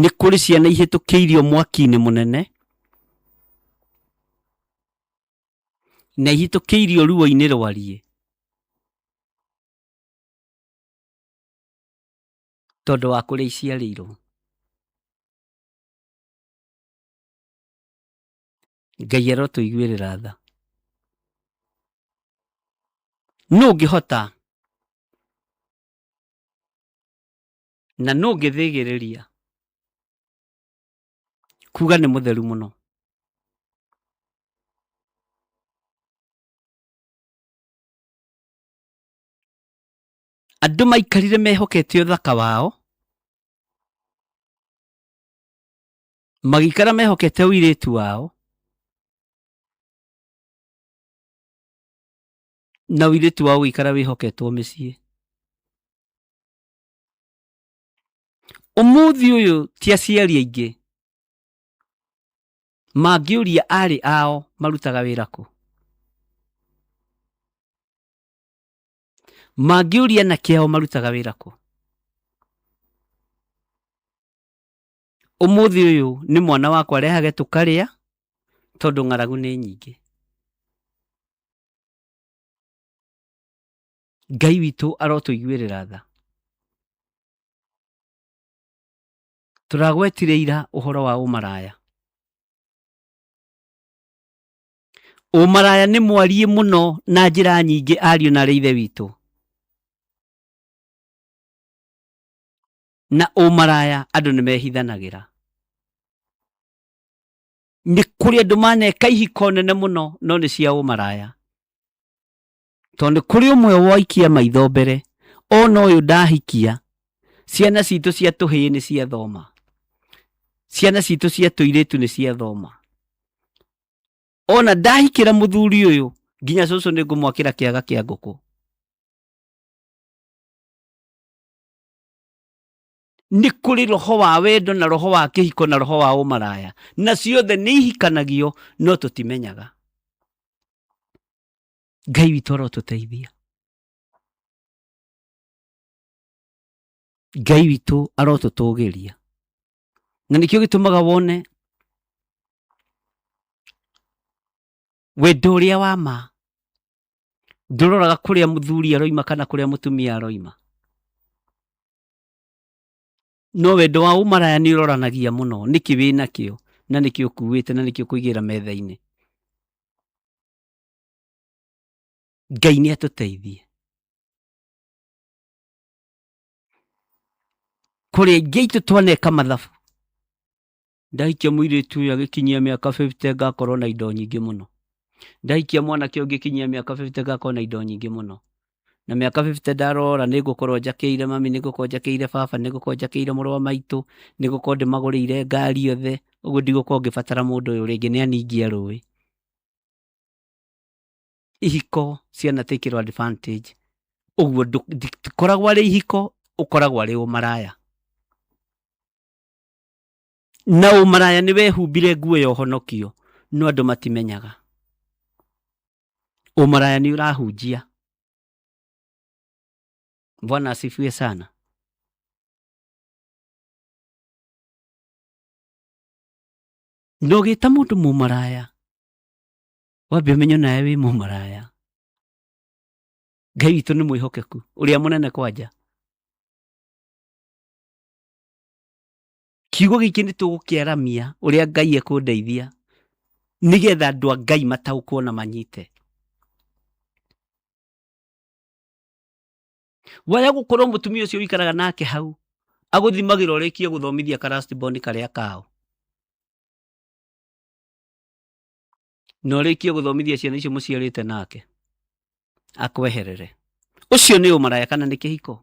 Speaker 2: Nĩ kũrĩ ciana ihĩtũkĩirio mwaki-inĩ mũnene na ihĩtũkĩirio ruo-inĩ rwariĩ tondũ wa kũrĩa iciarĩirwo. Ngai arotũiguĩrĩra tha. Nũ ũngĩhota na nũ ũngĩthĩgĩrĩria kuga nĩ mũtheru mũno? Andũ maikarire mehokete ũthaka wao, magĩikara mehokete ũirĩtu wao, na ũirĩtu wao gũikara wĩhoketwo mĩciĩ. Ũmũthĩ ũyũ ti aciari aingĩ mangĩũria arĩ ao marutaga wĩra kũ, mangĩũria anake ao marutaga wĩra kũ. Ũmũthĩ ũyũ nĩ mwana wakwa arehage tũkarĩa tondũ ng'aragu nĩ nyingĩ. Ngai witũ arotũiguĩrĩra tha. Tũragwetire ira ũhoro wa ũmaraya. Ũmaraya nĩ mwariĩ mũno na njĩra nyingĩ ariũ na ithe witũ. Na ũmaraya andũ nĩ mehithanagĩra. Nĩ kũrĩ andũ maneka ihiko nene mũno no nĩ cia ũmaraya. Tondũ kũrĩ ũmwe waikia maitho mbere, ona ũyũ ndahikia, ciana citũ cia tũhĩĩ nĩ ciathoma, ciana citũ cia tũirĩtu nĩ ciathoma. Ona ndahikĩra mũthuri ũyũ nginya cũcũ nĩ ngũmwakĩra kĩaga kĩa ngũkũ. Nĩ kũrĩ roho wa wendo na roho wa kĩhiko na roho wa ũmaraya, na ciothe nĩ ihikanagio no tũtimenyaga. Ngai witũ arotũteithia. Ngai witũ arotũtũgĩria. Na nĩkĩo gĩtũmaga wone wendo ũrĩa wa ma ndũroraga kũrĩa mũthuri aroima kana kũrĩa mũtumia aroima, no wendo wa ũmaraya nĩ ũroranagia mũno, nĩkĩ wĩna kĩo na nĩkĩ ũkuĩte na nĩkĩ ũkũigĩra metha-inĩ. Ngai nĩ atũteithie. Kũrĩ aingĩ aitũ twaneka mathabu, ndahikia mũirĩtu ũyũ agĩkinyia mĩaka 50 ngakorwo na indo nyingĩ mũno, ndahikia mwanake ũngĩkinyia mĩaka 50 ngakorwo na indo nyingĩ mũno, na mĩaka 50 ndarora nĩ ngũkorwo njakĩire mami, nĩ ngũkorwo njakĩire baba, nĩ ngũkorwo njakĩire mũrũ wa maitũ, nĩ ngũkorwo ndĩmagũrĩire ngari othe, ũguo ndigũkorwo ngĩbatara mũndũ ũyũ rĩngĩ nĩ aningia rũĩ. Ihiko cianatakĩrwo advantage, ũguo ndĩkoragwo arĩ ihiko, ũkoragwo arĩ ũmaraya. Na ũmaraya nĩ wehumbire nguo ya ũhonokio, no andũ matimenyaga. Ũmaraya nĩ ũrahunjia. Bwana asifiwe sana. Ndũgĩta mũndũ mũmaraya, wambe ũmenye nawe wĩ mũmaraya. Ngai witũ nĩ mwĩhokeku, ũrĩa mũnene kwanja. kiugo giki nĩ tũgũkĩaramia ũrĩa Ngai ekũndeithia nigetha andũ a Ngai mataũkwo na manyite. Waya gũkorwo mũtumia ũcio wikaraga nake hau agũthimagĩra ũrĩkie gũthomithia karastiboni karĩa kao, na ũrĩkie gũthomithia ciana icio mũciarĩte nake akweherere. Ũcio nĩ ũmaraya kana nĩ kĩhiko?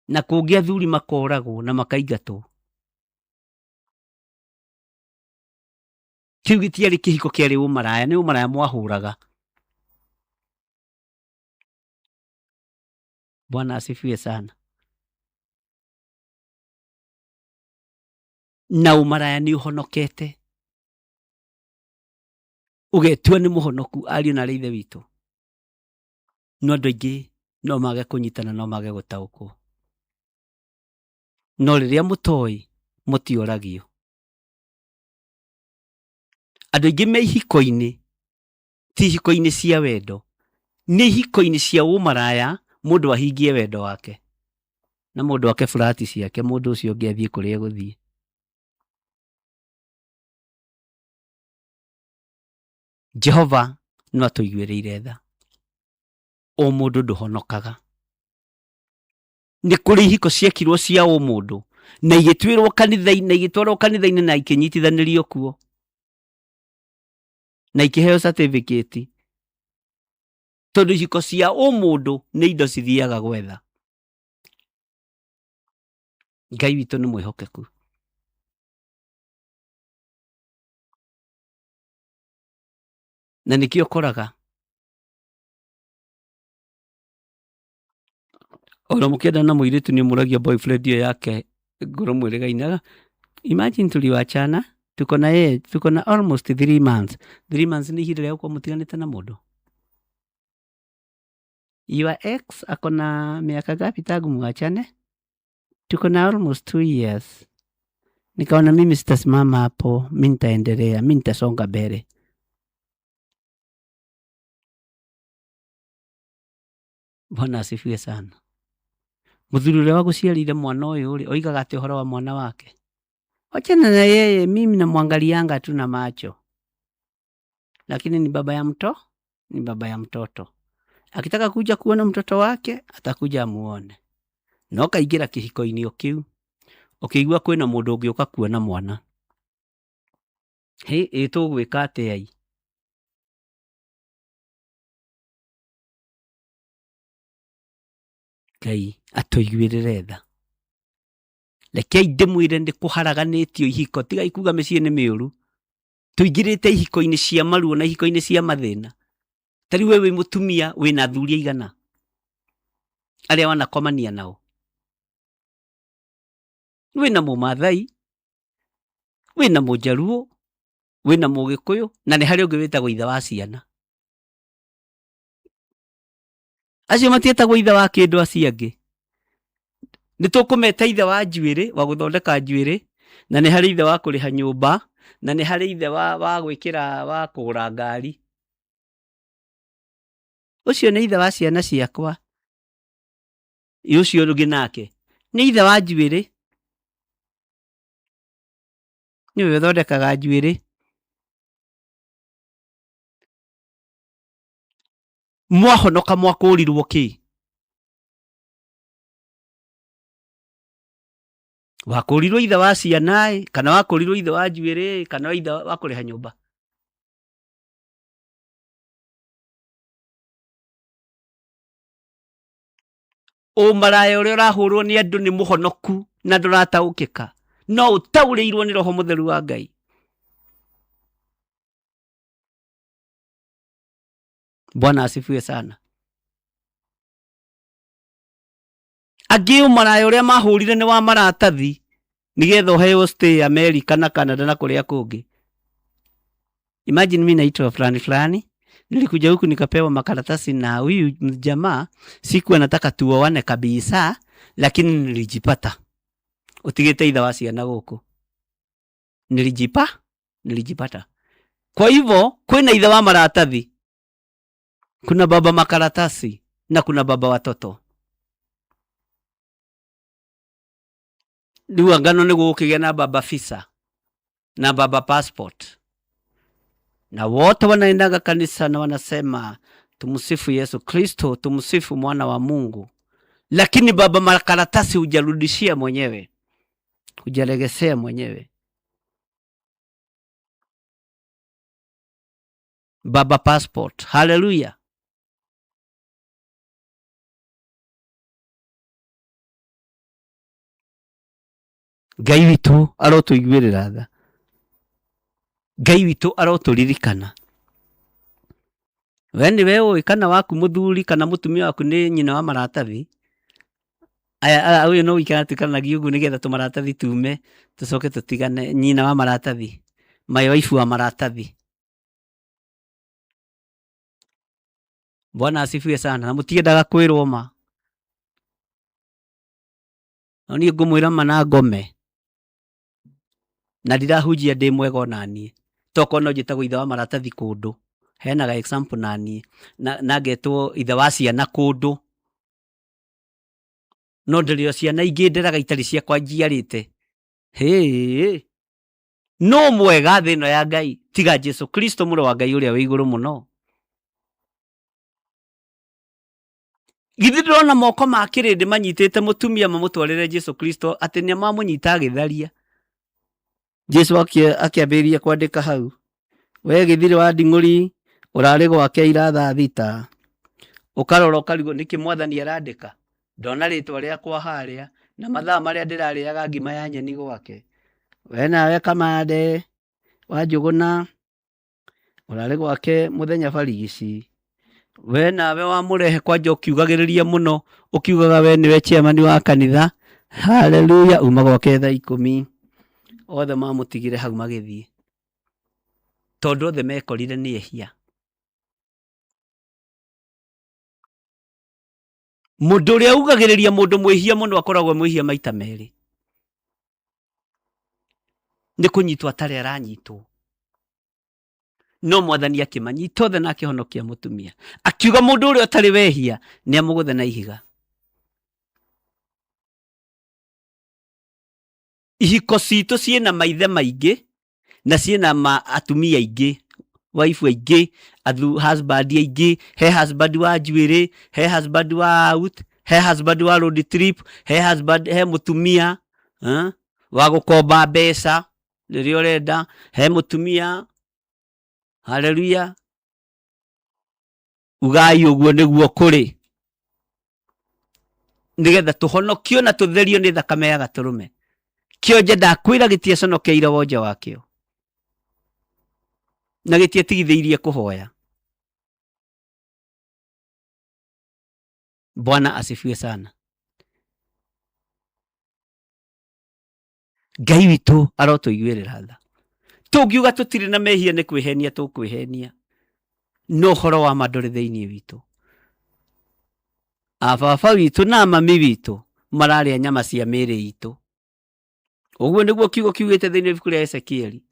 Speaker 2: Na kũngĩ athuri makoragwo na makaingatwo. Kĩu gĩtiarĩ kĩhiko, kĩarĩ ũmaraya. Nĩ ũmaraya mwahũraga. Bwana asifiwe sana. Na ũmaraya nĩ ũhonokete, ũgetua nĩ mũhonoku, ariũ na ithe witũ. No andũ aingĩ no mage kũnyitana, no mage gũtaũkwo. No rĩrĩa mũtoĩ mũtioragio. Andũ aingĩ me ihiko-inĩ, ti ihiko-inĩ cia wendo, nĩ ihiko-inĩ cia ũmaraya. Mũndũ ahingie wendo wake na mũndũ wake fulati ciake, mũndũ ũcio ũngĩ athiĩ kũrĩa gũthiĩ. Jehova no atũiguĩrĩire tha. O mũndũ ndũhonokaga. Nĩ kũrĩ ihiko ciekirwo cia o mũndũ na igĩtwĩrwo kanitha-inĩ, igĩtwarwo kanitha-inĩ na ikĩnyitithanĩrio kuo na ikĩheo certificate, tondũ ihiko cia o mũndũ nĩ indo cithiaga gwetha. Ngai witũ nĩ mwĩhokeku. Na nĩkĩo ũkoraga oro mũkĩenda na mũirĩtu nĩ mũragia boyfriend iyo yake ngoro mwĩrĩgaine. Imagine tuliwachana, tuko na almost 3 months. 3 months ni ihinda rĩa gũkorwo mũtiganĩte na mũndũ. Your ex ako na miaka gapi tangu mwachane? Tuko na almost 2 years. Nikaona mimi sitasimama hapo, mimi nitaendelea, mimi nitasonga mbele. Bwana asifiwe sana. Mũthuri ũrĩa wagũciarire mwana ũyũ rĩ, oigaga atĩ ũhoro wa mwana wake, wachana na yeye, mimi namwangalianga tu na macho, lakini ni baba ya mtoto. Akitaka kuja kuona mtoto wake atakuja amuone. No kaingĩra kĩhiko-inĩ kĩu ũkĩigua kwĩna mũndũ ũngĩ ũka kuona mwana. Tũgwĩka atĩa ai? Ngai atũiguĩrĩre tha. Rekei ndĩmwĩre nĩ kũharaganĩtio ihiko, tigai kuga mĩciĩ nĩ mĩũru. Tũingĩrĩte ihiko-inĩ cia maruo na ihiko-inĩ cia mathĩna. Tari we wĩ mũtumia wĩna athuri aigana arĩa wanakomania nao? Wĩna Mũmaathai, wĩna Mũjaluo, wĩna Mũgĩkũyũ, na nĩ harĩ ũngĩ wĩtagwo ithe wa ciana. Acio matiĩtagwo ithe wa kĩndũ acio angĩ. Nĩ tũkũmeta ithe wa njuĩrĩ, wa gũthondeka njuĩrĩ, na nĩ harĩ ithe wa kũrĩha nyũmba, na nĩ harĩ ithe wa gwĩkĩra, wa kũgũra ngari. Ũcio nĩ ithe wa ciana ciakwa. Ũcio ũngĩ nake nĩ ithe wa njuĩrĩ, nĩwe ũthondekaga njuĩrĩ. Mwahonoka mwakũrirwo kĩ? Wakũrirwo ithe wa ciana kana wakũrirwo ithe wa njuĩrĩ kana ithe wa kũrĩha nyũmba? Ũmaraya ũrĩa ũrahũrwo nĩ andũ nĩ mũhonoku na ndũrataũkĩka, no ũtaũrĩirwo nĩ Roho Mũtheru wa Ngai. Bwana asifiwe sana. Angĩ ũmaraya ũrĩa mahũrire nĩ wa maratathi nigetha ũheo stay America na Canada na kũrĩa kũngĩ. Imagine mimi naitwa fulani, nilikuja huku nikapewa makaratasi na huyu jamaa, sikuwa nataka tuoane kabisa, lakini nilijipata. Utigete ithe wa ciana gũkũ. Nilijipata. Kwa hivyo kwĩna ithe wa maratathi, kuna baba makaratasi na kuna baba watoto. Riu angano nĩ gũkĩgĩa na baba visa na baba passport, na wote wanaendaga kanisa na wanasema tumsifu Yesu Kristo, tumsifu mwana wa Mungu, lakini baba makaratasi hujarudishia mwenyewe, hujaregesea mwenyewe. Baba passport. Haleluya. Ngai witũ arotũiguĩrĩra tha, Ngai witũ arotũririkana. We nĩwe ũĩ kana waku mũthuri kana mũtumia waku nĩ nyina wa maratathi. Aya ũyũ no wĩikara tũikaranagia ũguo nĩgetha tũmaratathi tume tũcoke tũtigane. Nyina wa maratathi, my wife wa maratathi. Bwana asifiwe sana. Na mũtiendaga kwĩrwo ma, no niĩ ngũmwĩra ma na ngome, na ndirahunjia ndĩ mwega onaniĩ, toko no njĩtagwo ithe wa maratathi kũndũ, henaga example naniĩ, na ngetwo ithe wa ciana kũndũ, no ndĩrĩ o ciana ingĩ nderaga itarĩ ciakwa njiarĩte. No mwega thĩ ĩno ya Ngai tiga Jesu Kristo mũrũ wa Ngai ũrĩa wĩ igũrũ mũno. Githĩ ndĩrona moko ma kĩrĩndĩ manyitĩte mũtumia mamũtwarĩre Jesu Kristo atĩ nĩ mamũnyita agĩtharia. Jesu akĩambĩrĩria kwandĩka hau, we gĩthirĩ wa nding'ũri ũrarĩ gwake ira thaa thita, ũkarora ũkarigwo nĩkĩ Mwathani arandĩka, ndona rĩtwa rĩakwa harĩa na mathaa marĩa ndĩrarĩaga ngima ya nyeni gwake. We nawe Kamande wa Njũgũna ũrarĩ gwake mũthenya barigici, we nawe wamũrehe kwanja ũkiugagĩrĩria mũno, ũkiugaga we nĩwe chairman wa kanitha. Haleluya. Uma gwake thaa 10, othe mamũtigire hau magĩthiĩ, tondũ othe mekorire nĩ ehia. Mũndũ ũrĩa ugagĩrĩria mũndũ mwĩhia mũno akoragwo mwĩhia maita merĩ. Nĩ kũnyitwo atarĩ aranyitwo. No Mwathani akĩmanyita othe na akĩhonokia mũtumia, akiuga mũndũ ũrĩa ũtarĩ wehia nĩ amũgũthe na ihiga. Ihiko citũ ciĩna maithe maingĩ na ciĩna atumia aingĩ, wife aingĩ, husband aingĩ. He husband wa njuĩrĩ, he husband wa out, he husband wa road trip, he husband, he mũtumia wa gũkomba mbeca rĩrĩa ũrenda, he mũtumia. Haleluya. Ugai ũguo nĩguo kũrĩ, nĩgetha tũhonokio na tũtherio nĩ thakame ya Gatũrũme. Kĩo nje ndakwĩra gĩtiaconokeire wonje wakĩo, na gĩtiatigithĩirie kũhoya. Bwana asifiwe sana. Ngai witũ arotũiguĩrĩra tha. Tũngiuga tũtirĩ na mehia nĩ kwĩhenia tũkwĩhenia, no ũhoro wa ma ndũrĩ thĩinĩ witũ. Ababa witũ na mami witũ mararĩa nyama cia mĩĩrĩ itũ. Ũguo nĩguo kiugo kiugĩte thĩinĩ wa ibuku rĩa Ezekieli.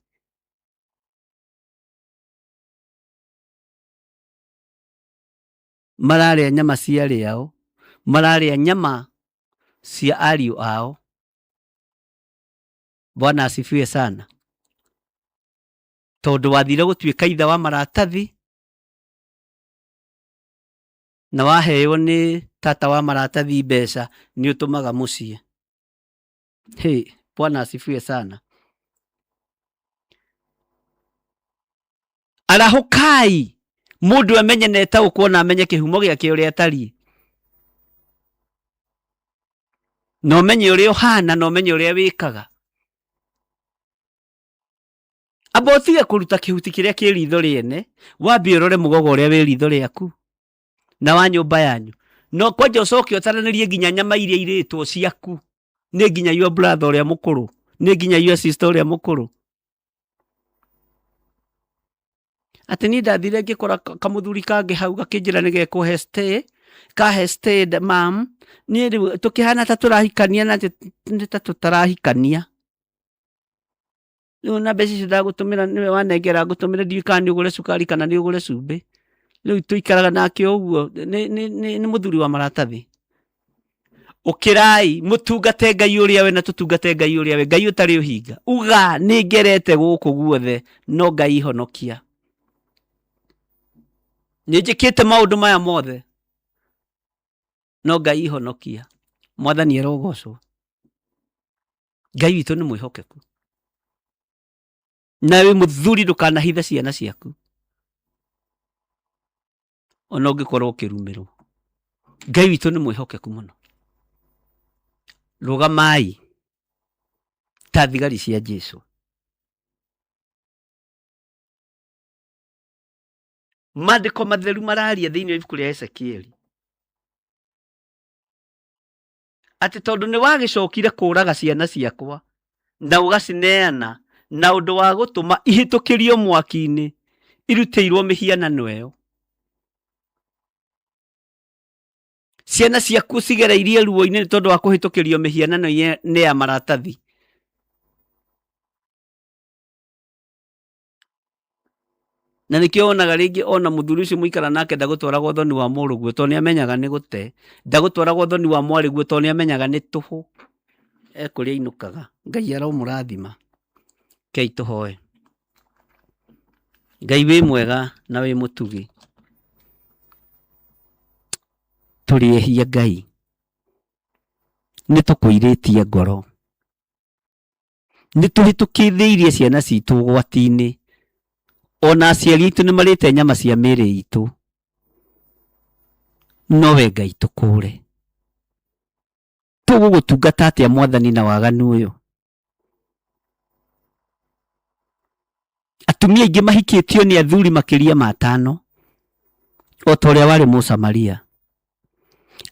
Speaker 2: Mararĩa nyama cia rĩao, mararĩa nyama cia ariũ ao. Bwana asifiwe sana. Tondũ wathire gũtuĩka ithe wa maratathi na waheo nĩ tata wa maratathi mbeca, nĩ ũtũmaga mũciĩ. Bwana asifiwe sana. Arahũkai mũndũ amenye na etaũkwo na amenye kĩhumo gĩake ũrĩa atariĩ, na ũmenye ũrĩa ũhana na ũmenye ũrĩa wĩkaga. Amba ũtige kũruta kĩhuti kĩrĩa kĩ ritho rĩene, wambie ũrore mũgogo ũrĩa wĩ ritho rĩaku na wa nyũmba yanyu, no kwanja ũcoke ũtaranĩrie nginya nyama iria irĩtwo ciaku. Nĩ nginya your brother ũrĩa mũkũrũ, nĩ nginya your sister ũrĩa mũkũrũ. Atĩ niĩ ndathire ngĩkora kamũthuri kangĩ hau gakĩnjĩra nĩ gekũhe stay, kahe stay mam, niĩ rĩu tũkĩhana ta tũrahikania na nĩ ta tũtarahikania. Rĩu na mbeca icio ndagũtũmĩra nĩwe wanengera ngũtũmĩre, ndiũĩ kana nĩ ũgũre cukari kana nĩ ũgũre cumbĩ. Rĩu tũikaraga nake ũguo, nĩ mũthuri wa maratathi. ukirai mutungate Ngai uria we na tutungate Ngai uria we. Ngai utari uhinga uga ni ngerete guku guothe no Ngai honokia. Ni njikite maundu maya mothe no Ngai honokia. Mwathani arogocwo. Ngai witu ni mwihokeku. Nawe muthuri ndukanahitha ciana ciaku ona ungikorwo ukirumirwo. Ngai witu ni mwihokeku muno. Rugamai ta thigari cia Jesu. Maandiko matheru mararia thiini wa ibuku ria Ezekieli ati tondu ni wagicokire kuraga ciana ciakwa na ugacineana na undu wa gutuma ihitukirio mwaki-ini iruteirwo mihianano iyo, ciana ciaku cigereirie ruo-ini tondu wa kuhitukirio mihianano ni ya maratathi. Na nikio onaga ringi ona muthuri ucio muikara nake ndagutwaragwo thoni wa muruguo to ni amenyaga ni gute, ndagutwaragwo thoni wa mwariguo to ni amenyaga ni tuhu. Ekuria inukaga. Ngai aromurathima. Kei tuhoe. Ngai wi mwega na wi mutugi. Turiehia Ngai ni tukuiritie ngoro, ni tuhitukiithiirie ciana citu gwati-ini, ona aciari itu ni marite nyama cia miri itu, nowe Ngai tukure. Tugugutungata atia Mwathani na waganu uyu? Atumia ingi mahikitio ni athuri makiria ma 5 o ta uria wari Musamaria.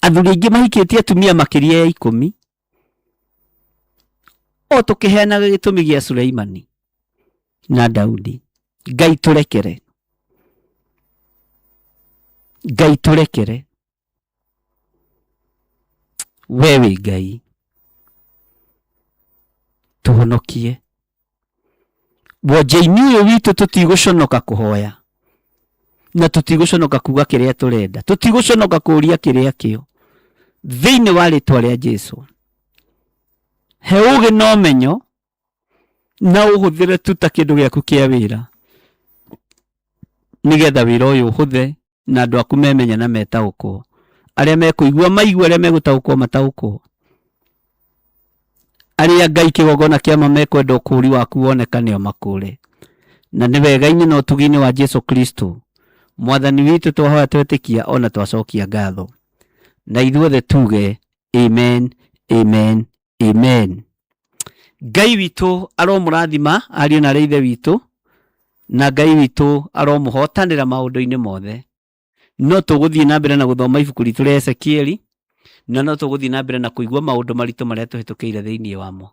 Speaker 2: Athuri ingi mahikitie atumia makiria ya 10 o tukiheanaga gitumi gia Suleimani na Daudi. Ngai turekere. Ngai turekere. Wewe Ngai tuhonokie. Wonje-ini uyu witu tutiguconoka kuhoya na tutiguconoka kuga kiria turenda, tutiguconoka kuria kiria kio thiini wa ritwa ria Jesu. He ugi no menyo na uhuthire tuta kindu giaku kia wira nigetha wira uyu uhuthe na andu aku memenya na metaukwo. Aria mekuigua maigua, aria megutaukwo mataukwo. Aria Ngai kigogona kiama mekwenda ukuri waku wonekane o makure. Na ni wega-ini na utugi-ini wa Jesu Kristo Mwathani witu twahoya twetikia ona twacokia ngatho. Na ithuothe tuge amen, amen, amen. Ngai witu aromurathima ariu na aria ithe witu, na Ngai witu aromuhotanira maundu-ini mothe. No tuguthie na mbere na guthoma ibuku ritu ria Ezekieli, na no tuguthie na mbere na kuigua maundu maritu maria tuhitukiire thiini wamo.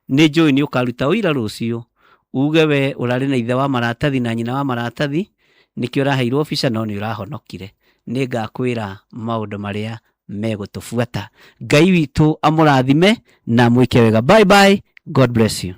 Speaker 2: Ni njui ni ukaruta uira rucio uge we urari na ithe wa maratathi na nyina wa maratathi, nikio uraheirwo bica no ni urahonokire. Ni ngakwira maundu maria megutufuata. Ngai witu amurathime na mwike wega. Bye bye. God bless you.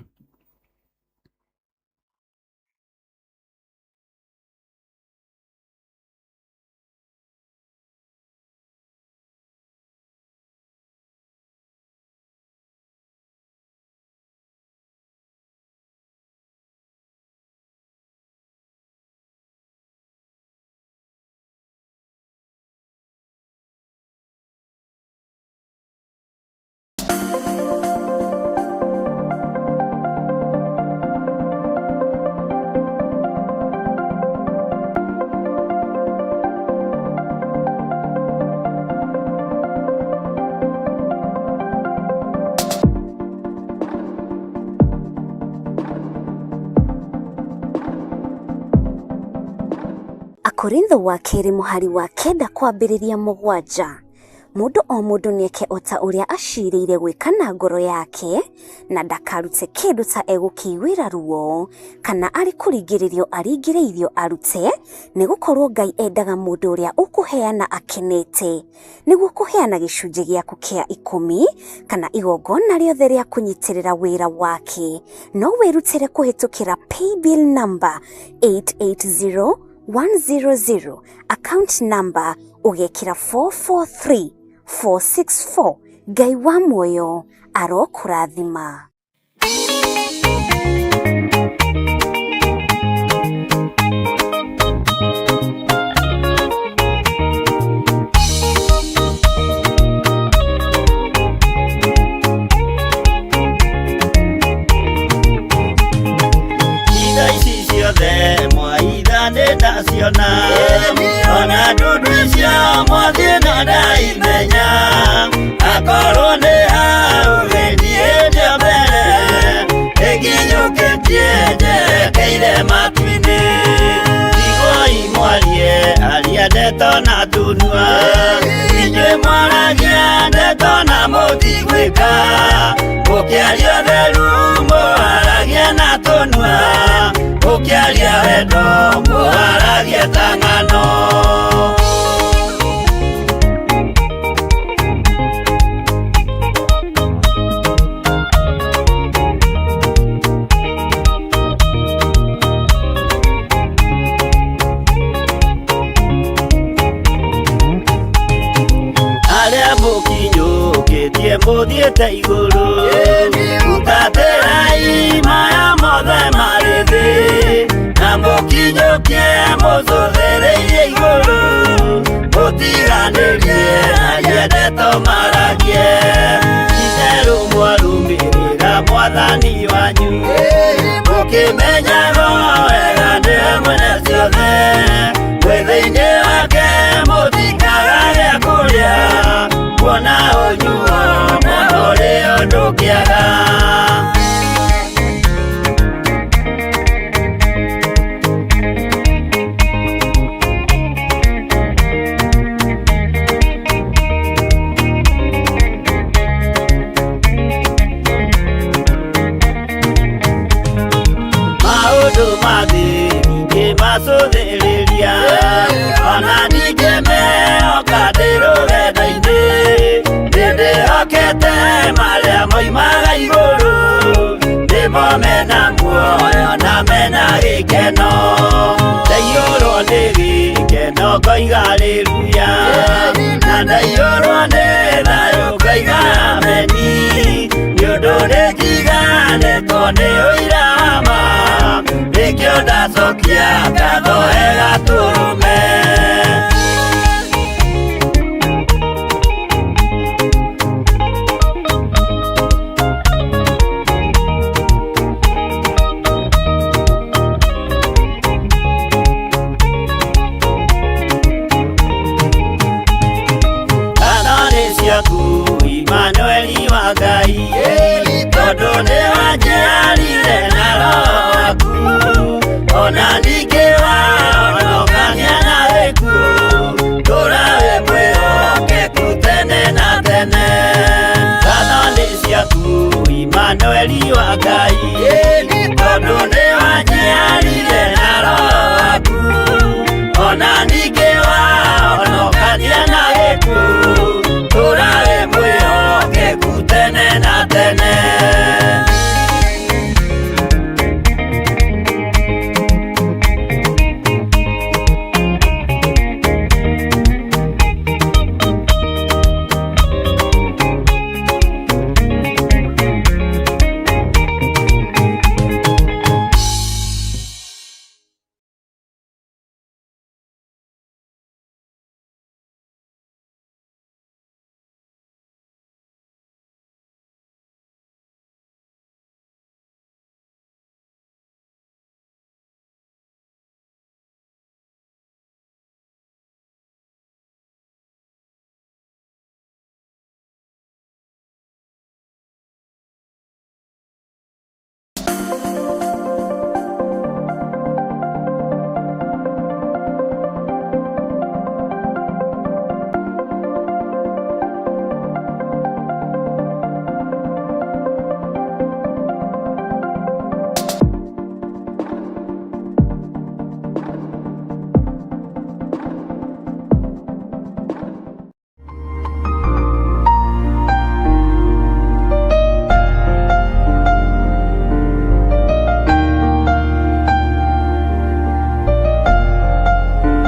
Speaker 4: Korintho wa keri muhari wa 9 kwambiriria 7. Mundu o mundu nieke ota uria ashiriire gwika na ngoro yake, na ndakarute kindu ta egukiwira ruo kana ari kuringiririo aringireirio arute, nigukorwo Ngai endaga mundu uria ukuheana akenete, niguo kuheana gicunji giaku kia 10 kana igongona riothe ria kunyitirira wira wake. No wirutire kuhitukira paybill number 880100, account number ugekira 443464, Ngai wa muoyo arokurathima.
Speaker 3: Ona ndudwisha mwathina ndaimenya akorwo nĩ hau gĩthiĩte mbere ĩkinyũkĩtie njerekeire matu-inĩ igoi mwarie aria ndeto na tunua inyuĩ mwaragia ndeto na mũtigwĩka mũkĩaria ũtheru mũaragia na tunua mũkĩaria wendo mũaragia ta ng'ano. Arĩa mũkinyũkĩtie mũthiĩte igũrũ mutatĩrai maya mothe marĩ thĩ na mũkinyũkie mũcũthĩrĩirie igũrũ mũtiganĩrie aria ndeto maragie itherũ mwarũmĩrĩra mwathani wanyu mũkĩmenyaga wega nĩwe mwene ciothe mwĩthĩ-inĩ wake mũtikaga gĩa kũrĩa kuona ũnyuo mũno ũrĩ ũndũ kĩaga. Maũndũ mathĩ ningĩ macũthĩrĩria ona ningĩ mehoka ndĩ rũgendo-inĩ nĩndĩhokete marĩa moimaga igũrũ nĩmo mena muoyo na mena gĩkeno ndaiyũrwo nĩ gĩkeno ngoiga haleluya na ndaiyũrwo nĩ thayũ ngoiga ameni nĩũndũ nĩnjiganĩtwo nĩ ũira wa ma nĩkĩo ndacokia ngatho gatũrũme. Imanueli wa Ngai tondũ nĩ wanjiarire na roho waku